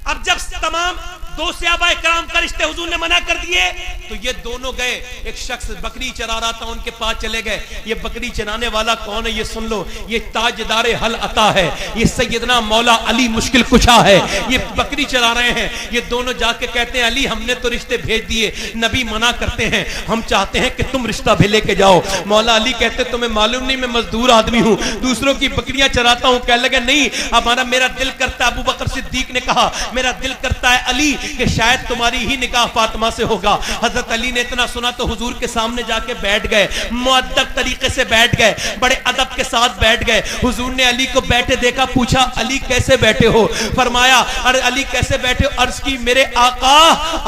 अब जब तमाम 2 सहाबा किराम का रिश्ते हुजूर ने मना कर दिए तो ये दोनों गए। एक शख्स बकरी चरा रहा था, उनके पास चले गए। ये बकरी चराने वाला कौन है ये सुन लो, ये ताजदारे हल अता है, ये सैयदना मौला अली मुश्किल कुशा है। ये बकरी चरा रहे हैं। ये दोनों जाके कहते हैं, अली हमने तो रिश्ते भेज दिए, नबी मना करते हैं, हम चाहते हैं कि तुम रिश्ता भी लेके जाओ। मौला अली कहते, तुम्हें मालूम नहीं मैं मजदूर आदमी हूँ, दूसरों की बकरियां चराता हूँ। कह लगे नहीं, मेरा दिल करता है, अबू बकर सिद्दीक ने कहा, मेरा दिल करता है अली कि शायद तुम्हारी ही निकाह फातिमा से होगा। हजरत अली ने इतना सुना तो हुजूर के सामने जाके बैठ गए, मुअद्दब तरीके से बैठ गए, बड़े अदब के साथ बैठ गए। हुजूर ने अली को बैठे देखा, पूछा अली कैसे बैठे हो? फरमाया अरे अली कैसे बैठे हो? अर्ज की मेरे आका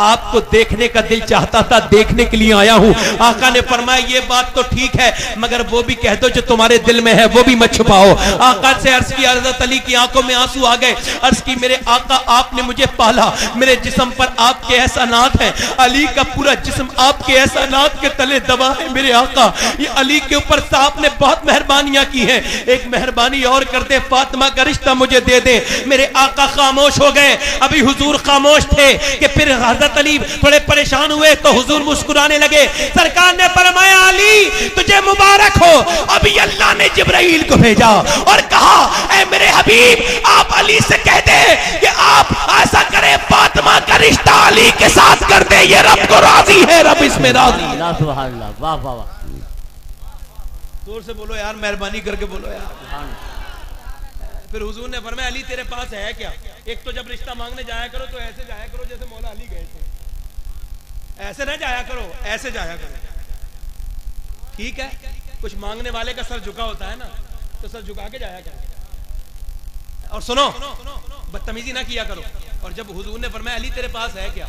आपको देखने का दिल चाहता था, देखने के लिए आया हूं। आका ने फरमाया ये बात तो ठीक है, मगर वो भी कह दो जो तुम्हारे दिल में है वो भी मत छुपाओ। आका से अर्ज की, हजरत अली की आंखों में आंसू आ गए। अर्ज की मेरे आका आपने मुझे पाला, मेरे जिस्म पर आपके एहसानात हैं, अली का पूरा जिस्म आपके एहसानात के तले दबा है। मेरे आका ये अली के ऊपर साहब ने बहुत मेहरबानियां की हैं, एक मेहरबानी और कर दे, फातिमा का रिश्ता मुझे दे दे। मेरे आका खामोश हो गए। अभी हुजूर खामोश थे कि फिर हजरत अली थोड़े परेशान हुए तो हुजूर मुस्कुराने लगे। सरकार ने फरमाया अली तुझे मुबारक हो, अभी अल्लाह ने जिब्राइल को भेजा और कहा ऐ मेरे हबीब आप अली से कह दे कि आप ऐसा करें फातिमा का रिश्ता अली के साथ कर दे, ये रब को राजी है, रब इसमें राजी है। वाह वाह वाह, जोर से बोलो यार, मेहरबानी करके बोलो यार। फिर हुजूर ने फरमाया अली तेरे पास है क्या? एक तो जब रिश्ता मांगने जाया करो तो ऐसे जाया करो जैसे मौला अली गए थे, ऐसे ना जाया करो, ऐसे जाया करो, ठीक है? कुछ मांगने वाले का सर झुका होता है ना, तो सर झुका के जाया करो। और सुनो, बदतमीजी ना किया करो। और जब हुजूर ने फरमाया अली तेरे पास है क्या?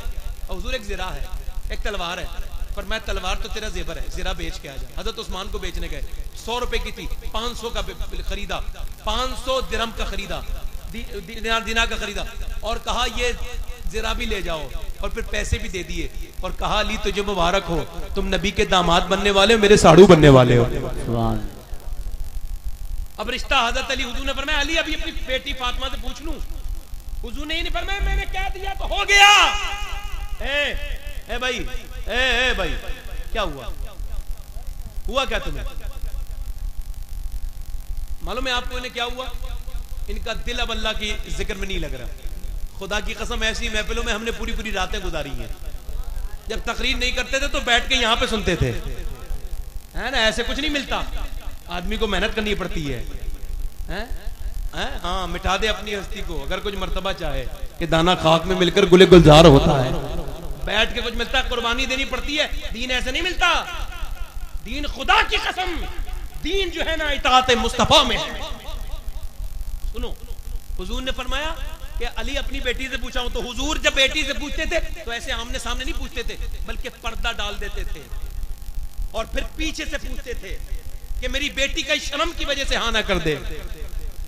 और हुजूर एक ज़िरा है, एक तलवार है, पर मैं तलवार तो तेरा जेबर है, ज़िरा बेच के आ जा। हजरत उस्मान को बेचने गए, 100 रुपए की थी, 500 का खरीदा, 500 दिरहम का खरीदा, दिनार का खरीदा, और कहा ये ज़िरा भी ले जाओ, और फिर पैसे भी दे दिए, और कहा अली तुझे मुबारक हो, तुम नबी के दामाद बनने वाले हो, मेरे साड़ू बनने वाले हो। अब रिश्ता हजरत अली, हुजूर ने फरमाया अली अभी अपनी बेटी फातिमा से पूछ लूं? हुजूर ने नहीं फरमाया मैंने क्या दिया तो हो गया। ए भाई, ए भाई, क्या हुआ क्या तुम्हें मालूम है आपको इन्हें क्या हुआ? इनका दिल अब अल्लाह की जिक्र में नहीं लग रहा। खुदा की कसम ऐसी महफिलों में हमने पूरी पूरी रातें गुजारी हैं। जब तकरीर नहीं करते थे तो बैठ के यहाँ पे सुनते थे, है ना? ऐसे कुछ नहीं मिलता, आदमी को मेहनत करनी पड़ती है, हाँ, मिटा दे अपनी हस्ती को अगर कुछ मर्तबा चाहे कि दाना खाक में मिलकर गुले गुलजार होता है। बैठ के कुछ मिलता है, कुर्बानी देनी पड़ती है। दीन ऐसे नहीं मिलता। दीन खुदा की कसम, दीन जो है ना इताअत मुस्तफा में है। सुनो, हुजूर ने फरमाया कि अली अपनी बेटी से पूछा हूं, तो हुजूर जब बेटी से पूछते थे तो ऐसे आमने सामने नहीं पूछते थे, बल्कि पर्दा डाल देते थे और फिर पीछे से पूछते थे कि मेरी बेटी का शर्म की वजह से हाँ ना कर दे।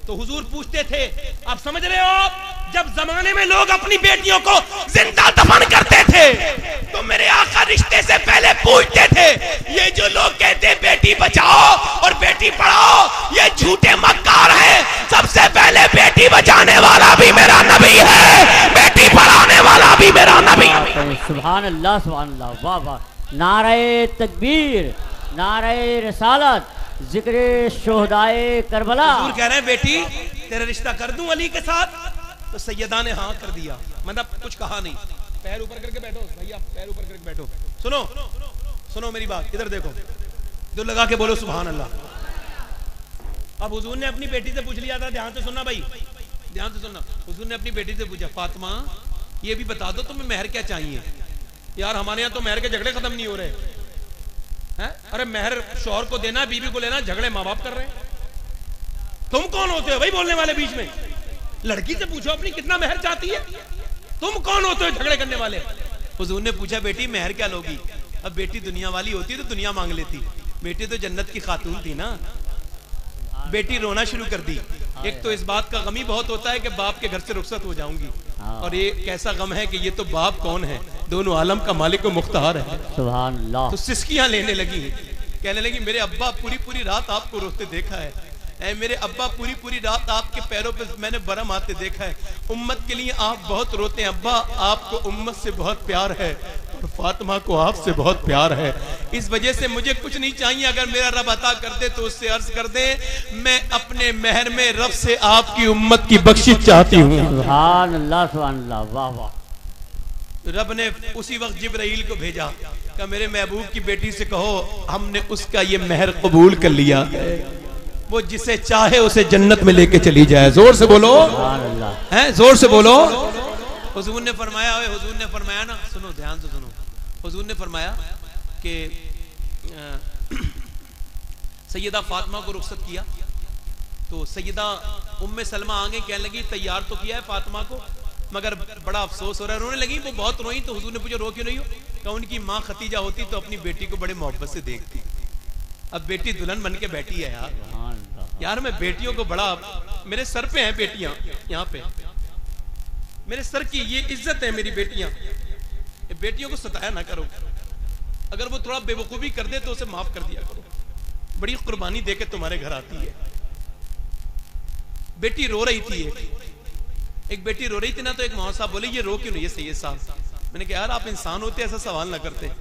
तो हुजूर पूछते थे, आप समझ रहे हो, जब जमाने में लोग अपनी बेटियों को जिंदा दफन करते थे तो मेरे आका रिश्ते से पहले पूछते थे, ये जो लोग कहते बेटी बचाओ और बेटी पढ़ाओ ये झूठे मक्कार हैं। सबसे पहले बेटी बचाने वाला भी मेरा नबी है, बेटी पढ़ाने वाला भी मेरा नबी है। सुभान अल्लाह, सुभान अल्लाह, वाह वाह। नारे तकबीर, नारे रिसालत, जिक्र शोहदाए करबला। हुजूर कह रहे हैं बेटी तेरा रिश्ता कर दूं अली के साथ? तो सैयदा ने हाँ कर दिया, मतलब कुछ कहा नहीं। पैर ऊपर करके बैठो भैया, पैर ऊपर करके बैठो। सुनो सुनो मेरी बात, इधर देखो, दिल लगा के बोलो सुभान अल्लाह। अब हुजूर ने अपनी बेटी से पूछ लिया था, ध्यान से सुनना भाई, ध्यान से सुनना। हुजूर ने अपनी बेटी से पूछा, फातिमा ये भी बता दो तुम्हें मेहर क्या चाहिए? यार हमारे यहाँ तो मेहर के झगड़े खत्म नहीं हो रहे हैं। अरे मेहर शौहर को देना, बीवी को लेना, झगड़े माँ बाप कर रहे हैं। तुम कौन होते हो भाई बोलने वाले बीच में? लड़की से पूछो अपनी कितना मेहर चाहती है, तुम कौन होते हो झगड़े करने वाले? हुजूर ने पूछा बेटी मेहर क्या लोगी? अब बेटी दुनिया वाली होती तो दुनिया मांग लेती, बेटी तो जन्नत की खातून थी ना। बेटी रोना शुरू कर दी। एक तो इस बात का गम ही बहुत होता है कि बाप के घर से रुखसत हो जाऊंगी, और ये कैसा गम है कि ये तो बाप कौन है, दोनों आलम का मालिक व मुख्तार है। सुभान अल्लाह। तो सिसकियां लेने लगी, कहने लगी मेरे अब्बा पूरी पूरी रात आपको रोते देखा है, ऐ मेरे अब्बा पूरी पूरी रात आपके पैरों पे मैंने बरम आते देखा है। उम्मत के लिए आप बहुत रोते हैं अब्बा, आपको उम्मत से बहुत प्यार है और फातिमा को आपसे बहुत प्यार है। इस वजह से मुझे कुछ नहीं चाहिए, अगर मेरा रब अता कर दे तो उससे अर्ज कर दे मैं अपने मेहर में रब से आपकी उम्मत की बख्शिश चाहती हूँ। सुभान अल्लाह, सुभान अल्लाह, वाह वाह। रब ने उसी वक्त जिब्राइल को भेजा, कि मेरे महबूब की बेटी से कहो हमने उसका ये मेहर कबूल कर लिया, वो जिसे चाहे उसे जन्नत में लेके चली जाए। जोर से बोलो हैं, जोर से बोलो। हुजूर ने फरमाया ना, सुनो ध्यान से सुनो, हुजूर ने फरमाया कि सैयदा फातिमा को रुखसत किया तो सैयदा उम्मे सलमा आ गई, कहने लगी तैयार तो किया है फातिमा को, मगर बड़ा अफसोस हो रहा है, रोने लगी। वो बहुत रोई तो हुजूर ने पूछा रो क्यों नहीं हो? कहा उनकी माँ खतीजा होती तो अपनी बेटी को बड़े मोहब्बत से देखती, अब बेटी दुल्हन बन के बैठी है। यार मैं बेटियों को बड़ा, मेरे सर पे हैं बेटियां, यहाँ पे मेरे सर की ये इज्जत है मेरी बेटियां। बेटियों को सताया ना करो, अगर वो थोड़ा बेवकूफी कर दे तो उसे माफ कर दिया करो, बड़ी कुर्बानी देके तुम्हारे घर आती है। बेटी रो रही थी, एक बेटी रो रही थी ना, तो एक मौलाना साहब बोले ये रो क्यों रही है सैयद साहब? मैंने कहा यार आप इंसान होते ऐसा सवाल ना करते,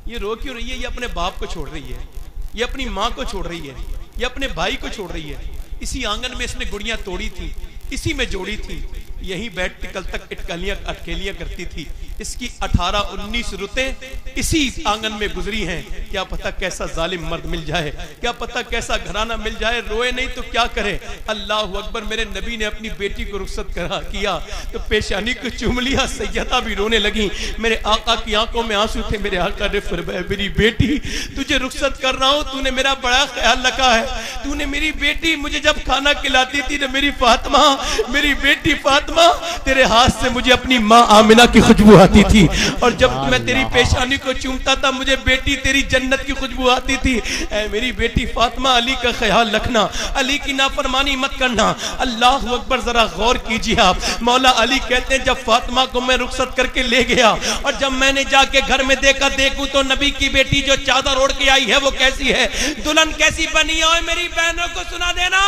ये रो क्यों रही है? ये अपने बाप को छोड़ रही है, ये अपनी माँ को छोड़ रही है, ये अपने भाई को छोड़ रही है। इसी आंगन में इसने गुड़ियां तोड़ी थी, इसी में जोड़ी थी, यहीं बैठ के कल तक अटकेलियां करती थी। इसकी 18-19 रुतें इसी आंगन में गुजरी हैं। क्या पता कैसा जालिम मर्द मिल जाए, क्या पता कैसा घराना मिल जाए, रोए नहीं तो क्या करे। अल्लाह अकबर। मेरे नबी ने अपनी बेटी को रुखसत किया तो पेशानी को चूम लिया, सैयदा भी रोने लगी। मेरे आका की आंखों में आंसू थे। मेरे आका ने फरमाया मेरी बेटी तुझे रुखसत कर रहा हूं, तूने मेरा बड़ा ख्याल रखा है। तूने मेरी बेटी मुझे जब खाना खिलाती थी ना, मेरी फातिमा, मेरी बेटी फातिमा, तेरे हाथ से मुझे अपनी माँ आमिना की खुशबू आती थी, और जब मैं तेरी पेशानी को चूमता था मुझे बेटी तेरी जन्नत की खुशबू आती थी। ऐ मेरी बेटी फातिमा, अली का ख्याल रखना, अली की नाफरमानी मत करना। अल्लाह अकबर। जरा गौर कीजिए आप। मौला अली कहते हैं जब फातिमा को मैं रुखसत करके ले गया और जब मैंने जाके घर में देखूं तो नबी की बेटी जो चादर ओढ़ के आई है वो कैसी है, दुल्हन कैसी बनी है। मेरी बहनों को सुना देना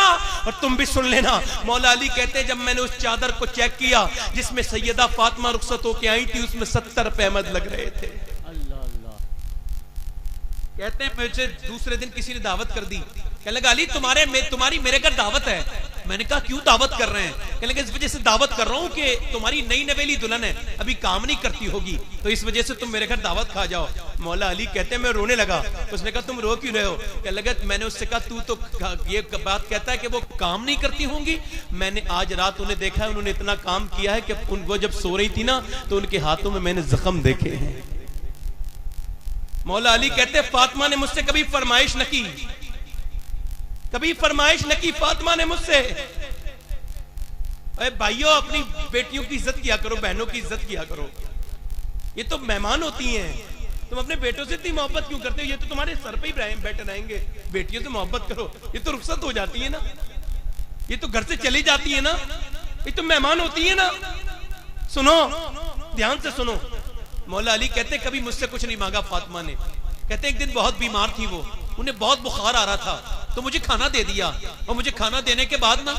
और तुम भी सुन लेना। मौला अली कहते हैं जब मैंने उस चादर को चेक किया जिसमें सैयदा फातिमा रुखसत होके आई थी, उसमें 70 रुपए अहमद लग रहे थे। अल्लाह अल्लाह। कहते हैं मुझे दूसरे दिन किसी ने दावत कर दी, कहने लगा अली तुम्हारी मेरे घर दावत है। मैंने कहा क्यों दावत कर रहे हैं? कहने लगा इस वजह से दावत कर रहा हूं कि तुम्हारी नई नवेली दुल्हन है, अभी काम नहीं करती होगी, तो इस वजह से तुम मेरे घर दावत खा जाओ। मौला अली कहते हैं मैं रोने लगा। उसने कहा तुम रो क्यों रहे हो? कहने लगा मैंने उससे कहा तू तो ये बात कहता है कि वो काम नहीं करती होंगी, मैंने आज रात उन्हें देखा है, उन्होंने इतना काम किया है कि वो जब सो रही थी ना तो उनके हाथों में मैंने जख्म देखे हैं। मौला अली कहते हैं फातिमा ने मुझसे कभी फरमाइश न की, कभी फरमाइश न की फातिमा ने मुझसे। अरे भाइयों अपनी बेटियों की इज्जत किया करो, बहनों की इज्जत किया करो, ये तो मेहमान होती हैं। तुम अपने बेटों से इतनी मोहब्बत क्यों करते हो? ये तो तुम्हारे सर पे ही बैठे रहेंगे। बेटियों से मोहब्बत करो, ये तो रुखसत हो जाती है ना, ये तो घर से चली जाती है ना, ये तो मेहमान होती है ना। सुनो ध्यान से सुनो। मौला अली कहते कभी मुझसे कुछ नहीं मांगा फातिमा ने। कहते एक दिन बहुत बीमार थी वो, उन्हें बहुत बुखार आ रहा था तो मुझे खाना दे दिया, और मुझे खाना देने के बाद ना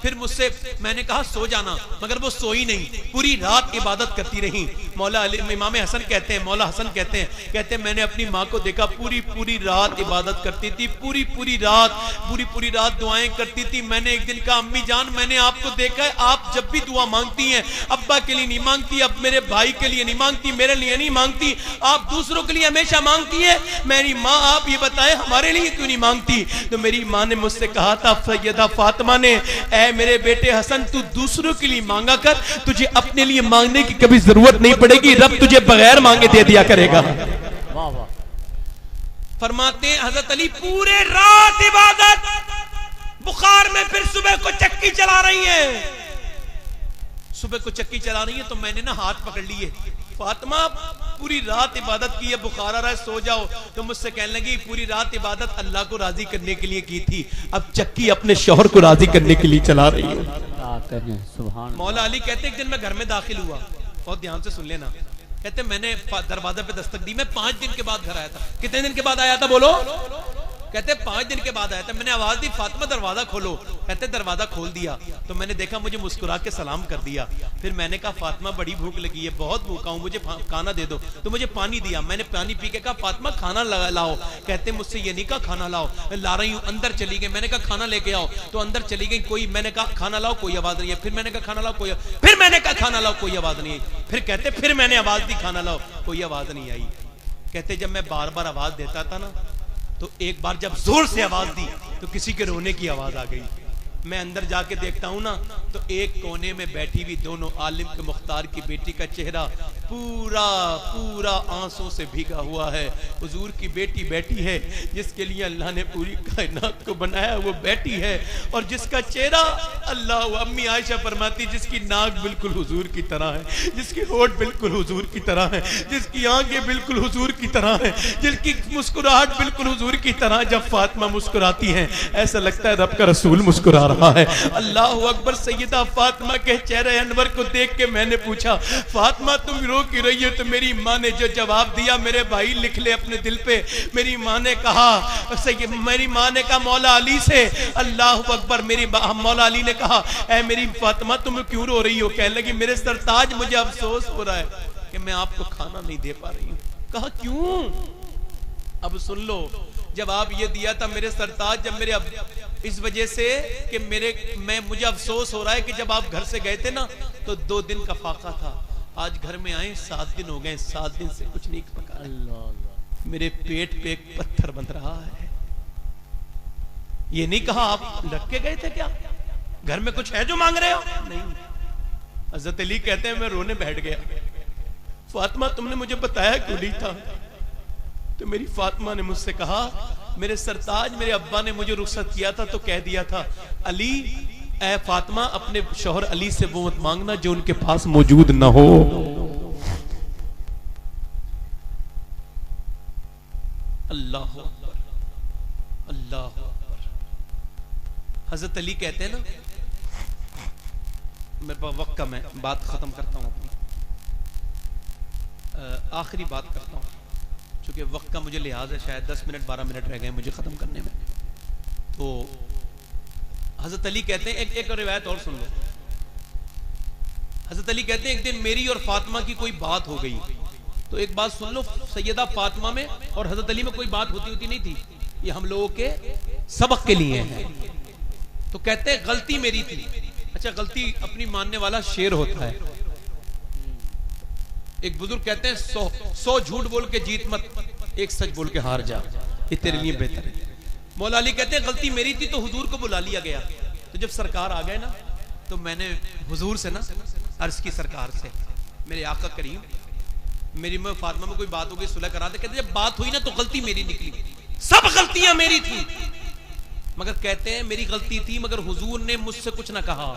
फिर मुझसे मैंने कहा सो जाना, मगर वो सोई नहीं, पूरी रात इबादत करती रही। मौला अली इमाम हसन कहते हैं, मौला हसन कहते हैं मैंने अपनी माँ को देखा पूरी रात इबादत करती थी, पूरी रात दुआएं करती थी। मैंने एक दिन कहा अम्मी जान मैंने आपको देखा है, आप जब भी दुआ मांगती हैं अब्बा के लिए नहीं मांगती, अब मेरे भाई के लिए नहीं मांगती, मेरे लिए नहीं मांगती, आप दूसरों के लिए हमेशा मांगती है। मेरी माँ आप ये बताएं हमारे लिए क्यों नहीं मांगती? तो मेरी माँ ने मुझसे कहा था सैयदा फातिमा ने, ऐ मेरे बेटे हसन तू दूसरों के लिए मांगा कर, तुझे अपने लिए मांगने की कभी जरूरत नहीं पड़ेगी, रब तुझे बगैर मांगे दे दिया करेगा। वाह वाह। फरमाते हैं हजरत अली पूरे रात इबादत, बुखार में फिर सुबह को चक्की चला रही है, सुबह को चक्की चला रही है। तो मैंने ना हाथ पकड़ लिए, फातिमा पूरी रात इबादत की है, बुखार आ रहा है सो जाओ। तो मुझसे कहने लगी पूरी रात इबादत अल्लाह को राजी करने के लिए की थी, अब चक्की अपने शौहर को राजी करने के लिए चला रही है। सुभान। मौला अली कहते एक दिन मैं घर में दाखिल हुआ, बहुत ध्यान से सुन लेना। कहते मैंने दरवाजे पे दस्तक दी, मैं 5 दिन के बाद घर आया था। कितने दिन के बाद आया था बोलो? कहते 5 दिन के बाद आया था। मैंने आवाज दी फातिमा दरवाजा खोलो। कहते दरवाजा खोल दिया तो मैंने देखा मुझे मुस्कुरा के सलाम कर दिया। फिर मैंने कहा फातिमा बड़ी भूख लगी है, बहुत भूखा हूं, मुझे खाना दे दो। तो मुझे पानी दिया, मैंने पानी पी के कहा फातिमा खाना लाओ। कहते मुझसे ये नहीं कहा खाना लाओ, ला रही हूँ। अंदर चली गई, मैंने कहा खाना लेके आओ, तो अंदर चली गई, कोई मैंने कहा खाना लाओ, कोई आवाज नहीं है। फिर मैंने कहा खाना लाओ, कोई, फिर मैंने कहा खाना लाओ, कोई आवाज नहीं आई। फिर कहते फिर मैंने आवाज दी खाना लाओ, कोई आवाज नहीं आई। कहते जब मैं बार बार आवाज देता था ना तो एक बार जब जोर से आवाज दी तो किसी के रोने की आवाज आ गई। मैं अंदर जाके देखता हूं ना तो एक कोने में बैठी हुई दोनों आलिम के मुख्तार की बेटी का चेहरा पूरा पूरा आंसू से भीगा हुआ है। हुजूर की बेटी बैठी है, जिसके लिए अल्लाह ने पूरी कायनात को बनाया, वो बैठी है और जिसका चेहरा अल्लाह, अम्मी आयशा फरमाती जिसकी नाक बिल्कुल हुजूर की तरह है, जिसके होठ बिल्कुल हुजूर की तरह है, जिसकी आंखें बिल्कुल हुजूर की तरह है, जिसकी मुस्कुराहट बिल्कुल हुजूर की तरह। जब फातिमा मुस्कुराती हैं ऐसा लगता है रब का रसूल मुस्कुरा रहा है। अल्लाह अकबर। सैयदा फातिमा के चेहरे अनवर को देख के मैंने पूछा, फातिमा तुम रो क्यों रही हो? तो मेरी माँ ने जो जवाब दिया, मेरे भाई लिख ले अपने दिल पे। मेरी माँ ने कहा, मेरी माँ ने कहा मौला अली से, अल्लाह अकबर, मेरी मौला अली ने कहा ऐ मेरी फातिमा तुम क्यों रो रही हो? कहने लगी मेरे सरताज मुझे अफसोस हो रहा है कि मैं आपको खाना नहीं दे पा रही हूँ। कहा क्यों? अब सुन लो, जवाब ये दिया था मेरे सरताज, जब मेरे इस वजह से कि मुझे अफसोस हो रहा है कि जब आप घर से गए थे ना तो 2 दिन का फाका था, आज घर में आए 7 दिन हो गए, 7 दिन से कुछ नहीं पका। अल्लाह, मेरे पेट पे एक पत्थर बंध रहा है। ये नहीं कहा आप लग के गए थे क्या? घर में कुछ है जो मांग रहे हो? नहीं। हजरत अली कहते हैं मैं रोने बैठ गया। फातिमा तुमने मुझे बताया क्यों नहीं था? तो मेरी फातिमा ने मुझसे कहा, मेरे सरताज मेरे अब्बा ने मुझे रुखसत किया था तो कह दिया था, अली ऐ फातिमा अपने शौहर अली से वो मत मांगना जो उनके पास मौजूद ना हो। अल्लाह अकबर, अल्लाह अकबर। हजरत अली कहते हैं ना, मेरे पास वक्त कम है, बात खत्म करता हूं अपनी, आखिरी बात करता हूं क्योंकि वक्त का मुझे लिहाज है, शायद 10 मिनट 12 मिनट रह गए मुझे खत्म करने में। तो हजरत अली कहते हैं, एक रिवायत और सुन लो। हजरत अली कहते हैं एक दिन मेरी और फातिमा की कोई बात हो गई। तो एक बात सुन लो, सैयदा फातिमा में और हजरत अली में कोई बात होती नहीं थी, ये हम लोगों के सबक के लिए है। तो कहते हैं गलती मेरी थी। अच्छा, गलती अपनी मानने वाला शेर होता है। एक बुजुर्ग कहते हैं 100 झूठ बोल के जीत मत, एक सच बोल के हार जा, ये तेरे लिए बेहतर है। मौला अली कहते हैं गलती मेरी थी तो हुजूर को बुला लिया गया। तो जब सरकार आ गए ना तो मैंने हुजूर से ना अर्ज की, सरकार से, मेरे आका करीम मेरी में फातिमा में कोई बात हो गई, सुलह करा दे। कहते जब बात हुई ना तो गलती मेरी निकली, सब गलतियां मेरी थी, मगर कहते हैं मेरी गलती थी मगर हुजूर ने मुझसे कुछ ना कहा।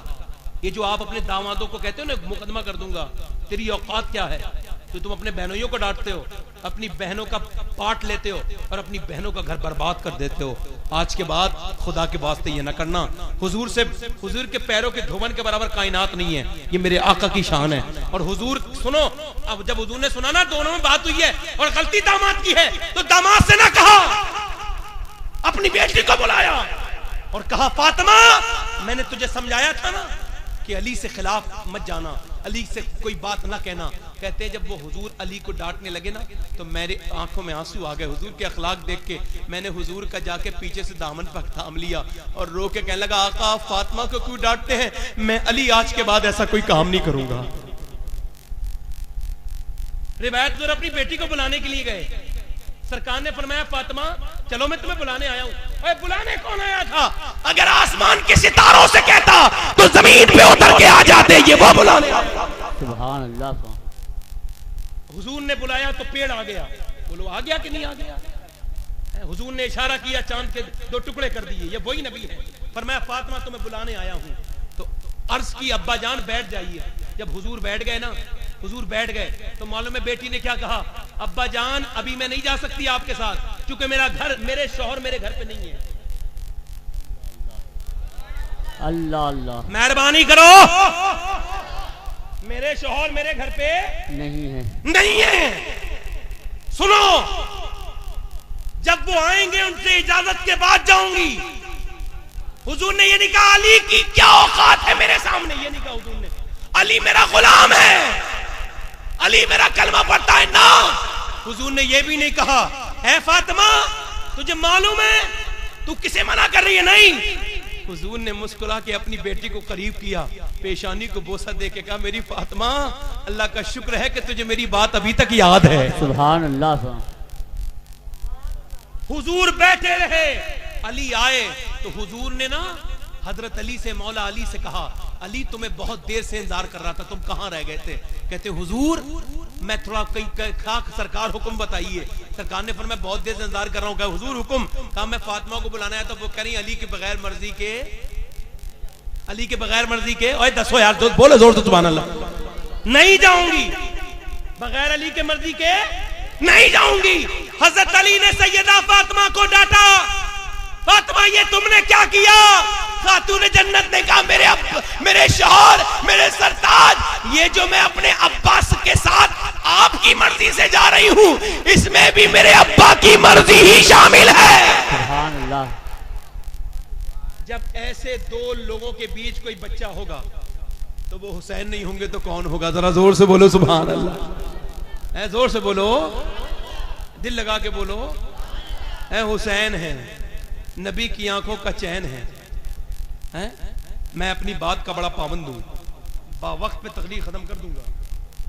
ये जो आप अपने दामादों को कहते हो ना मुकदमा कर दूंगा, तेरी औकात क्या है तो तुम अपने बहनों को डांटते हो, अपनी बहनों का पार्ट लेते हो और अपनी बहनों का घर बर्बाद कर देते हो। आज के बाद खुदा के वास्ते ये ना करना। हुजूर के पैरों के धोवन के बराबर कायनात नहीं है, ये मेरे आका की शान है। और हुजूर सुनो, अब जब हुजूर ने सुना ना दोनों में बात हुई है और गलती दामाद की है तो दामाद से ना कहा, अपनी बेटी को बुलाया और कहा फातिमा मैंने तुझे समझाया था ना कि अली से खिलाफ मत जाना, अली से कोई बात ना कहना। कहते हैं जब वो हुजूर अली को डांटने लगे ना तो मेरे आंखों में आंसू आ गए। हुजूर के अखलाक देख के मैंने हुजूर का जाके पीछे से दामन पर थाम लिया और रो के कहने लगा, आका आप फातिमा को क्यों डांटते हैं? मैं अली आज के बाद ऐसा कोई काम नहीं करूंगा। रिवायत में अपनी बेटी को बुलाने के लिए गए, सरकार ने फरमाया फातिमा चलो मैं तुम्हें बुलाने आया हूं। अरे बुलाने कौन आया था? अगर आसमान के सितारों से कहता तो जमीन पे उतर के आ जाते, ये वो बुलाने आया। सुभान अल्लाह। हुजूर ने बुलाया तो पेड़ आ गया। बोलो आ गया कि नहीं आ गया? हुजूर ने इशारा किया, चांद के 2 टुकड़े कर दिए, ये वही नबी है। फरमाया फातिमा तुम्हें बुलाने आया हूं। तो अर्ज की अब्बा जान बैठ जाइए। जब हुजूर बैठ गए ना, हुजूर बैठ गए तो मालूम है बेटी ने क्या कहा, अब्बा जान अभी मैं नहीं जा सकती आपके साथ क्योंकि मेरे शौहर मेरे घर पे नहीं है। अल्लाह अल्लाह, मेहरबानी करो, मेरे शौहर मेरे घर पे नहीं है। सुनो, जब वो आएंगे उनसे इजाजत के बाद जाऊंगी। हुजूर ने ये नहीं कहा अली की क्या औकात है मेरे सामने, ये नहीं कहा हुजूर ने, अली मेरा गुलाम है, अली मेरा कलमा पढ़ता है ना। हुजूर ने यह भी नहीं कहा है फातिमा तुझे मालूम है तू किसे मना कर रही है? नहीं। हुजूर ने मुस्कुरा के अपनी बेटी को करीब किया, पेशानी को बोसा दे के कहा मेरी फातिमा अल्लाह का शुक्र है कि तुझे मेरी बात अभी तक याद है। सुभान अल्लाह। हुजूर बैठे रहे, अली आए तो हुजूर ने ना हजरत अली से, मौला अली से कहा अली तुम्हें बहुत देर से इंतजार कर रहा था, तुम कहां रह गए थे? कहते हुजूर मैं थोड़ा कहीं खाक, सरकार हुक्म बताइए। सरकार ने फरमाया बहुत देर से इंतजार कर रहा हूं। कहा हुजूर हुक्म? कहा मैं फातिमा को बुलाना है। तो वो कह रही अली के बगैर मर्जी के, अली के बगैर मर्जी के। ओए दसो यार, बोलो जोर से सुभान अल्लाह। नहीं जाऊंगी बगैर अली के मर्जी के, नहीं जाऊंगी। हजरत अली ने सैयदा फातिमा को डांटा, फातिमा ये तुमने क्या किया? खातून जन्नत ने कहा मेरे शौहर, मेरे सरताज, ये जो मैं अपने अब्बास के साथ आपकी मर्जी से जा रही हूं, इसमें भी मेरे अब्बा की मर्जी ही शामिल है। सुभान अल्लाह। जब ऐसे दो लोगों के बीच कोई बच्चा होगा तो वो हुसैन नहीं होंगे तो कौन होगा? जरा जोर से बोलो सुभान अल्लाह। ऐ जोर से बोलो, दिल लगा के बोलो। ऐ हुसैन है, नबी की आंखों का चैन है। मैं अपनी बात का बड़ा पाबंद हूं, वक्त पे तकलीफ खत्म कर दूंगा,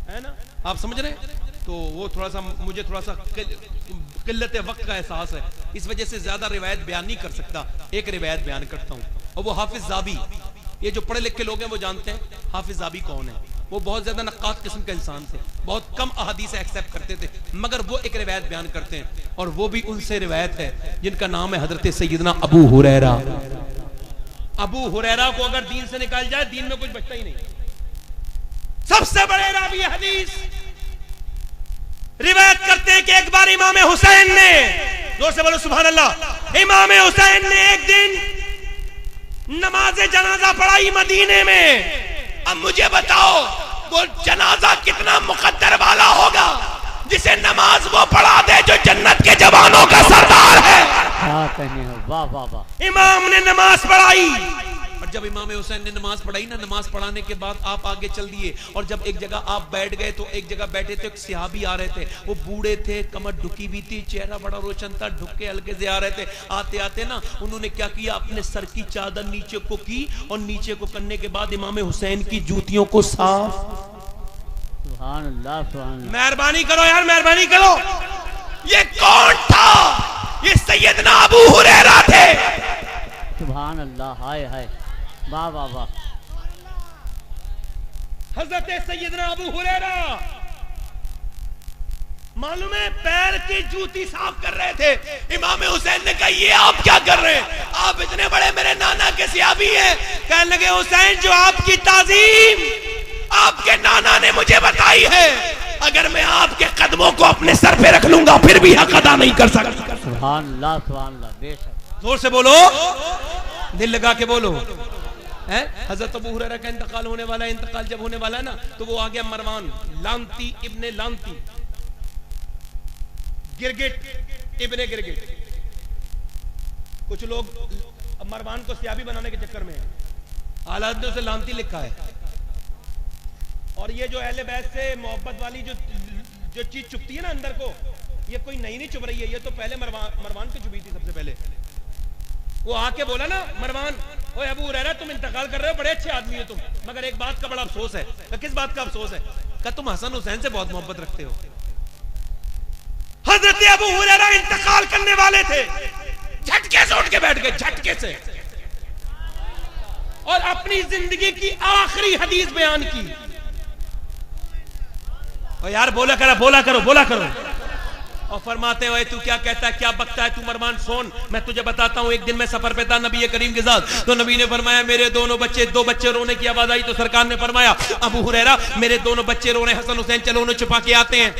है ना? आप समझ रहे? तो वो थोड़ा सा मुझे थोड़ा सा किल्लत वक्त का एहसास है, इस वजह से ज्यादा रिवायत बयान नहीं कर सकता। एक रिवायत बयान करता हूं, और वो हाफिज जाबी, ये जो पढ़े लिखे लोग हैं वो जानते हैं हाफिज जाबी कौन है। वो बहुत ज्यादा नक्कात किस्म के इंसान थे, बहुत कम अहादीस एक्सेप्ट करते थे, मगर वो एक रिवायत बयान करते हैं, और वो भी उनसे रिवायत है जिनका नाम है हजरत सैयदना अबू हुरैरा। अबू हुरैरा को अगर दीन से निकाल जाए, दीन में कुछ बचता ही नहीं। सबसे बड़े रावी हदीस रिवायत करते हैं कि एक बार इमाम हुसैन ने, जोर से बोलो सुभान अल्लाह, इमाम हुसैन ने एक दिन नमाज जनाजा पढ़ाई मदीने में। अब मुझे बताओ वो जनाजा कितना मुकद्दर वाला होगा जिसे नमाज वो पढ़ा दे जो जन्नत के जवानों का सरदार है। वाह वाह वाह। इमाम ने नमाज पढ़ाई, और जब इमाम हुसैन ने नमाज पढ़ाई ना, नमाज पढ़ाने के बाद आप आगे चल दिए, और जब एक जगह आप बैठ गए तो एक जगह बैठे थे, एक सहाबी आ रहे थे, वो बूढ़े थे, कमर ढुकी हुई थी, चेहरा बड़ा रोशन था, ढुके हल्के से आ रहे थे। आते आते ना उन्होंने क्या किया, अपने सर की चादर नीचे को की, और नीचे को करने के बाद इमाम हुसैन की जूतियों को साफ। सुभान अल्लाह, सुभान अल्लाह। मेहरबानी करो यार, मेहरबानी करो। ये कौन था? ये सैयदना अबू हुरैरा थे। सुभान अल्लाह, हाय हाय, वाह वाह वाह। हजरत सैयदना अबू हुरैरा मालूम है पैर की जूती साफ कर रहे थे। इमाम हुसैन ने कहा ये आप क्या कर रहे हैं? आप इतने बड़े मेरे नाना के सहाबी हैं। कहने लगे हुसैन जो आपकी ताजीम आपके नाना ने मुझे बताई है, अगर मैं आपके कदमों को अपने सर पे रख लूंगा फिर भी हक अदा नहीं कर सकता। सुभान अल्लाह, सुभान अल्लाह, बेशक। जोर से बोलो, दिल लगा के बोलो। है हजरत अबू हुरैरा का इंतकाल होने वाला है। इंतकाल जब होने वाला है ना, तो वो आ गया मरवान लांती इब्ने लांती, गिरगिट इब्ने गिरगिट। कुछ लोग मरवान को सियाबी बनाने के चक्कर में है, हालात ने उसे लांती लिखा है। और ये जो अहले बैत से मोहब्बत वाली जो चीज चुपती है ना अंदर को, ये कोई नई नहीं चुप रही है, ये तो पहले मरवान की चुपी थी सबसे पहले। वो आके बोला ना मरवान, ओए अबू हुरैरा तुम इंतकाल कर रहे हो, बड़े अच्छे आदमी हो तुम, मगर एक बात का बड़ा अफसोस है। किस बात का अफसोस है? कि तुम हसन हुसैन से बहुत मोहब्बत रखते हो। हजरत अबू हुरैरा इंतकाल करने वाले थे, झटके से उठ के बैठ गए, झटके से, और अपनी जिंदगी की आखिरी हदीस बयान की। और यार बोला करो, बोला करो, बोला करो। और फरमाते हो तू क्या कहता है, क्या बकता है तू? मरवान सुन, मैं तुझे बताता हूं। एक दिन मैं सफर पे था नबी करीम के साथ, तो नबी ने फरमाया मेरे दो बच्चे रोने की आवाज आई, तो सरकार ने फरमाया अबू हुरैरा मेरे दोनों बच्चे रो रहे हैं, हसन हुसैन चलो उन्हें छुपा के आते हैं।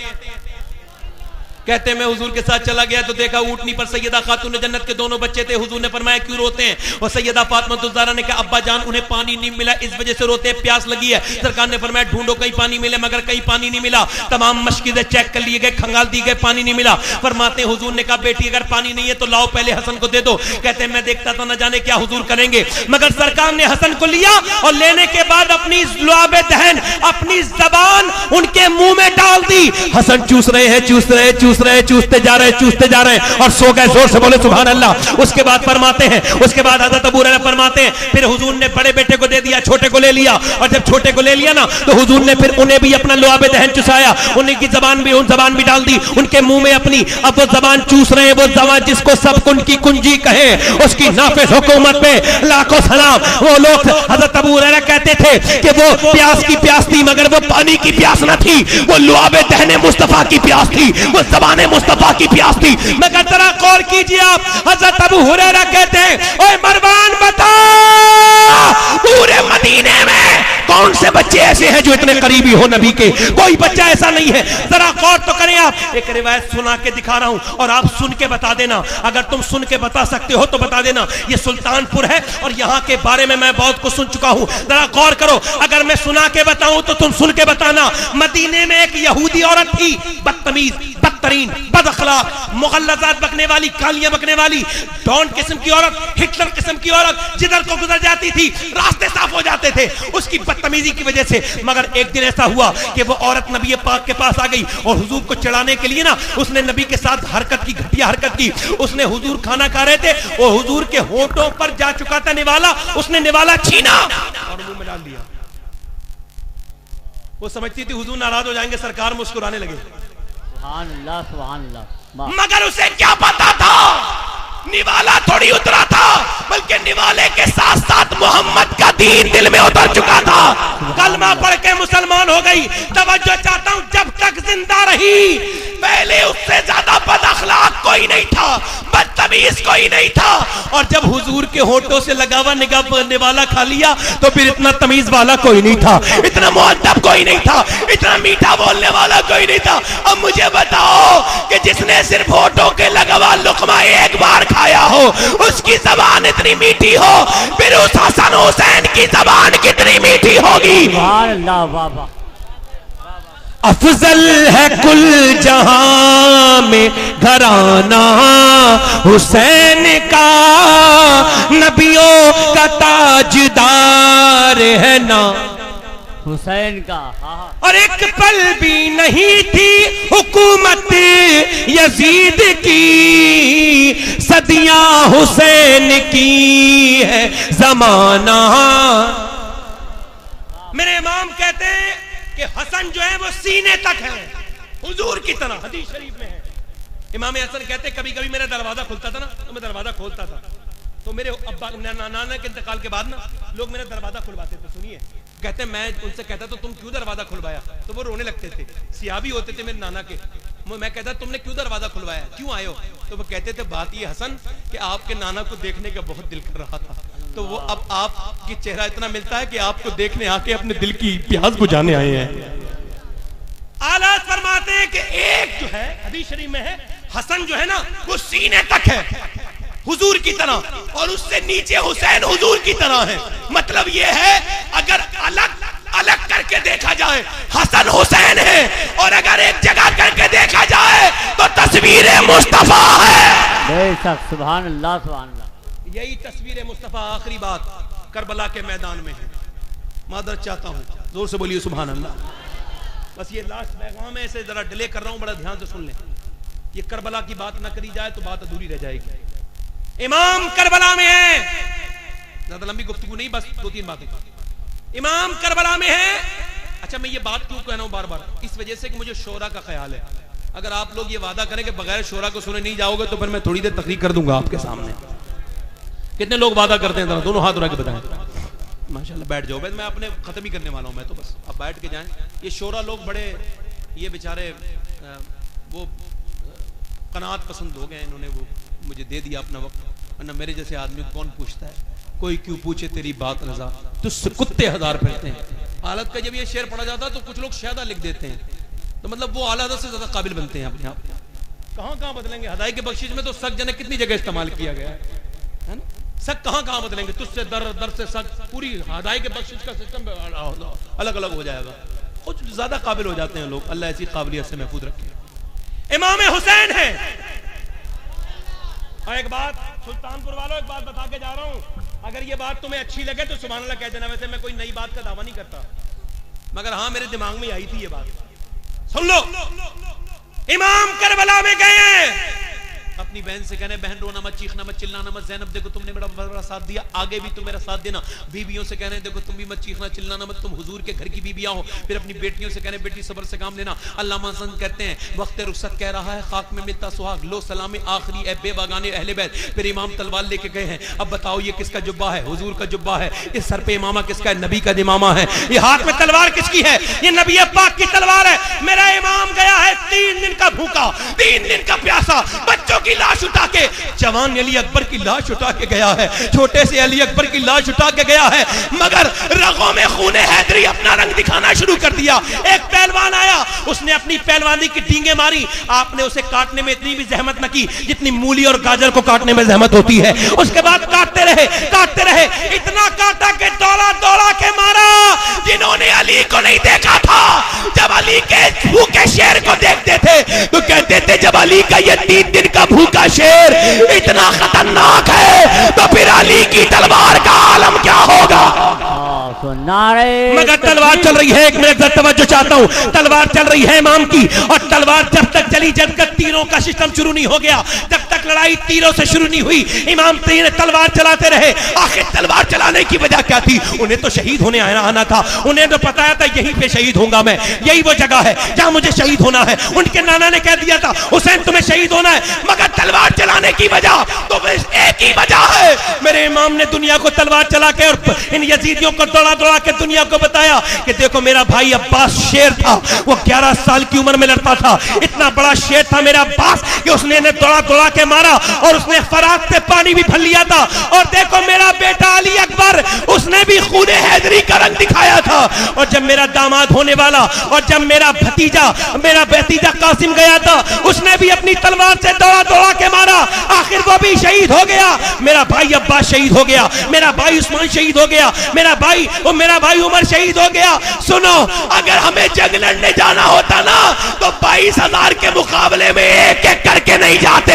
कहते मैं हुजूर के साथ चला गया तो देखा ऊंटनी पर सैयदा खातून जन्नत के दोनों बच्चे थे। हुजूर ने फरमाया क्यों रोते हैं? और सैयदा फातिमा ज़हरा ने कहा अब्बा जान उन्हें पानी नहीं मिला इस वजह से रोते हैं, प्यास लगी है। सरकार ने फरमाया ढूंढो कहीं पानी मिले, मगर कहीं पानी नहीं मिला। तमाम मशकीज़ें चेक कर लिए गए, खंगाल दी गए, पानी नहीं मिला। फरमाते हुजूर ने कहा बेटी अगर पानी नहीं है तो लाओ पहले हसन को दे दो। कहते मैं देखता था न जाने क्या हुजूर करेंगे, मगर सरकार ने हसन को लिया और लेने के बाद अपनी लुआबे दहन, अपनी जबान उनके मुंह में डाल दी। हसन चूस रहे हैं, चूस रहे, चूस चूसते जा रहे और सो गए। जोर से बोले सुभान अल्लाह। उसके बाद फरमाते हैं, उसके बाद हज़रत अबू हुरैरा फरमाते हैं, फिर हुजूर ने बड़े बेटे को दे दिया, छोटे को ले लिया, और जब छोटे को ले लिया ना तो हुजूर ने फिर उन्हें भी अपना लुआबे दहन चुसाया, उन्हीं की जबान भी डाल दी उनके मुंह में अपनी। अब वो जबान चूस रहे हैं, वो जबान जिसको सब कुंड की कुंजी कहे, उसकी नाफिज हुकूमत पे लाखों सलाम। वो लोग, हज़रत अबू हुरैरा कहते थे कि वो प्यास की प्यास थी, मगर वो पानी की प्यास न थी, वो लुआबे दहने मुस्तफा की प्यास थी, वो ज़बाने मुस्तफा की प्यास थी। मगर जरा गौर कीजिए आप, हज़रत अबू हुरैरा कहते हैं, ओए मरवान बता, पूरे मदीने में कौन से बच्चे ऐसे हैं जो इतने करीबी हो नबी के? कोई बच्चा ऐसा नहीं है। जरा गौर तो करें आप। एक रिवायत सुना के दिखा रहा हूं और आप सुन के बता देना, अगर तुम सुन के बता सकते हो तो बता देना। ये सुल्तानपुर है और यहाँ के बारे में मैं बहुत कुछ सुन चुका हूं। जरा गौर करो, अगर मैं सुना के बताऊं तो तुम सुन के बताना। मदीने में एक यहूदी औरत थी, बदतमीज, बदतरीन, बदअखलाक, मुगल्लज़ात बकने वाली, गालियां बकने वाली, डॉन किस्म की औरत, हिटलर किस्म की औरत, जिधर को गुजर जाती थी रास्ते साफ हो जाते थे उसकी बदतमीजी की वजह से। मगर एक दिन ऐसा हुआ कि वो औरत नबी पाक के पास आ गई और हुजूर को चिढ़ाने के लिए ना उसने नबी के साथ हरकत की, घटिया हरकत की। उसने, हुजूर खाना खा रहे थे और हुजूर के होठों पर जा चुका था निवाला, उसने निवाला छीना और मुंह में डाल दिया। वो समझती थी हुजूर नाराज हो जाएंगे, सरकार मुस्कुराने लगे। सुभान अल्लाह, सुभान अल्लाह। मगर उसे क्या पता था, निवाला थोड़ी उतरा था, बल्कि निवाले के साथ साथ मोहम्मद का दीन दिल में उतर चुका था। कलमा पढ़ के मुसलमान हो गई। तवज्जो चाहता हूं, जब तक जिंदा रही पहले उससे ज्यादा बदअखलाक कोई नहीं था, बदतमीज कोई नहीं था। और जब हुजूर के होठों से लगा हुआ निवाला खा लिया तो फिर इतना तमीज वाला कोई नहीं था, इतना मुअद्दब कोई नहीं था, इतना मीठा बोलने वाला कोई नहीं था। अब मुझे बताओ कि जिसने सिर्फ होठों के लगा हुआ लुकमा एक बार खाया हो, उसकी जबान इतनी मीठी हो, फिर उस हसन हुसैन की जबान कितनी मीठी होगी। सुभान अल्लाह, वाह वाह। अफजल है कुल जहां में घराना हुसैन का, नबियों का ताजदार है ना हुसैन का। और एक पल भी नहीं थी हुकूमत यजीद की, सदियां हुसैन की है जमाना। मेरे इमाम कहते हैं कि हसन जो है वो सीने तक है, हुजूर की तरह, हदीस शरीफ में है। इमाम हसन कहते कभी कभी मेरा दरवाजा खुलता था ना तो मैं दरवाजा खोलता था, तो मेरे अब्बा नाना के इंतकाल के बाद ना लोग मेरा दरवाजा खुलवाते थे। सुनिए, कहते मैं उनसे कहता तो तुम क्यों दरवाजा खुलवाया, तो वो रोने लगते थे। सियाबी होते थे मेरे नाना के। मैं कहता तुमने क्यों दरवाजा खुलवाया, क्यों आए हो? तो वो कहते थे बात ये हसन कि आपके नाना को देखने का बहुत दिल कर रहा था, तो वो अब आपकी चेहरा इतना मिलता है कि आपको देखने आके अपने दिल की प्यास बुझाने आए हैं। आला फरमाते हैं कि एक जो है हदीस शरीफ में है, हसन जो है ना वो सीने तक है हुजूर की तरह, और उससे नीचे हुसैन हुजूर की तरह है। मतलब ये है अगर अलग अलग करके देखा जाए हसन हुसैन है, और अगर एक जगह करके देखा जाए तो तस्वीर मुस्तफा है। बेशक, सुभान अल्लाह, सुभान अल्लाह। यही तस्वीर मुस्तफा आखिरी बात करबला के मैदान में है। मादर चाहता हूँ, जोर से बोलिए सुभान अल्लाह। बस ये लास्ट पैगाम है, इसे जरा डिले कर रहा हूँ, बड़ा ध्यान से सुन लें। ये करबला की बात ना करी जाए तो बात अधूरी रह जाएगी। इमाम करबला में है, ज्यादा लंबी गुफ्तगू नहीं, बस 2-3 बातें। इमाम करबला में है। अच्छा, मैं ये बात क्यों कह रहा हूं बार बार, इस वजह से कि मुझे शोरा का ख्याल है। अगर आप लोग ये वादा करें कि बगैर शोरा को सुने नहीं जाओगे तो फिर मैं थोड़ी देर तकरीर कर दूंगा आपके सामने। कितने लोग वादा करते हैं, दोनों हाथ उठा के बताएं। माशाल्लाह, बैठ जाओ, मैं अपने खत्म ही करने वाला हूं, मैं तो बस अब बैठ के जाएं। ये शोरा लोग बड़े, ये बेचारे वो कनात पसंद हो गए, इन्होंने वो मुझे दे दिया अपना वक्त, वरना मेरे जैसे आदमी को कौन पूछता है। कोई क्यों पूछे तेरी बात रजा, तुझसे कुत्ते हजार फिरते हैं। हालत का जब ये शेर पढ़ा जाता है तो कुछ लोग शायदा लिख देते हैं, तो मतलब वो आला से ज्यादा काबिल बनते हैं अपने आप। कहां बदलेंगे? हदाई के बख्शिश में तो सक जने कितनी जगह इस्तेमाल किया गया है ना। सक कहां बदलेंगे? तुझसे दर से सक, पूरी हदाई के बख्शिश का सिस्टम अलग अलग हो जाएगा। कुछ ज्यादा काबिल हो जाते हैं लोग, अल्लाह ऐसी काबिलियत से महफूज रखे। इमाम हुसैन है। और एक बात सुल्तानपुर वालों, एक बात बता के जा रहा हूं, अगर ये बात तुम्हें अच्छी लगे तो सुभान अल्लाह कह देना। वैसे मैं कोई नई बात का दावा नहीं करता, मगर हाँ मेरे दिमाग में आई थी ये बात, सुन लो। इमाम करबला में गए हैं, अपनी बहन से कहने बहन रोना मत, चीखना मत, चिल्लाना मत, ज़ैनब देखो तुमने बड़ा साथ दिया, आगे भी तुम मेरा साथ देना। बीवियों से कहने देखो तुम भी मत चीखना चिल्लाना मत, तुम हुजूर के घर की बीबियां हो। फिर अपनी बेटियों से कहने बेटी सब्र से काम लेना। अल्लामा हसन कहते हैं वक्त रुखसत कह रहा है, खाक में मिलता सुहाग, लो सलामी आखिरी ए बेबागाने अहले बैत। फिर इमाम तलवार लेके गए हैं, अब बताओ ये किसका जुब्बा है? हुजूर का जुब्बा है। इस सर पे इमामा किसका है? नबी का इमामा है। ये हाथ में तलवार किसकी है? ये नबी पाक की तलवार है। मेरा इमाम गया है 3 दिन का भूखा, 3 दिन का प्यासा, बच्चों की लाश उठा के, जवान अली अकबर की लाश उठा के गया है, छोटे से अली अकबर की लाश उठा के गया है, मगर रगों में खूने हैदरी अपना रंग दिखाना शुरू कर दिया। एक पहलवान आया, उसने अपनी पहलवानी की डींगे मारी, आपने उसे काटने में इतनी भी जहमत न की जितनी मूली और गाजर को काटने में जहमत होती है। उसके बाद काटते रहे, इतना काटा कि दौड़ा दौड़ा के मारा। जिन्होंने अली को नहीं देखा था, जब अली के भूखे शेर को देखते थे तो कहते थे जब अली का ये 3 दिन का भूखा शेर इतना खतरनाक है तो फिर अली की तलवार का आलम क्या होगा? मगर तलवार चल रही है, एक मिनट तवज्जो चाहता हूं, तलवार चल रही है इमाम की, और तलवार जब तक चली जब तक तीरों का सिस्टम शुरू नहीं हो गया, जब तक लड़ाई तीरों से शुरू नहीं हुई, इमाम तीर तलवार चलाते रहे। आखिर तलवार चलाने की वजह क्या थी? उन्हें तो शहीद होने आना था, उन्हें तो पता था यहीं पे शहीद होऊंगा मैं, यही वो जगह है जहां मुझे शहीद होना है। उनके नाना ने कह दिया था हुसैन तुम्हें शहीद होना है, मगर तलवार चलाने की वजह तो एक ही वजह है। मेरे इमाम ने दुनिया को तलवार चला के और इन यजीदियों को दौड़ा दौड़ा के दुनिया को बताया कि देखो मेरा भाई अब्बास शेर था, वो 11 साल की उम्र में लड़ता था, इतना बड़ा शेर था मेरा अब्बास कि उसने इन्हें दौड़ा दौड़ा के मारा और उसने फरात पे पानी भी भर लिया था। और देखो मेरा बेटा अली अकबर, उसने भी खूने हैदरी का रंग दिखाया था। और जब मेरा दामाद होने वाला और जब मेरा भतीजा कासिम गया था, उसने भी अपनी तलवार से दौड़ा दौड़ा के मारा, आखिर वो भी शहीद हो गया। मेरा भाई अब्बास शहीद हो गया, मेरा भाई उस्मान शहीद हो गया, मेरा भाई उमर शहीद हो गया। सुनो, अगर हमें जंग लड़ने जाना होता ना तो 22,000 के मुकाबले में एक एक करके नहीं जाते,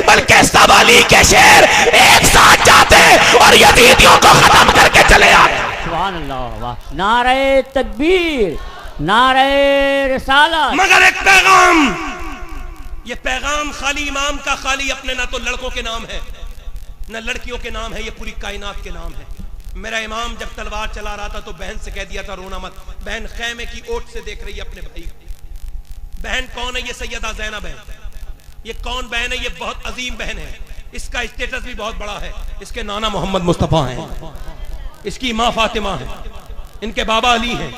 बल्कि सब अली के शेर एक साथ जाते और यजीदियों को खत्म करके चले आते। सुभान अल्लाह, वाह, नारे तकबीर, नारे रिसालत। मगर एक पैगाम, ये पैगाम खाली इमाम का खाली अपने ना तो लड़कों के नाम है ना लड़कियों के नाम है, ये पूरी कायनात के नाम है। मेरा इमाम जब तलवार चला रहा था तो बहन से कह दिया था रोना मत। बहन खैमे की ओट से देख रही है अपने भाई को। बहन कौन है? ये सैयदा ज़ैनब है। ये कौन बहन है? ये बहुत अजीम बहन है, इसका स्टेटस भी बहुत बड़ा है। इसके नाना मोहम्मद मुस्तफा हैं, इसकी माँ फातिमा है, इनके बाबा अली हैं।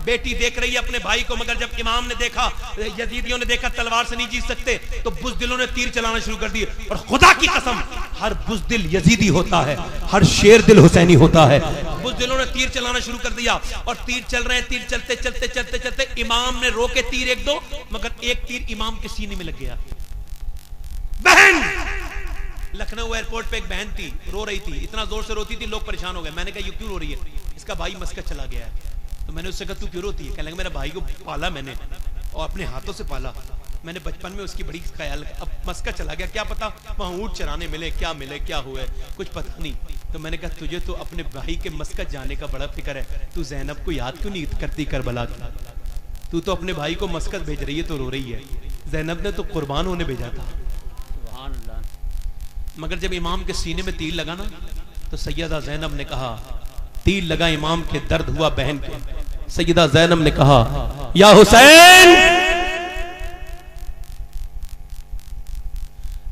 बेटी देख रही है अपने भाई को, मगर जब इमाम ने देखा, यजीदियों ने देखा तलवार से नहीं जीत सकते, तो बुज़दिलों ने तीर चलाना शुरू कर दिए। और खुदा की कसम, हर बुज़दिल यजीदी होता है, हर शेर दिल हुसैनी होता है। बुज़दिलों ने तीर चलाना शुरू कर दिया और तीर चल रहे हैं, तीर चलते चलते चलते चलते इमाम ने रोके तीर 1-2, मगर एक तीर इमाम के सीने में लग गया। बहन, लखनऊ एयरपोर्ट पे एक बहन थी, रो रही थी, इतना जोर से रोती थी लोग परेशान हो गए। मैंने कहा ये क्यों रो रही है? इसका भाई मस्कत चला गया है। तो मैंने उससे कहा तू क्यों रोती है? कहने लगा मेरा भाई को पाला मैंने और अपने हाथों से पाला, मैंने बचपन में उसकी बड़ी ख्याल, अब मस्कत चला गया, क्या पता वहां ऊंट चराने मिले, क्या मिले, क्या हुआ, कुछ पता नहीं। तो मैंने कहा तुझे तो अपने भाई के मस्कत जाने का बड़ा फिक्र है, तू ज़ैनब को याद क्यों नहीं करती करबला की? तू तो अपने भाई को मस्कत भेज रही है तो रो रही है। ज़ैनब ने तो कुर्बान होने भेजा था। मगर जब इमाम के सीने में तीर लगा ना तो सैयदा ज़ैनब ने कहा, तीर लगा इमाम के, दर्द हुआ बहन के। सैयदा ज़ैनब ने कहा या हुसैन।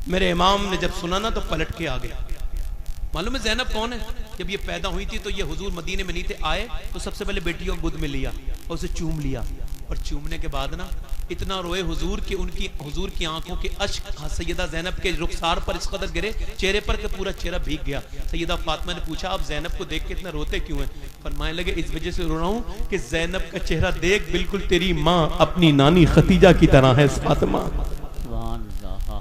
मेरे इमाम ने जब सुना ना तो पलट के आ गया। मालूम है ज़ैनब कौन है? जब ये पैदा हुई थी तो ये हुजूर मदीने में नहीं थे, आए तो सबसे पहले बेटी को गोद में लिया और उसे चूम लिया, और चूमने के बाद ना इतना रोए हुजूर कि उनकी हुजूर की आंखों के अश्क सैयदा ज़ैनब के रुखसार पर इस कदर गिरे, चेहरे पर के पूरा चेहरा भीग गया। सैयदा फातिमा ने पूछा आप ज़ैनब को देख के इतना रोते क्यों हैं? फरमाने लगे इस वजह से रो रहा हूं कि ज़ैनब का चेहरा देख बिल्कुल तेरी माँ अपनी नानी खतीजा की तरह है। फातिमा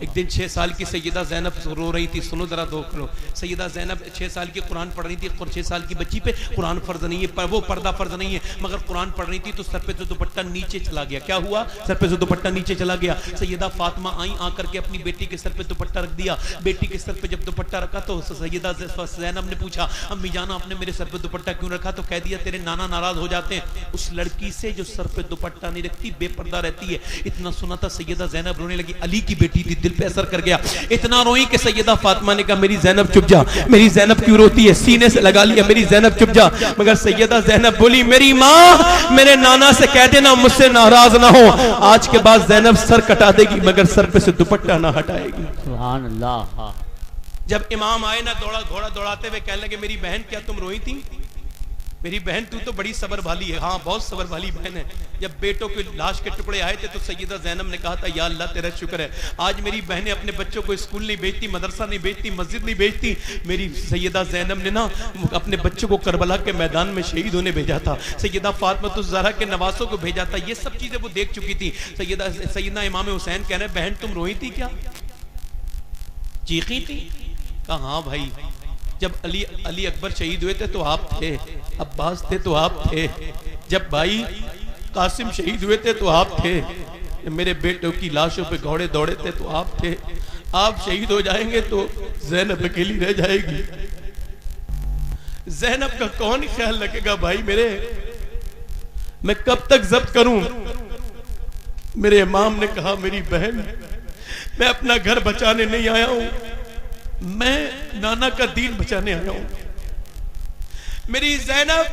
एक दिन 6 साल की सैयदा ज़ैनब रो रही थी, सुनो जरा दो करो। सैयदा ज़ैनब 6 साल की कुरान पढ़ रही थी, और 6 साल की बच्ची पे कुरान फर्ज नहीं है, पर वो पर्दा फर्ज नहीं है, मगर कुरान पढ़ रही थी तो सर पे जो दुपट्टा नीचे चला गया। क्या हुआ? सर पे जो दुपट्टा नीचे चला गया। सैयदा फातिमा आई, आकर के अपनी बेटी के सर पे दुपट्टा रख दिया। बेटी के सर पे जब दुपट्टा रखा तो सैयदा ज़ैनब ने पूछा, अम्मी जाना आपने मेरे सर पे दुपट्टा क्यों रखा? तो कह दिया तेरे नाना नाराज हो जाते हैं। उस लड़की से जो सर पे दुपट्टा नहीं रखती, बेपर्दा रहती है। इतना सुना था सैयदा ज़ैनब रोने लगी। अली की बेटी थी, दिल पे असर कर गया। इतना रोई कि सैयदा फातिमा ने कहा मेरी ज़ैनब चुप जा। मेरी ज़ैनब क्यों रोती है? सीने से लगा लिया, मेरी ज़ैनब चुप जा। मगर सैयदा ज़ैनब बोली, मेरी माँ मेरे नाना से कह देना मुझसे नाराज ना हो, आज के बाद ज़ैनब सर कटा देगी मगर सर पे से दुपट्टा ना हटाएगी। सुभान अल्लाह। जब इमाम आए ना, दौड़ा घोड़ा दौड़ाते हुए कहने लगे, मेरी बहन क्या तुम रोई थी? मेरी बहन तू तो बड़ी सबर वाली है। हाँ, बहुत सबर वाली बहन है। जब बेटों के लाश के टुकड़े आए थे तो सैयदा ज़ैनब ने कहा था, या अल्लाह तेरा शुक्र है, आज मेरी बहनें अपने बच्चों को स्कूल नहीं भेजती, मदरसा नहीं भेजती, मस्जिद नहीं भेजती। मेरी सैयदा ज़ैनब ने ना अपने बच्चों को करबला के मैदान में शहीद होने भेजा था, सैयदा फातिमा ज़हरा के नवासों को भेजा था। ये सब चीजें वो देख चुकी थी। सैयदा इमाम हुसैन कह रहे, बहन तुम रोई थी क्या? चीखी थी? कहा हाँ भाई, जब अली अकबर शहीद हुए थे तो आप थे, अब्बास थे तो आप थे, जब भाई कासिम शहीद हुए थे तो आप थे, मेरे बेटों की लाशों पे घोड़े दौड़े थे तो आप थे। आप शहीद हो जाएंगे तो ज़ैनब अकेली रह जाएगी। ज़ैनब का कौन ख्याल रखेगा भाई मेरे? मैं कब तक जब्त करूं? मेरे इमाम ने कहा, मेरी बहन मैं अपना घर बचाने नहीं आया हूं, मैं नाना का दीन बचाने आया हूं। मेरी ज़ैनब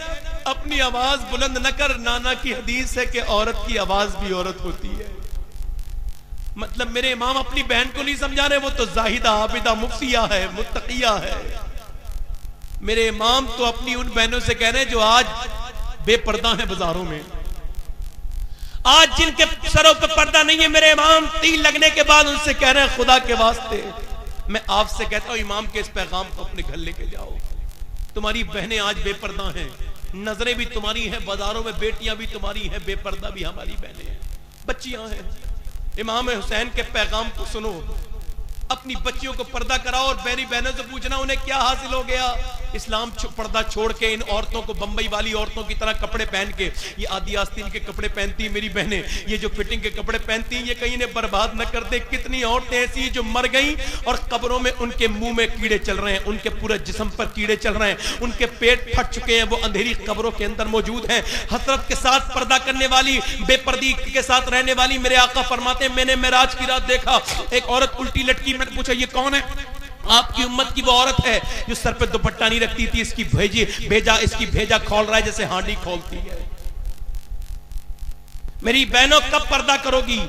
अपनी आवाज बुलंद न कर, नाना की हदीस है कि औरत की आवाज भी औरत होती है। मतलब मेरे इमाम अपनी बहन को नहीं समझा रहे, वो तो जाहिदा आबिदा मुफ्तिया है, मुत्तकिया है। मेरे इमाम तो अपनी उन बहनों से कह रहे हैं जो आज बेपर्दा है बाजारों में, आज जिनके सरों पर पर्दा नहीं है। मेरे इमाम तीन लगने के बाद उनसे कह रहे हैं, खुदा के वास्ते मैं आपसे कहता हूं, इमाम के इस पैगाम को अपने घर लेके जाओ। तुम्हारी बहनें आज बेपर्दा हैं, नजरें भी तुम्हारी हैं, बाजारों में बेटियां भी तुम्हारी हैं, बेपर्दा भी हमारी बहनें हैं, बच्चियां हैं। इमाम हुसैन के पैगाम को सुनो, अपनी बच्चियों को पर्दा कराओ। और मेरी बहनों से पूछना उन्हें क्या हासिल हो गया? इस्लाम पर्दा छोड़ के इन औरतों को बंबई वाली औरतों की तरह कपड़े पहन के, ये आदि आस्तीन के कपड़े पहनती मेरी बहनें, ये जो फिटिंग के कपड़े पहनती, ये कहीं ने बर्बाद न कर दे। कितनी औरतें ऐसी जो मर गई और कब्रों में उनके मुंह में कीड़े चल रहे हैं, उनके पूरे जिस्म पर कीड़े चल रहे हैं, उनके पेट फट चुके हैं, वो अंधेरी कब्रों के अंदर मौजूद हैं। हसरत के साथ पर्दा करने वाली, बेपर्दी के साथ रहने वाली, मेरे आका फरमाते हैं, मैंने मेराज की रात देखा, एक औरत उल्टी लटकी। मैंने पूछा ये कौन है? आपकी उम्मत की वो औरत है जो सर पे दुपट्टा नहीं रखती थी, इसकी भेजा खोल रहा है जैसे हांडी खोलती है। मेरी बहनों कब पर्दा करोगी?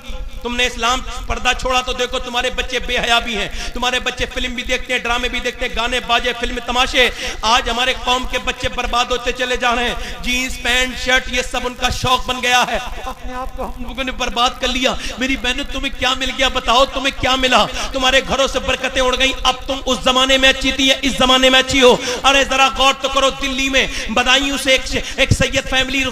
तुमने इस्लाम पर्दा छोड़ा तो देखो तुम्हारे बच्चे बेहया भी हैं, तुम्हारे बच्चे फिल्म भी देखते हैं, ड्रामे भी देखते हैं, गाने बाजे, फिल्म तमाशे। आज हमारे कौम के बच्चे बर्बाद होते चले जा रहे हैं। जीन्स पैंट शर्ट ये सब उनका शौक बन गया है, अपने आप को हम लोगों ने बर्बाद कर लिया। मेरी बहनों तुम्हें क्या मिल गया? बताओ तुम्हें क्या मिला? तुम्हारे घरों से बरकतें उड़ गई। अब तुम उस जमाने में अच्छी थी या इस जमाने में अच्छी हो? अरे जरा गौर तो करो, दिल्ली में बदायूं से एक सैयद फैमिली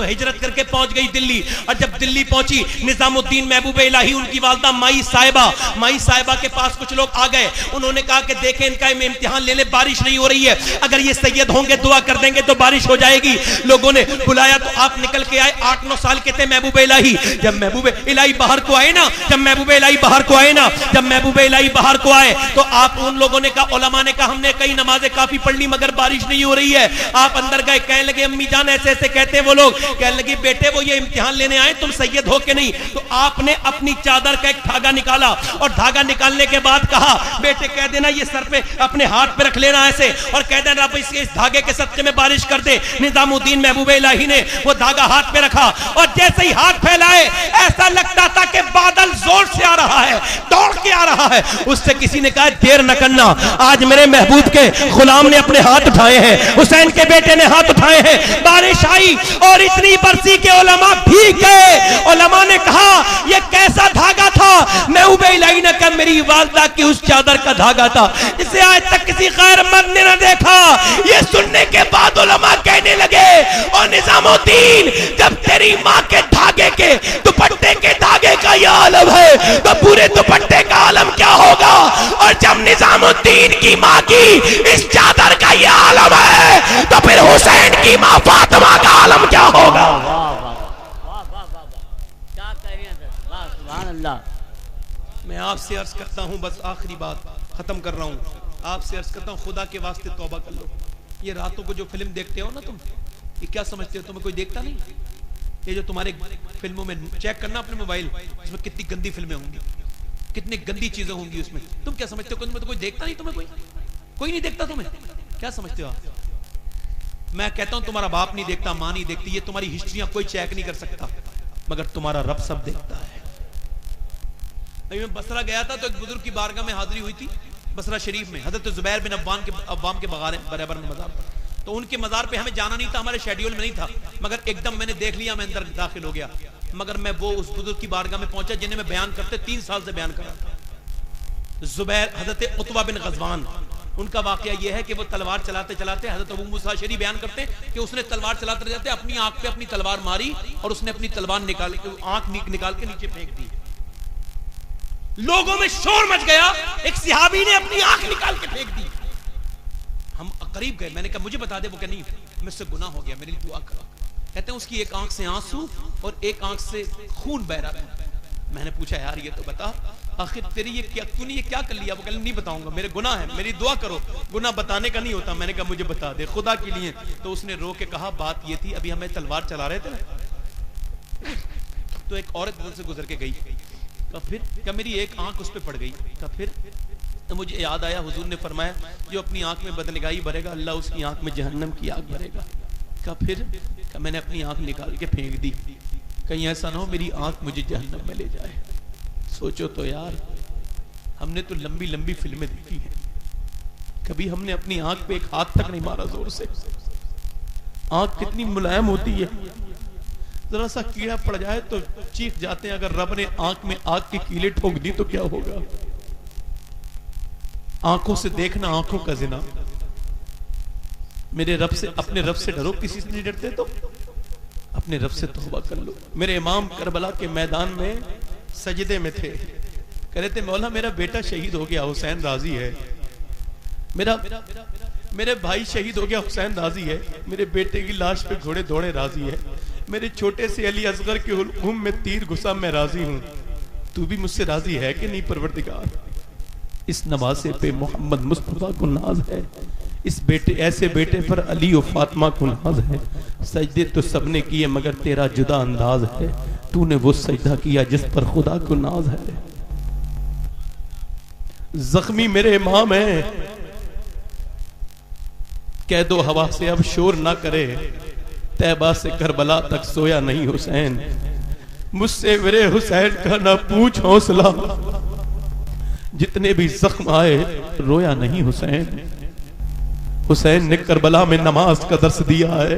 हिजरत करके पहुंच गई दिल्ली, और जब दिल्ली पहुंची निजामुद्दीन महबूब इलाही उनकी वालदा माई साहिबा के पास कुछ लोग आ गए। उन्होंने कहा कि देखें इनका इम्तिहान ले ले, बारिश नहीं हो रही है, अगर ये सैयद होंगे दुआ कर देंगे तो बारिश हो जाएगी। लोगों ने बुलाया तो आप निकल के आए। 8-9 साल के थे महबूब इलाही। जब महबूब इलाही बाहर को आए ना, जब महबूब इलाही बाहर को आए तो आप उन लोगों ने कहा, उलमा ने कहा हमने कई नमाजें काफी पढ़ ली मगर बारिश नहीं हो रही है। आप अंदर गए, कहने लगे अम्मी जान ऐसे ऐसे कहते हैं वो लोग। कहने लगी बेटे वो ये इम्तिहान लेने आए, तुम सैयद हो के नहीं। तो आपने अपनी चादर का एक धागा निकाला और धागा निकालने के बाद कहा बेटे कह देना ये सर पे अपने हाथ पे रख लेना ऐसे, और कह देना रब इस धागे के सदके में बारिश कर दे। निजामुद्दीन महबूब इलाही ने वो धागा हाथ पे रखा और जैसे ही हाथ फैलाए ऐसा लगता था कि बादल जोर से आ रहा है, दौड़ के आ रहा है। उससे किसी ने कहा देर न करना, आज मेरे महबूब के गुलाम ने अपने हाथ उठाए हैं, हुसैन के बेटे ने हाथ उठाए हैं। बारिश आई और इतनी बरसी के उलमा भीग के उलमा ने कहा यह कैसा धागा था? मैं उबैलाई ने कहा मेरी वालदा की उस चादर का धागा था जिसे आज तक किसी गैरमर्द ने न देखा। ये सुनने के बाद उलमा कहने लगे और निजामुद्दीन जब तेरी माँ के धागे के दुपट्टे के धागे का यह आलम है तो पूरे दुपट्टे का आलम क्या होगा? और जब निजामुद्दीन की माँ की इस चादर का यह आलम है तो फिर हुसैन की माँ फातिमा का आलम क्या होगा? क्या कह रहे हैं सर? सुभान अल्लाह। मैं आपसे अर्ज करता हूं, बस आखिरी बात खत्म कर रहा हूं, आपसे अर्ज करता हूं खुदा के वास्ते तौबा कर लो। ये रातों को जो फिल्म देखते हो ना तुम, ये क्या समझते हो तुम्हें कोई देखता नहीं? ये जो तुम्हारे फिल्मों में चेक करना अपने मोबाइल, उसमें कितनी गंदी फिल्में होंगी, कितनी गंदी चीजें होंगी उसमें। तुम क्या समझते हो तुम्हें तो कोई देखता नहीं? तुम्हें कोई नहीं देखता तुम्हें? क्या समझते हो आप? मैं कहता हूं तुम्हारा बाप नहीं देखता, मां नहीं देखती, ये तुम्हारी हिस्ट्रियां कोई चेक नहीं कर सकता, मगर तुम्हारा रब सब देखता है। अभी मैं बसरा गया था तो एक बुजुर्ग की बारगाह में हाजिरी हुई थी बसरा शरीफ में, हजरत जुबैर बिन अव्वाम के बराबर में मजार पर। तो उनके मजार पे हमें जाना नहीं था, हमारे शेड्यूल में नहीं था, मगर एकदम मैंने देख लिया, मैं अंदर दाखिल हो गया। मगर मैं वो उस बुजुर्ग की बारगाह में पहुंचा जिन्हें मैं बयान करते 3 साल से बयान कर रहा था। जुबैर हजरत उतबा बिन गजवान, उनका वाकया यह है कि वो तलवार चलाते चलाते, हजरत अबू मूसा अशअरी बयान करते कि उसने तलवार चलाते जाते अपनी आंख पे अपनी तलवार मारी और उसने अपनी तलवार निकाल के आंख निकाल के नीचे फेंक दी। लोगों में शोर मच गया, एक सिहाबी ने अपनी आंख निकाल के फेंक दी। हम करीब गए, मैंने कहा मुझे बता दे, वो कहा नहीं मुझसे गुनाह हो गया, मेरी दुआ करो। कहते हैं उसकी एक आंख से आंसू और एक आंख से खून बह रहा था। मैंने पूछा यार ये तो बता आखिर तेरी ये क्या, तूने ये क्या कर लिया? वो कह नहीं बताऊंगा, मेरे गुनाह है, मेरी दुआ करो। गुनाह बताने का नहीं होता। मैंने कहा मुझे बता दे खुदा के लिए। तो उसने रो के कहा बात ये थी, अभी हमें तलवार चला रहे थे तो एक औरत इधर से गुजर के गई, तो फिर क्या मेरी एक आंख उस पर पड़ गई। तो फिर तो मुझे याद आया हुजूर ने फरमाया जो अपनी आंख में बदनिगाही भरेगा अल्लाह उसकी आंख में जहन्नम की आग भरेगा। का फिर मैंने अपनी आंख निकाल के फेंक दी, कहीं ऐसा ना हो मेरी आंख मुझे जहन्नम में ले जाए। सोचो तो यार, हमने तो लंबी लंबी फिल्में देखी हैं, कभी हमने अपनी आंख पे एक हाथ तक नहीं मारा जोर से। आंख कितनी मुलायम होती है, जरा सा कीड़ा पड़ जाए तो चीख जाते हैं। अगर रब ने आंख में आग की कीले ठोक दी तो क्या होगा? आंखों से देखना आंखों का जिना। मेरे रब से, अपने रब से डरो, किसी से नहीं डरते तो अपने रब से तौबा कर लो। मेरे इमाम करबला के मैदान में सजदे में थे, कह रहे थे मौला मेरा बेटा शहीद हो गया, हुसैन राजी है, मेरे भाई शहीद हो गया, हुसैन राजी है, मेरे बेटे की लाश पे घोड़े दौड़े राजी है, मेरे छोटे से अली असगर के हुल्कुम में तीर घुसा मैं राजी हूं, तू भी मुझसे राजी है कि नहीं परवरदिगार? इस नवासे पे मोहम्मद मुस्तफा को नाज है, इस बेटे ऐसे बेटे पर अली और फातिमा को नाज है। सजदे तो सबने किए मगर तेरा जुदा अंदाज है, तूने वो सजदा किया जिस पर खुदा को नाज है। जख्मी मेरे इमाम है, कह दो हवा से अब शोर ना करे, तैबा से करबला तक सोया नहीं हुसैन, मुझसे मेरे हुसैन का ना पूछ हौसला, जितने भी जख्म आए रोया नहीं हुसैन। हुसैन ने करबला में नमाज का दर्स दिया है।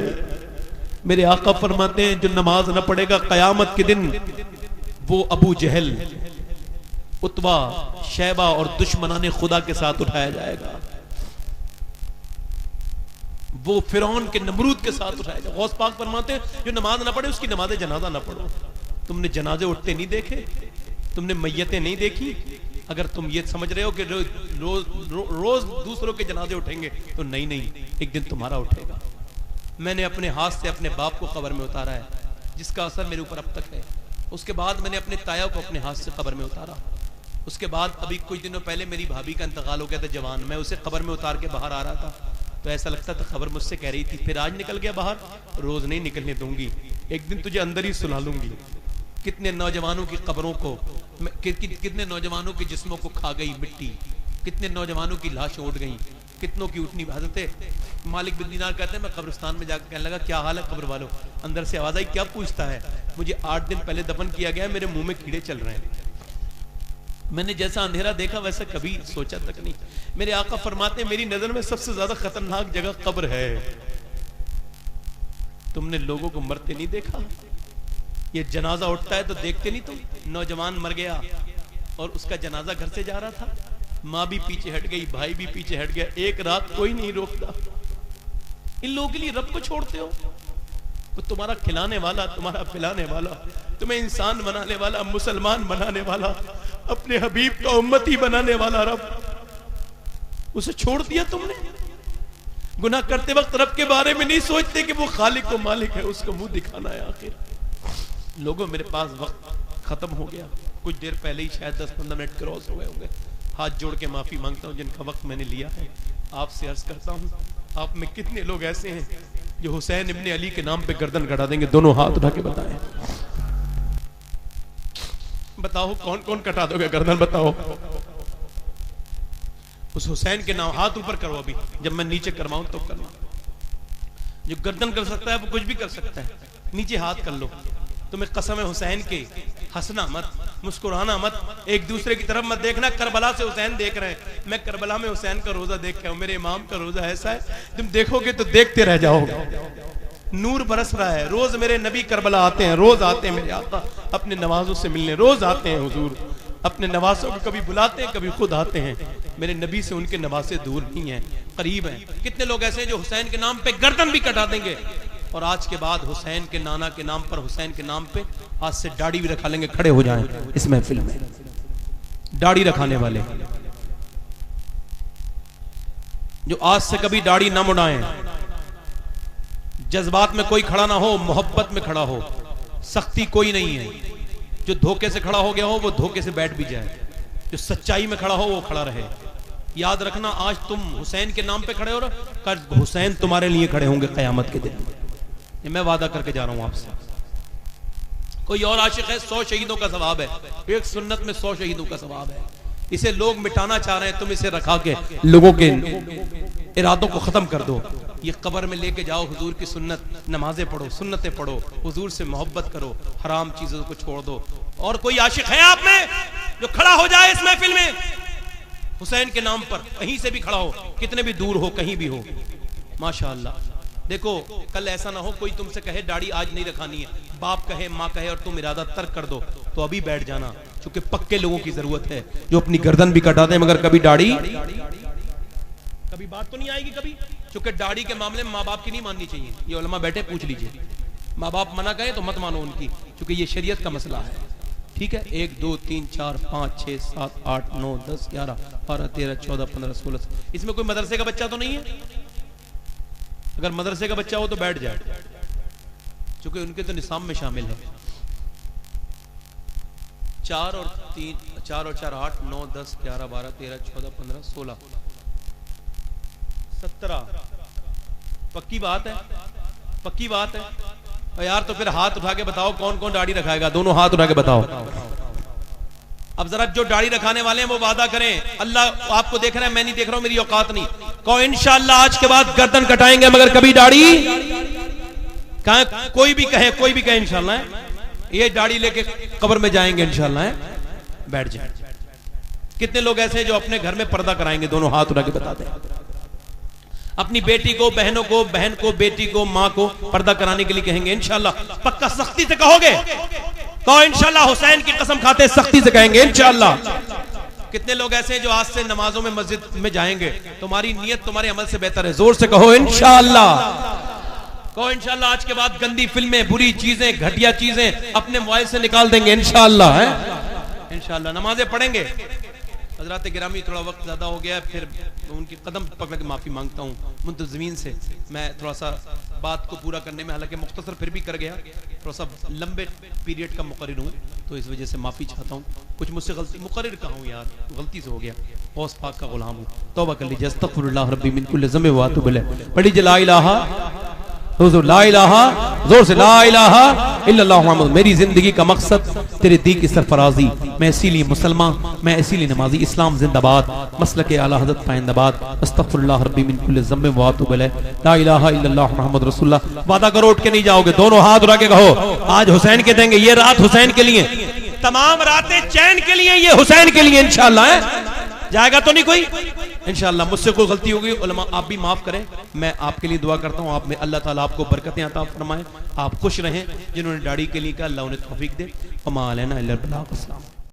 मेरे आका फरमाते हैं जो नमाज न पढ़ेगा कयामत के दिन वो अबू जहल, उतबा, शैबा और दुश्मनाने खुदा के साथ उठाया जाएगा, वो फिरौन के नमरूद के साथ उठाया जाएगा। गौस पाक फरमाते हैं जो नमाज ना पढ़े उसकी नमाज जनाजा ना पढ़ो। तुमने जनाजे उठते नहीं देखे, तुमने मैयतें नहीं देखी। अगर तुम ये समझ रहे हो कि रोज दूसरों के जनाजे उठेंगे तो नहीं, एक दिन तुम्हारा उठेगा। मैंने अपने हाथ से अपने बाप को कब्र में उतारा है, जिसका असर मेरे ऊपर अब तक है। उसके बाद मैंने अपने ताया को अपने हाथ से कब्र में उतारा। उसके बाद अभी कुछ दिनों पहले मेरी भाभी का इंतकाल हो गया था जवान, मैं उसे कब्र में उतार के बाहर आ रहा था तो ऐसा लगता था कब्र मुझसे कह रही थी फिर आज निकल गया बाहर, रोज नहीं निकलने दूंगी, एक दिन तुझे अंदर ही सुला लूंगी। कितने नौजवानों की कब्रों को, कितने नौजवानों के जिस्मों को खा गई मिट्टी, कितने नौजवानों की लाश उड़ गई, कितनों की उठनी। हज़रत मालिक बिन दीनार कहते हैं मैं कब्रिस्तान में जाकर कहने लगा क्या हाल है कब्र वालों? अंदर से आवाज आई क्या पूछता है? मुझे 8 दिन पहले दफन किया गया, मेरे मुंह में कीड़े चल रहे हैं। मैंने जैसा अंधेरा देखा वैसा कभी सोचा तक नहीं। मेरे आका फरमाते हैं मेरी नजर में सबसे ज्यादा खतरनाक जगह कब्र है। तुमने लोगों को मरते नहीं देखा, ये जनाजा उठता है तो देखते नहीं तुम, नौजवान मर गया और उसका जनाजा घर से जा रहा था, माँ भी पीछे हट गई, भाई भी पीछे हट गया, एक रात कोई नहीं रोकता। इन लोगों के लिए रब को छोड़ते हो? वो तुम्हारा खिलाने वाला, तुम्हारा पिलाने वाला, तुम्हें इंसान बनाने वाला, मुसलमान बनाने वाला, अपने हबीब का उम्मती बनाने वाला रब, उसे छोड़ दिया तुमने। गुनाह करते वक्त रब के बारे में नहीं सोचते कि वो खालिक व मालिक है, उसको मुंह दिखाना है। आखिर लोगों, मेरे पास वक्त खत्म हो गया, कुछ देर पहले ही शायद 10-15 मिनट क्रॉस हो गए होंगे। हाथ जोड़ के माफी मांगता हूं जिनका वक्त मैंने लिया है। आपसे अर्ज करता हूं, आप में कितने लोग ऐसे हैं जो हुसैन इब्ने अली के नाम पे गर्दन कटा देंगे? दोनों हाथ उठा के बताएं, बताओ कौन कौन कटा दोगे गर्दन? बताओ। उस हुसैन के नाम, हाथ ऊपर करो अभी, जब मैं नीचे करवाऊं तो करना। जो गर्दन कर सकता है वो कुछ भी कर सकता है। नीचे हाथ कर लो। तुम्हें कसम है हुसैन के, हंसना मत, मुस्कुराना मत, एक दूसरे की तरफ मत देखना। करबला से हुसैन देख रहे हैं, मैं करबला में हुसैन का रोजा देख के, मेरे इमाम का रोजा ऐसा है, तुम देखोगे तो देखते रह जाओगे। नूर बरस रहा है। रोज मेरे नबी करबला आते हैं, रोज आते हैं मेरे आका अपने नवाजों से मिलने, रोज आते हैं हुजूर अपने नवासों को कभी बुलाते हैं, कभी खुद आते हैं। मेरे नबी से उनके नवासे दूर नहीं हैं, करीब हैं। कितने लोग ऐसे हैं जो हुसैन के नाम पे गर्दन भी कटा देंगे, और आज के बाद हुसैन के नाना के नाम पर, हुसैन के नाम पे आज से दाढ़ी भी रखा लेंगे। खड़े हो जाएं इस महफिल में दाढ़ी रखाने वाले, जो आज से कभी दाढ़ी ना मुड़ाएं। जज्बात में कोई खड़ा ना हो, मोहब्बत में खड़ा हो, सख्ती कोई नहीं है। जो धोखे से खड़ा हो गया हो वो धोखे से बैठ भी जाए, जो सच्चाई में खड़ा हो वो खड़ा रहे। याद रखना, आज तुम हुसैन के नाम पे खड़े हो, कल हुसैन तुम्हारे लिए खड़े होंगे कयामत के दिन। ये मैं वादा करके जा रहा हूं आपसे। कोई और आशिक है, 100 शहीदों का सवाब है, एक सुन्नत में 100 शहीदों का सवाब है। इसे लोग मिटाना चाह रहे हैं, तुम इसे रखा के लोगों के इरादों को खत्म कर दो। ये कब्र में लेके जाओ हुजूर की सुन्नत, नमाजें पढ़ो, सुन्नतें पढ़ो, हुजूर से मोहब्बत करो, हराम चीजों को छोड़ दो। और कोई आशिक है आप में जो खड़ा हो जाए इस महफिल में हुसैन के नाम पर, कहीं से भी खड़ा हो, कितने भी दूर हो, कहीं भी हो, माशाअल्लाह। देखो, कल ऐसा ना हो कोई तुमसे कहे दाढ़ी आज नहीं रखानी है, बाप कहे, माँ कहे, और तुम इरादा तर्क कर दो, तो अभी बैठ जाना, क्योंकि पक्के लोगों की जरूरत है जो अपनी गर्दन भी कटा दे मगर कभी दाढ़ी, कभी बात तो नहीं आएगी कभी। क्योंकि दाढ़ी के मामले में माँ बाप की नहीं माननी चाहिए। ये उलमा बैठे, पूछ लीजिए, माँ बाप मना कहे तो मत मानो उनकी, क्योंकि ये शरीयत का मसला है। ठीक है, 1 2 3 4 5 6 7 8 9 10 11 12 13 14 15 16, इसमें कोई मदरसे का बच्चा तो नहीं है? अगर मदरसे का बच्चा हो तो बैठ जाए, क्योंकि उनके तो निसाब में शामिल है। 4 और 4 8 9 10 11 12 13 14 15 16 17। पक्की बात है, पक्की बात है। और यार तो फिर हाथ उठा के बताओ कौन कौन दाढ़ी रखाएगा? दोनों हाथ उठा के बताओ। अब जरा जो दाढ़ी रखाने वाले हैं वो वादा करें, अल्लाह आपको देख रहा है, मैं नहीं देख रहा हूं, मेरी औकात नहीं, कहो इंशाअल्लाह आज के बाद गर्दन कटाएंगे मगर कभी दाढ़ी, कोई भी कहे इंशाअल्लाह ये दाढ़ी लेके कब्र में जाएंगे इंशाअल्लाह, बैठ जाए। कितने लोग ऐसे हैं जो अपने घर में पर्दा कराएंगे? दोनों हाथ उठा के बताते हैं। अपनी बेटी को, बहनों को, बहन को, बेटी को, माँ को पर्दा कराने के लिए कहेंगे इंशाअल्लाह। पक्का सख्ती से कहोगे? कहो इंशाअल्लाह, हुसैन की कसम खाते सख्ती से कहेंगे इंशाअल्लाह। कितने लोग ऐसे हैं जो आज से नमाजों में, मस्जिद में जाएंगे? तुम्हारी नीयत तुम्हारे अमल से बेहतर है, जोर से कहो इंशाअल्लाह। कहो इंशाअल्लाह आज के बाद गंदी फिल्में, बुरी चीजें, घटिया चीजें अपने मोबाइल से निकाल देंगे इंशाअल्लाह, है इंशाअल्लाह। नमाजें पढ़ेंगे। हजरात गिरामी, थोड़ा वक्त ज्यादा हो गया, फिर उनकी कदम पकड़ के माफी मांगता हूँ मुंतज़मीन से। मैं थोड़ा सा बात को पूरा करने में, हालांकि मुख्तसर फिर भी कर गया, थोड़ा सा लंबे पीरियड का मुकर्रिर हूँ, तो इस वजह से माफी चाहता हूँ। कुछ मुझसे गलती, मुकर्रिर कहा हूँ यार, गलती से हो गया, गौस पाक का गुलाम हूँ, तौबा कर लीजिए। अस्तगफिरुल्लाह रब्बी मिन कुल्लि ज़ंबि व अतूबु इलैह। पढ़ लीजिए ला इलाहा, ला इलाहा, जोर से ला इलाहा इल्लल्लाह मुहम्मद। मेरी जिंदगी का मकसद तेरे दी की सरफराजी, मैं इसीलिए मुसलमान, मैं इसीलिए नमाजी। इस्लाम जिंदाबाद, मसलक आला हज़रत पाइंदाबाद। अस्तगफिरुल्लाह रब्बी मिन कुल्लि ज़ंबि व अतूबु इलैह। ला इलाहा इल्लल्लाह मुहम्मद रसूलुल्लाह। वादा करो उठ के नहीं जाओगे, दोनों हाथ उठा के कहो आज हुसैन के देंगे। ये रात हुसैन के लिए, तमाम रातें चैन के लिए, ये हुसैन के लिए इंशाअल्लाह। जाएगा तो नहीं कोई? इंशाअल्लाह मुझसे कोई गलती होगी उलमा आप भी माफ करें, मैं आपके लिए दुआ करता हूँ, आप में अल्लाह ताला आपको बरकतें अता फरमाए, आप खुश रहें। जिन्होंने दाढ़ी के लिए कहा अल्लाह उन्हें तौफीक दे। अमा अलैना इल्ला अल बलाग। अस्सलाम।